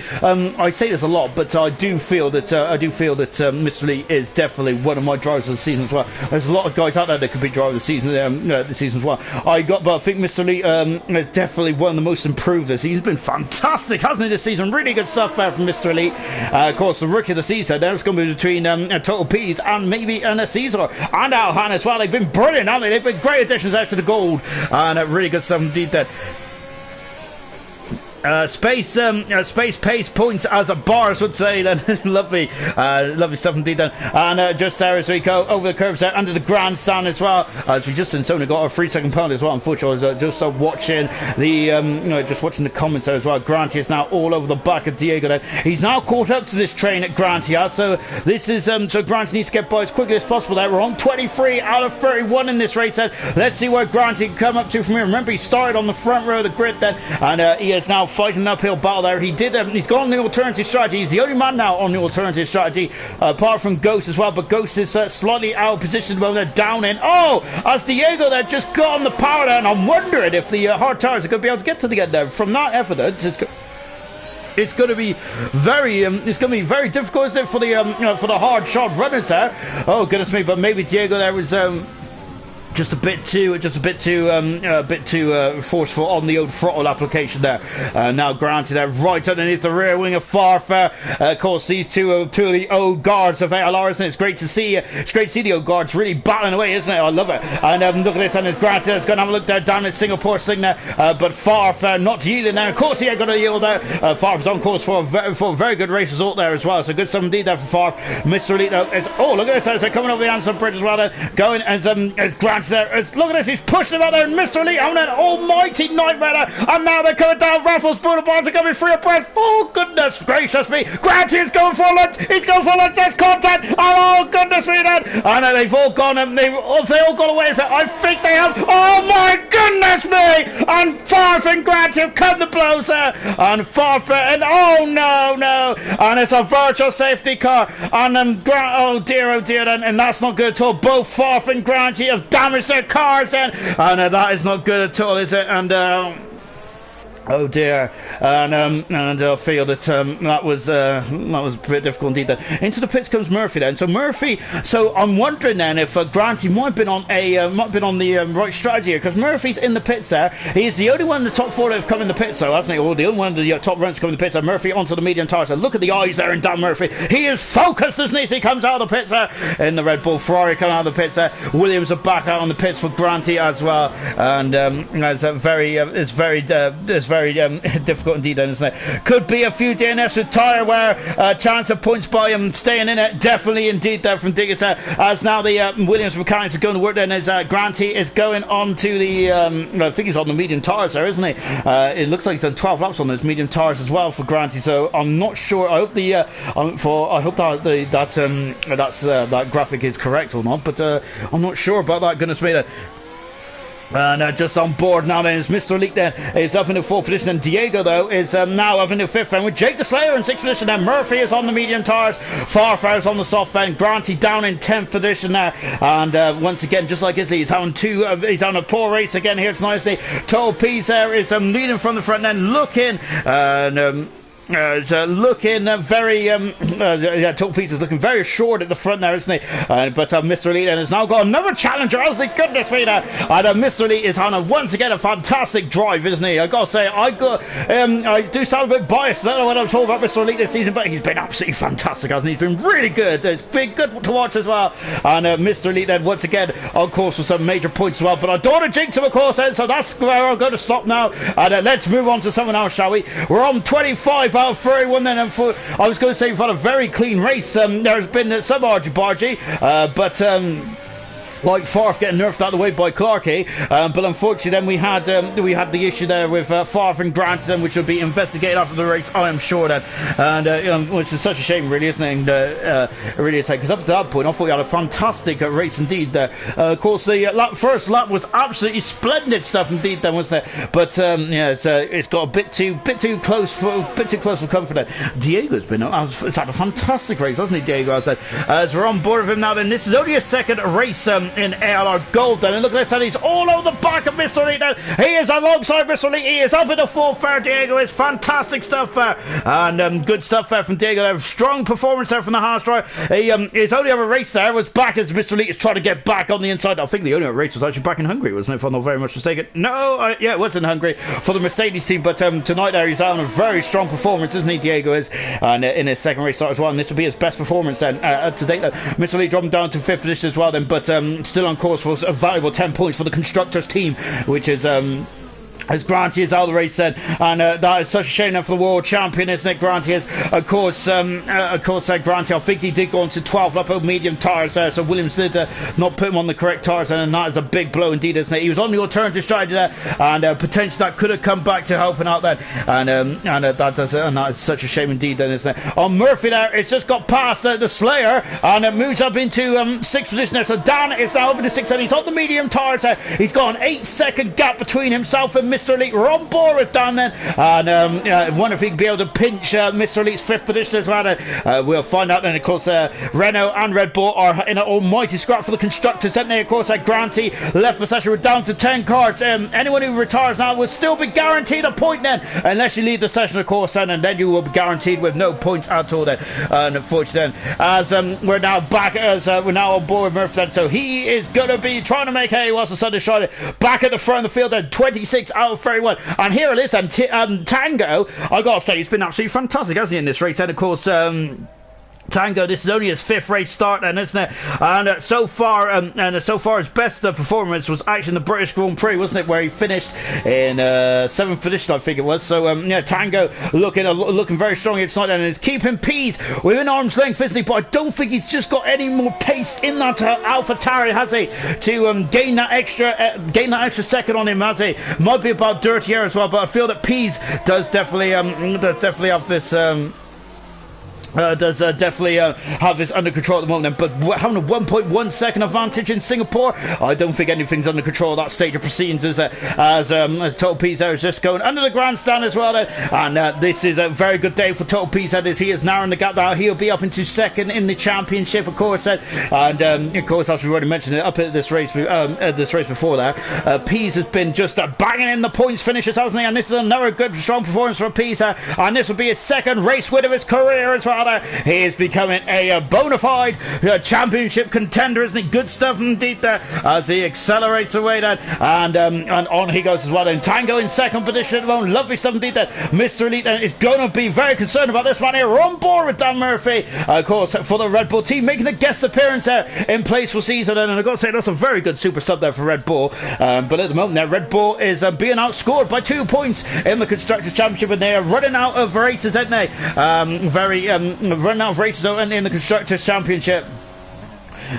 I say this a lot, but I do feel that Mr. Elite is definitely one of my drivers of the season as well. There's a lot of guys out there that could be drivers of the season, this season as well. But I think Mr. Elite is definitely one of the most improved this season. He's been fantastic, hasn't he, this season? Really good stuff there from Mr. Elite. Of course, the rookie of the season there is going to be between Total Peas and maybe Caesar and Alhan as well. They've been brilliant, haven't they? They've been great additions out to the gold, and really good stuff indeed there. Space pace points as a bars would say then. lovely stuff indeed then. And just there as we go over the curves there under the grandstand as well, as we just in Sony got a 3-second penalty as well. Unfortunately, I was just watching the comments there as well. Granty is now all over the back of Diego there. He's now caught up to this train at Granty, so this is so Granty needs to get by as quickly as possible there. We're on 23 out of 31 in this race then. Let's see where Granty can come up to from here. Remember, he started on the front row of the grid then, and he is now fighting an uphill battle there. He's gone on the alternative strategy. He's the only man now on the alternative strategy, apart from Ghost as well, but Ghost is slightly out of position when they're down in. As Diego there just got on the power there, and I'm wondering if the hard tires are going to be able to get to the end there. From that evidence, it's going to be very difficult, isn't it, for the for the hard shot runners there? Oh goodness me! But maybe Diego there was just a bit too forceful on the old throttle application there. Now granted, there right underneath the rear wing of Farfar. Of course, these two of the old guards of ALR, isn't it? It's great to see. It's great to see the old guards really battling away, isn't it? I love it. And look at this, and it's granted. It's going to have a look there down at Singapore thing there, but Farfar not yielding there. Of course, he ain't going to yield there. Farfar's on course for a very good race result there as well. So good stuff indeed there for Farf. Mr. Elite, look at this. It's coming over the Ansem Bridge as well. Then going and it's granted there. Look at this, he's pushing him out there, and Mr. Elite having an almighty nightmare there, and now they're coming down Raffles Boulevard, they're going to be free abreast. Oh goodness gracious me, Granty is going for lunch, there's contact, and oh goodness me then, and they've all gone, and they all got away from it, I think they have, oh my goodness me, and Farf and Granty have come to blows there, and Farf, and oh no, and it's a virtual safety car, and oh dear then, and that's not good at all, both Farf and Granty have damaged their cars then, and that is not good at all, is it? And oh dear, and I feel that that was a bit difficult indeed. Then into the pits comes Murphy then. So I'm wondering then if Granty might have been on the right strategy here, because Murphy's in the pits there. He's the only one in the top four that have come in the pits, though, hasn't he? Or the only one of the top runners come in the pits. And Murphy onto the medium tires. So look at the eyes there in Dan Murphy. He is focused, isn't he? As he comes out of the pits there in the Red Bull Ferrari coming out of the pits there. Williams are back out on the pits for Granty as well, and it's very difficult indeed, then, isn't it? Could be a few DNFs with tyre wear, chance of points by him staying in it, definitely indeed there from Diggers there, as now the Williams mechanics is going to work then, as Granty is going on to the I think he's on the medium tyres there, isn't he? It looks like he's done 12 laps on those medium tyres as well for Granty, so I'm not sure. I hope that graphic is correct or not, but I'm not sure about that, goodness me. And just on board now then is Mr. Elite then is up in the 4th position, and Diego though is now up in the 5th, and with Jake the Slayer in 6th position, then Murphy is on the medium tyres, Farfar is on the soft end, Granty down in 10th position there, and once again just like Isley, he's on a poor race again here tonight. Total Pease there is leading from the front then, looking and it's looking very Total Piece is looking very assured at the front there, isn't he? But Mr. Elite has now got another challenger, hasn't he? Goodness me there. And Mr. Elite is on once again a fantastic drive, isn't he? I gotta say, I do sound a bit biased, I don't know what I'm talking about Mr. Elite this season, but he's been absolutely fantastic, hasn't he? He's been really good. It's been good to watch as well. And Mr. Elite then once again on course for some major points as well, but I don't want to jinx him, of course, then, so that's where I'm going to stop now. And let's move on to someone else, shall we? We're on 25 out of 31 then, and I was going to say we've had a very clean race. There's been some argy-bargy, but like Farf getting nerfed out of the way by Clarkey, but unfortunately then we had the issue there with Farf and Granton, which will be investigated after the race, I am sure then, and which is such a shame, really, isn't it? And, really is, because up to that point I thought we had a fantastic race indeed there. Of course the first lap was absolutely splendid stuff indeed then, wasn't it? But yeah, it's got a bit too close for comfort then. Diego's it's had a fantastic race, hasn't he, Diego? As we're on board with him now then, this is only a second race in ALR Gold then, and look at this, and he's all over the back of Mr. Elite now. He is alongside Mr. Elite, he is up in the full fair. Diego is fantastic stuff there, and good stuff there from Diego there. Strong performance there from the Haas driver. His only other race there was back as Mr. Elite is trying to get back on the inside. I think the only other race was actually back in Hungary, wasn't it, if I'm not very much mistaken? No, yeah, it was in Hungary for the Mercedes team, but tonight there he's on a very strong performance, isn't he, Diego is, and in his second race start as well, and this will be his best performance then to date then. Mr. Elite dropping down to 5th position as well then, but still on course for a valuable 10 points for the constructors team, which is as Granty is out of the race then, and that is such a shame for the world champion, isn't it? Granty is, of course, Granty, I think he did go on to 12 lap medium tyres there, so Williams did not put him on the correct tyres, and that is a big blow indeed, isn't it? He was on the alternative strategy there, and potentially that could have come back to helping out then, and that is such a shame indeed then, isn't it? On Murphy there, it's just got past the Slayer, and it moves up into 6th position there, so Dan is now up into 6th, and he's on the medium tyres there. He's got an 8-second gap between himself and Mr. Elite were on board with Dan then, and wonder if he can be able to pinch Mr. Elite's 5th position as well. We'll find out then. Of course, Renault and Red Bull are in an almighty scrap for the constructors, aren't they? Of course, Granty left the session. We're down to 10 cars. Anyone who retires now will still be guaranteed a point then, unless you leave the session, of course, and then you will be guaranteed with no points at all then. And unfortunately, as we're now back, as we're now on board with Murphy then, so he is going to be trying to make hay whilst the sun is shining. Back at the front of the field then, 26 out of 31. And here it is, and Tango, I gotta say, he's been absolutely fantastic, hasn't he, in this race? And of course, Tango, this is only his 5th race start, and isn't it? And so far, his best performance was actually in the British Grand Prix, wasn't it? Where he finished in 7th position, I think it was. So yeah, Tango looking very strong here tonight, and is keeping Pease within arm's length, isn't he? But I don't think he's just got any more pace in that AlphaTauri, has he? To gain that extra second on him, has he? Might be about dirty air as well, but I feel that Pease does definitely have this. Does definitely have this under control at the moment, but having a 1.1 second advantage in Singapore, I don't think anything's under control at that stage of proceedings, as Total Pease there is just going under the grandstand as well then. And this is a very good day for Total Pease, as he is narrowing the gap now. He'll be up into 2nd in the championship, of course, and of course, as we've already mentioned, up at this race before there, Pease has been just banging in the points finishes, hasn't he? And this is another good strong performance for Pease, and this will be his 2nd race win of his career as well. He is becoming a bona fide championship contender, isn't he? Good stuff indeed there, as he accelerates away then, and on he goes as well. And Tango in 2nd position at the moment. Lovely stuff indeed there. Mr. Elite then is going to be very concerned about this man here. We're on board with Dan Murphy, of course, for the Red Bull team, making a guest appearance there in place for season. And I've got to say, that's a very good super sub there for Red Bull. But at the moment there, Red Bull is being outscored by 2 points in the Constructors' Championship, and they are running out of races, aren't they? Running out of races in the Constructors' Championship.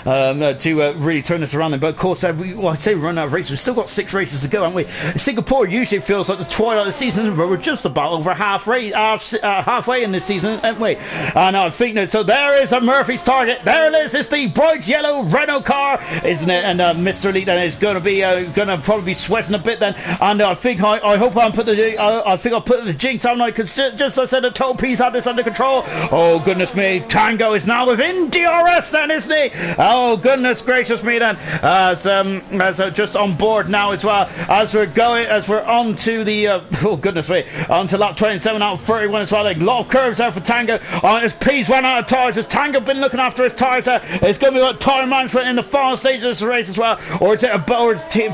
To really turn this around. But of course, I say we run out of races. We've still got 6 races to go, haven't we? Singapore usually feels like the twilight of the season, but we're just about over halfway in this season, aren't we? And I think that, so there is a Murphy's target. There it is. It's the bright yellow Renault car, isn't it? And Mr. Elite then is going to probably be sweating a bit then. And I think I hope I'll put the jinx on, because just as I said, the Total Pease had this under control. Oh goodness me, Tango is now within DRS then, isn't he? Oh goodness gracious me then, as just on board now as well, as we're on to the oh goodness me, on to lap 27 out of 31 as well. Like, a lot of curves there for Tango. His Pease ran out of tyres. Has Tango been looking after his tyres there? It's going to be like tyre management in the final stage of this race as well, or is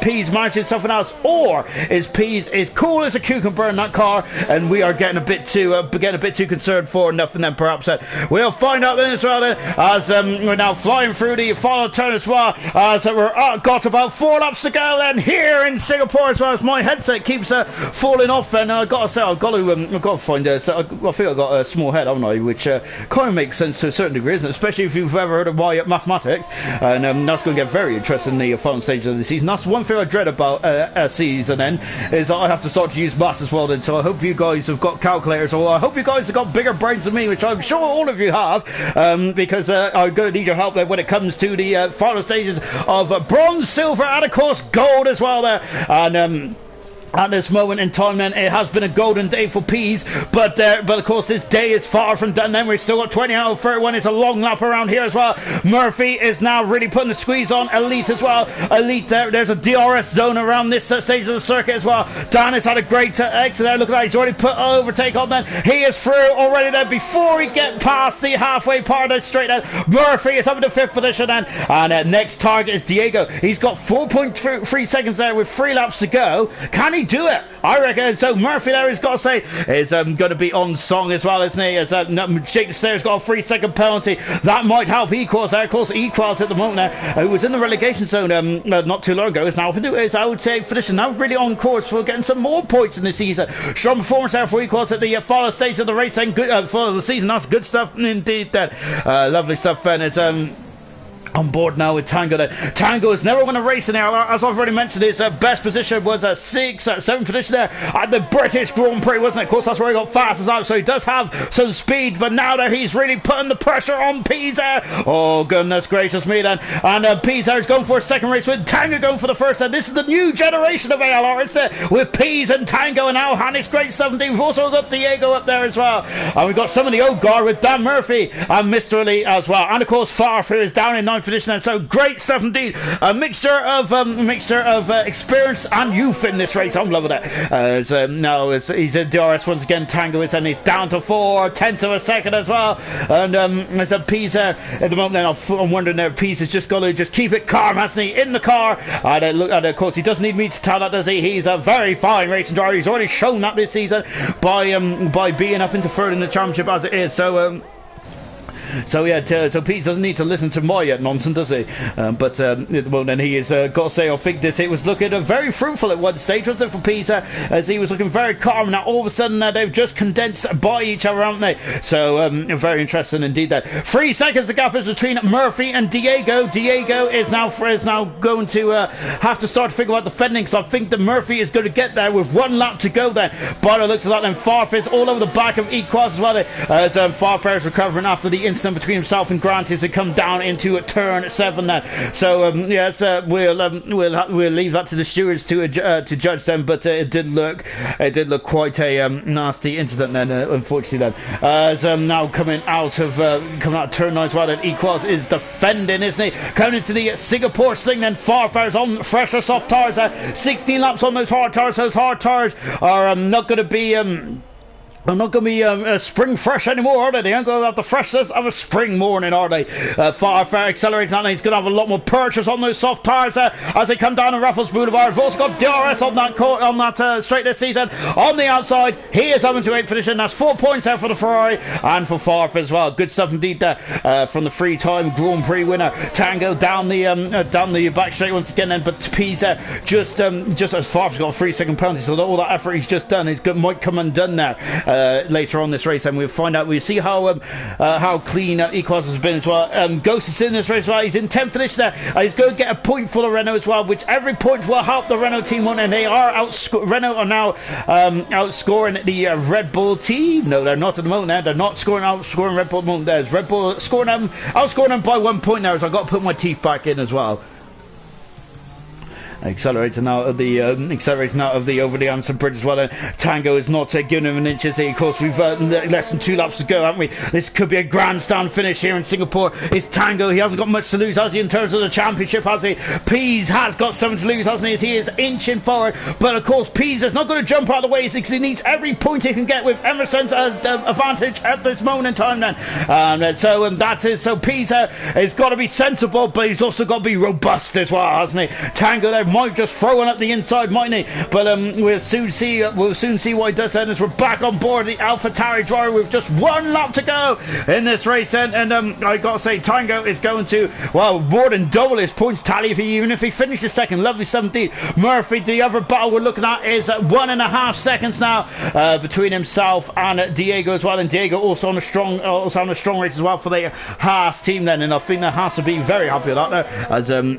Pease managing something else, or is Pease as cool as a cucumber in that car, and we are getting a bit too concerned for nothing then perhaps. We'll find out then as well then, as we're now flying through the final turn as well, as we're got about 4 laps to go then here in Singapore as well, as my headset keeps falling off, and I've got to say, I've got to find I think I've got a small head, haven't I, which kind of makes sense to a certain degree, isn't it? Especially if you've ever heard of mathematics, and that's going to get very interesting in the final stages of the season. That's one thing I dread about a season then, is that I have to start to use maths as well then, so I hope you guys have got calculators, or I hope you guys have got bigger brains than me, which I'm sure all of you have, because I'm going to need your help there when it comes to the final stages of bronze, silver, and of course gold as well there. And at this moment in time then, it has been a golden day for Pease, but of course this day is far from done then. We've still got 20 out of 31. It's a long lap around here as well. Murphy is now really putting the squeeze on Elite as well. Elite there's a DRS zone around this stage of the circuit as well. Dan has had a great exit there. Look at that, he's already put overtake on then. He is through already then before we get past the halfway part of the straight then. Murphy is up in the 5th position then, and next target is Diego. He's got 4.3 seconds there with 3 laps to go. Can he do it? I reckon so. Murphy there, he's got to say, is going to be on song as well, isn't he? As Jake the Stairs got a 3-second penalty. That might help Equals there. Of course, Equals at the moment there, who was in the relegation zone not too long ago, is now up into it. I would say finishing now really on course for getting some more points in this season. Strong performance there for Equals at the final stage of the race and good for the season. That's good stuff indeed. Lovely stuff, Ben. It's on board now with Tango. Tango has never won a race in ALR. As I've already mentioned, his best position was a 7th position there at the British Grand Prix, wasn't it? Of course, that's where he got fastest out, so he does have some speed, but now that he's really putting the pressure on Pisa. Oh, goodness gracious me then. And Pisa is going for a second race with Tango going for the first. And this is the new generation of ALR, isn't it? With Pisa and Tango and Alhan. It's great 17. We've also got Diego up there as well. And we've got some of the old guard with Dan Murphy and Mr. Lee as well. And of course, Farf, who is down in 9th position, and so great stuff indeed. A mixture of experience and youth in this race. I'm loving it. Now he's in DRS once again. Tango is, and he's down to 4/10 of a second as well. And there's a Pisa at the moment. I'm wondering there, Pisa's just got to just keep it calm, hasn't he, in the car? And of course he doesn't need me to tell that, does he? He's a very fine racing driver. He's already shown that this season by being up into third in the championship as it is. So Pete doesn't need to listen to my nonsense, does he? But at the moment, he is got to say, I think that it was looking very fruitful at one stage, wasn't it, for Pisa, as he was looking very calm. Now all of a sudden they've just condensed by each other, haven't they? So very interesting indeed. That 3 seconds the gap is between Murphy and Diego. Diego is now going to have to start to figure out the fending, because I think that Murphy is going to get there with 1 lap to go. Then by the looks of that, then Farf is all over the back of Equaz as well. As Farf is recovering after the incident between himself and Grant as they come down into turn 7 then. So we'll leave that to the stewards to judge them, but it did look quite a nasty incident then, unfortunately then. As now coming out of turn 9 as well, then Equals is defending, isn't he? Coming into the Singapore sling then. Farfar's on fresher soft tires, 16 laps on those hard tires. Those hard tires are not going to be I'm not going to be spring fresh anymore, are they? They aren't going to have the freshness of a spring morning, are they? Far accelerating, and he's going to have a lot more purchase on those soft tyres as they come down on Raffles Boulevard. We've also got DRS on that straight this season. On the outside, he is having to 8th position. That's 4 points out for the Ferrari and for Farf as well. Good stuff indeed there from the free time Grand Prix winner. Tango down the back straight once again then, but Pisa just as Farf's got a 3-second penalty, so all that effort he's just done might come undone there. Later on this race, and we'll find out. We'll see how clean Equals has been as well. Ghost is in this race as well. He's in 10th position there. He's going to get a point for the Renault as well, which every point will help the Renault team on, and they are Renault are now outscoring the Red Bull team. No, they're not at the moment. They're not outscoring Red Bull at the moment. There's Red Bull outscoring them by 1 point now, so I've got to put my teeth back in as well. Accelerating out of the over the Amsterdam Bridge as well. And Tango is not giving him an inch. Of course, we've less than 2 laps to go, haven't we? This could be a grandstand finish here in Singapore. It's Tango. He hasn't got much to lose, has he, in terms of the championship, has he? Pease has got something to lose, hasn't he? As he is inching forward. But of course, Pease is not going to jump out of the way because he needs every point he can get with Emerson's advantage at this moment in time. Then, so Pease has got to be sensible, but he's also got to be robust as well, hasn't he? Tango there might just throw one up the inside, mightn't he? But we'll soon see what he does then, as we're back on board the AlphaTauri driver with just 1 lap to go in this race then. And I got to say, Tango is going to, well, more than double his points tally even if he finishes second. Lovely 17. Murphy, the other battle we're looking at is 1.5 seconds now between himself and Diego as well. And Diego also on a strong race as well for the Haas team then, and I think the Haas will be very happy with that there,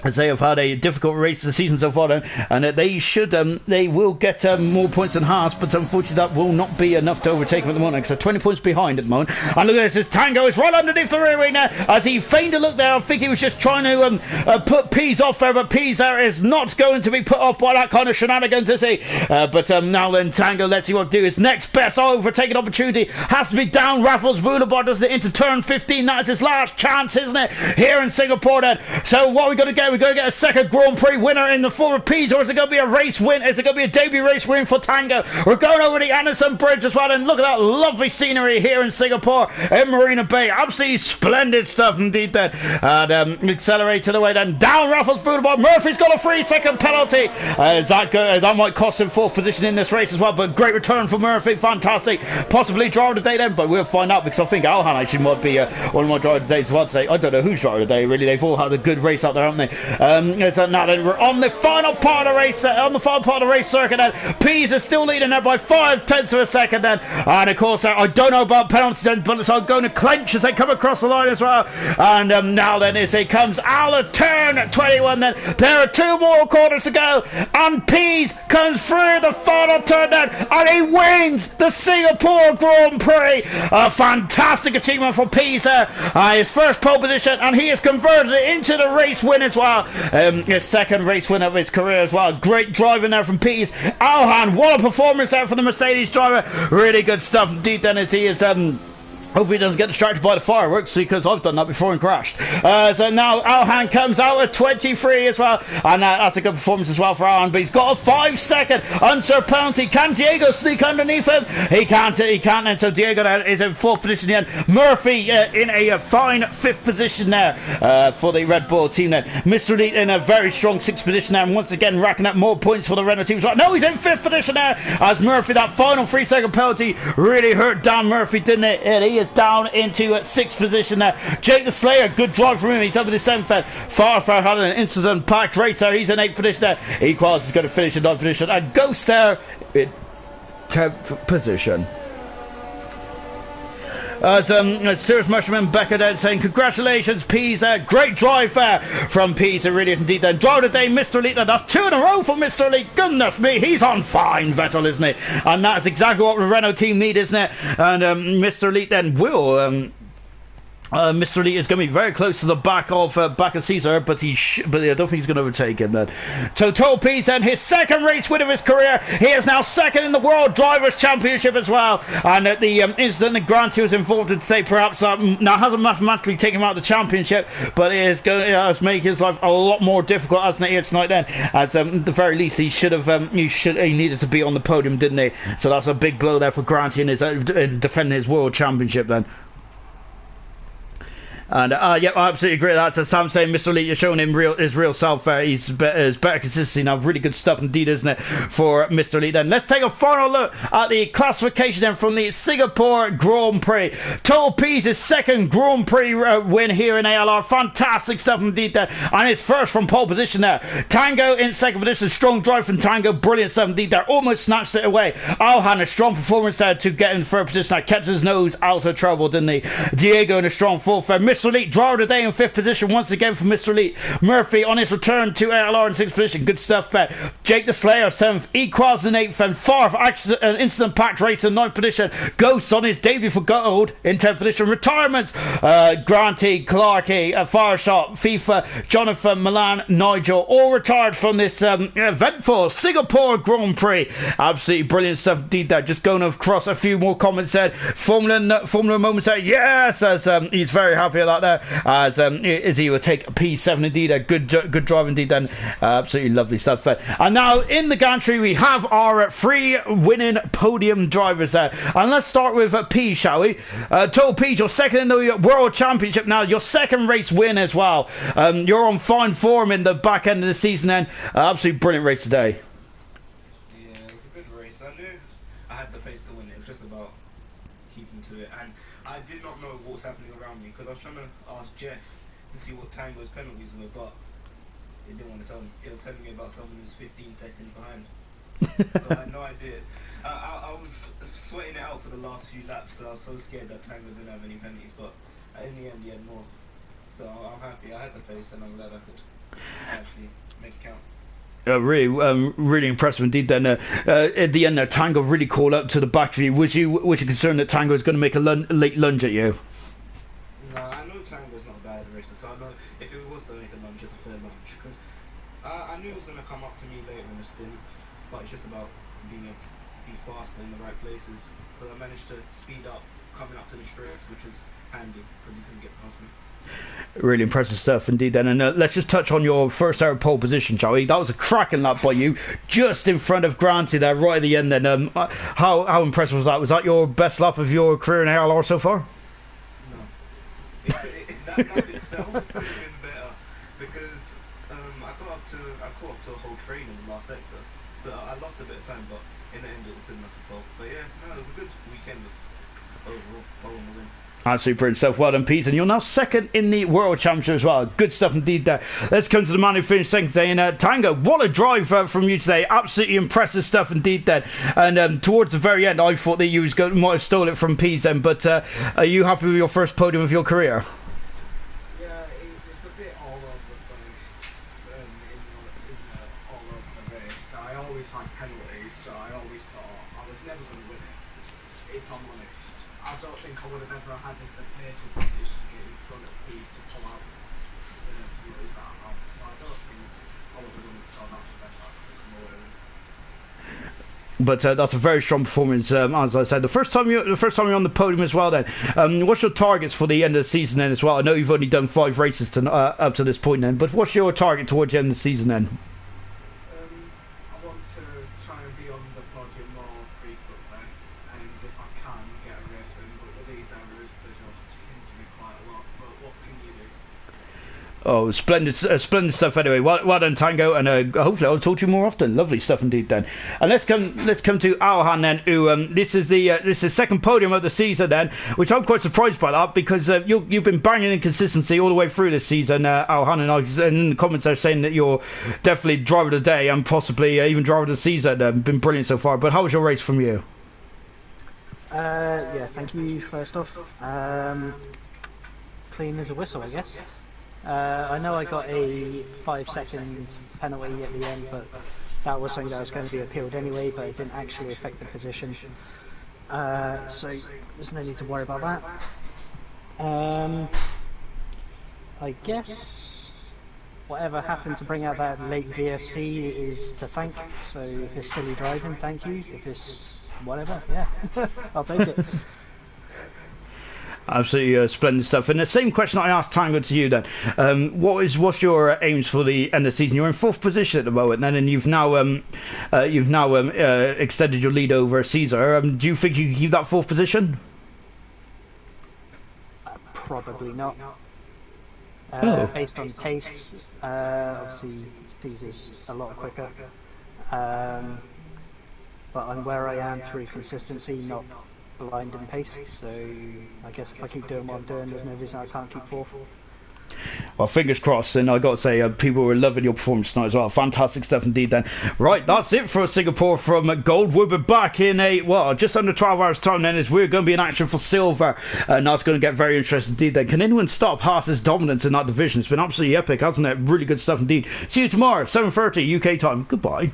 as they have had a difficult race of the season so far, and they will get more points than Haas, but unfortunately that will not be enough to overtake them at the moment, because they're 20 points behind at the moment. And look at this, Tango is right underneath the rear wing now, as he feigned a look there. I think he was just trying to put Pease off there, but Pease there is not going to be put off by that kind of shenanigans, is he? But now then, Tango, let's see what to do. His next best overtaking opportunity has to be down Raffles Boulevard, doesn't it, into turn 15. That is his last chance, isn't it, here in Singapore then? So what are we going to get? We're going to get a second Grand Prix winner in the form of Pease, or is it going to be a race win? Is it going to be a debut race win for Tango? We're going over the Anderson Bridge as well, and look at that lovely scenery here in Singapore, in Marina Bay. Absolutely splendid stuff indeed then. And accelerate to the way then, down Raffles Boulevard. Murphy's got a 3-second penalty. That might cost him 4th position in this race as well, but great return for Murphy. Fantastic. Possibly driver of the day then, but we'll find out, because I think Alhan actually might be one of my driver of the days as well today. I don't know who's driver of the day, really. They've all had a good race out there, haven't they? So now then we're on the final part of the race, circuit. Then Pease is still leading there by 0.5 of a second. Then, and of course, I don't know about penalties, then, but so I'm going to clench as they come across the line as well. And now then, as it comes out of turn 21, then there are 2 more quarters to go, and Pease comes through the final turn then, and he wins the Singapore Grand Prix. A fantastic achievement for Pease there. His first pole position, and he has converted it into the race win as well. His second race win of his career as well. Great driving there from Pease. Alhan, what a performance there for the Mercedes driver. Really good stuff indeed then, as he is hopefully he doesn't get distracted by the fireworks, because I've done that before and crashed. So now Alhan comes out at 23 as well, and that's a good performance as well for Alhan, but he's got a 5-second unserved penalty. Can Diego sneak underneath him? He can't, and so Diego is in 4th position again. Murphy in a fine 5th position there for the Red Bull team then. Mr. Elite in a very strong 6th position there, and once again racking up more points for the Renault team. No, he's in 5th position there, as Murphy, that final 3-second penalty really hurt Dan Murphy, didn't it? And he is down into 6th position there. Jake the Slayer, good drive from him. He's up in the 7th then. Farfar had an incident-packed race there. He's in 8th position there. Equals is going to finish in 9th position. And Ghost there in 10th position. Serious Mushroom and Becca then saying, congratulations, Pisa. Great drive there from Pisa, really is indeed. Then drive of the day, Mr. Elite. That's 2 in a row for Mr. Elite. Goodness me, he's on fine, Vettel, isn't he? And that's exactly what the Renault team need, isn't it? And Mr. Elite then will Mr. Elite is going to be very close to the back of Caesar, but I don't think he's going to overtake him then. So Total Pease then, his second race win of his career. He is now second in the World Drivers' Championship as well. And at the incident that Grant was involved in today, perhaps now hasn't mathematically taken him out of the championship, but it is going to make his life a lot more difficult, hasn't it, here tonight then? At the very least, he should have he needed to be on the podium, didn't he? So that's a big blow there for Grant in his defending his World Championship then. And yeah, I absolutely agree with that. So Sam saying, Mr. Elite, you're showing him his real self. He's better consistency now. Really good stuff indeed, isn't it, for Mr. Elite? Then let's take a final look at the classification then from the Singapore Grand Prix. Total Pease's second Grand Prix win here in ALR. Fantastic stuff indeed there. And his first from pole position there. Tango in second position. Strong drive from Tango. Brilliant stuff indeed there. Almost snatched it away. Alhan, a strong performance there to get in third position. That kept his nose out of trouble, didn't he? Diego in a strong fourth there. Mr. Elite, driver of the day in 5th position once again for Mr. Elite. Murphy on his return to ALR in 6th position. Good stuff there. Jake the Slayer 7th. Equals in 8th. And Farf, incident packed race in 9th position. Ghost on his debut for gold in 10th position. Retirements, Granty, Clarkey, Fireshot, FIFA, Jonathan, Milan, Nigel, all retired from this eventful Singapore Grand Prix. Absolutely brilliant stuff indeed there. Just going across a few more comments there. Formula moments there. Yes, as he's very happy about that there. As he will take a P7 indeed. A good drive indeed then. Absolutely lovely stuff there. And now in the gantry we have our 3 winning podium drivers there. And let's start with P, shall we? Total P, you're second in the World Championship now. Your second race win as well. You're on fine form in the back end of the season then. Absolutely brilliant race today. Yeah, it was a good race. I knew I had the pace to win it. It was just about keeping to it. And I did not know what was happening around me because I was trying to ask Jeff to see what Tango's penalties were, but he didn't want to tell me. It was telling me about someone who's 15 seconds behind. So I had no idea. I was sweating it out for the last few laps because I was so scared that Tango didn't have any penalties, but in the end he had more. So I'm happy. I had the pace and I'm glad I could actually make it count. Really impressive indeed. Then at the end there, Tango really called up to the back of you. Was you concerned that Tango was going to make a late lunge at you? No, I know Tango's not bad at racing, so I know if it was to make a lunge, it's a fair lunge. Because I knew it was going to come up to me later in the stint, but it's just about being able to be faster in the right places. Because I managed to speed up coming up to the straights, which was handy because you couldn't get past me. Really impressive stuff indeed then. And let's just touch on your first ever pole position, shall we? That was a cracking lap by you, just in front of Granty there, right at the end then. How impressive was that? Was that your best lap of your career in ALR so far? No. That lap itself could have been better, because I caught up to a whole train in the last sector. So I lost a bit of time, but in the end it was good enough to pole. But yeah, no, it was a good weekend overall, following the win. Absolutely brilliant stuff. Well done, Pete. And you're now second in the World Championship as well. Good stuff indeed there. Let's come to the man who finished second today. And Tango, what a drive from you today. Absolutely impressive stuff indeed then. And towards the very end, I thought that you might have stolen it from Pete then. But are you happy with your first podium of your career? Yeah, it's a bit all over the place all over the race. I always had penalties, so I always thought I was never going to win it, if I'm honest. I don't think I would have ever had the pace advantage to get in front of Pease to pull out the penalties that I had. So I don't think I would have won it, so that's the best I could come away with. But that's a very strong performance, as I said. The first time you're on the podium as well. Then, what's your targets for the end of the season then as well? I know you've only done 5 races up to this point then, but what's your target towards the end of the season then? I want to try and be on the podium more frequently, and if I can, get a race win. But with these errors, they just hinder me quite a lot. But what can you do? Oh, splendid stuff. Anyway, well done, Tango, and hopefully I'll talk to you more often. Lovely stuff indeed. Then, and let's come to Alhan then. Who this is the second podium of the season then, which I'm quite surprised by that because you've been banging inconsistency all the way through this season, Alhan, and in the comments they're saying that you're definitely driver of the day and possibly even driver of the season. Been brilliant so far. But how was your race from you? Yeah, thank you. First off, clean as a whistle, I guess. I know I got a 5-second penalty at the end, but that was something that was going to be appealed anyway, but it didn't actually affect the position. So there's no need to worry about that. I guess whatever happened to bring out that late VSC is to thank, so if it's silly driving, thank you. If it's whatever, yeah, I'll take it. Absolutely splendid stuff. And the same question I asked Tango to you then. What's your aims for the end of the season? You're in 4th position at the moment, then, and you've now extended your lead over Caesar. Do you think you can keep that 4th position? Probably not. Based on pace, obviously Caesar's a lot quicker. But I'm where I am through consistency, not blind in pace, so I guess if I keep doing what I'm doing, there's no reason I can't keep 4th. Well, fingers crossed, and I got to say, people were loving your performance tonight as well. Fantastic stuff indeed then. Right, that's it for Singapore from Gold. We'll be back in just under 12 hours time then, as we're going to be in action for silver, and that's going to get very interesting indeed then. Can anyone stop Haas's dominance in that division? It's been absolutely epic, hasn't it? Really good stuff indeed. See you tomorrow, 7:30 UK time. Goodbye.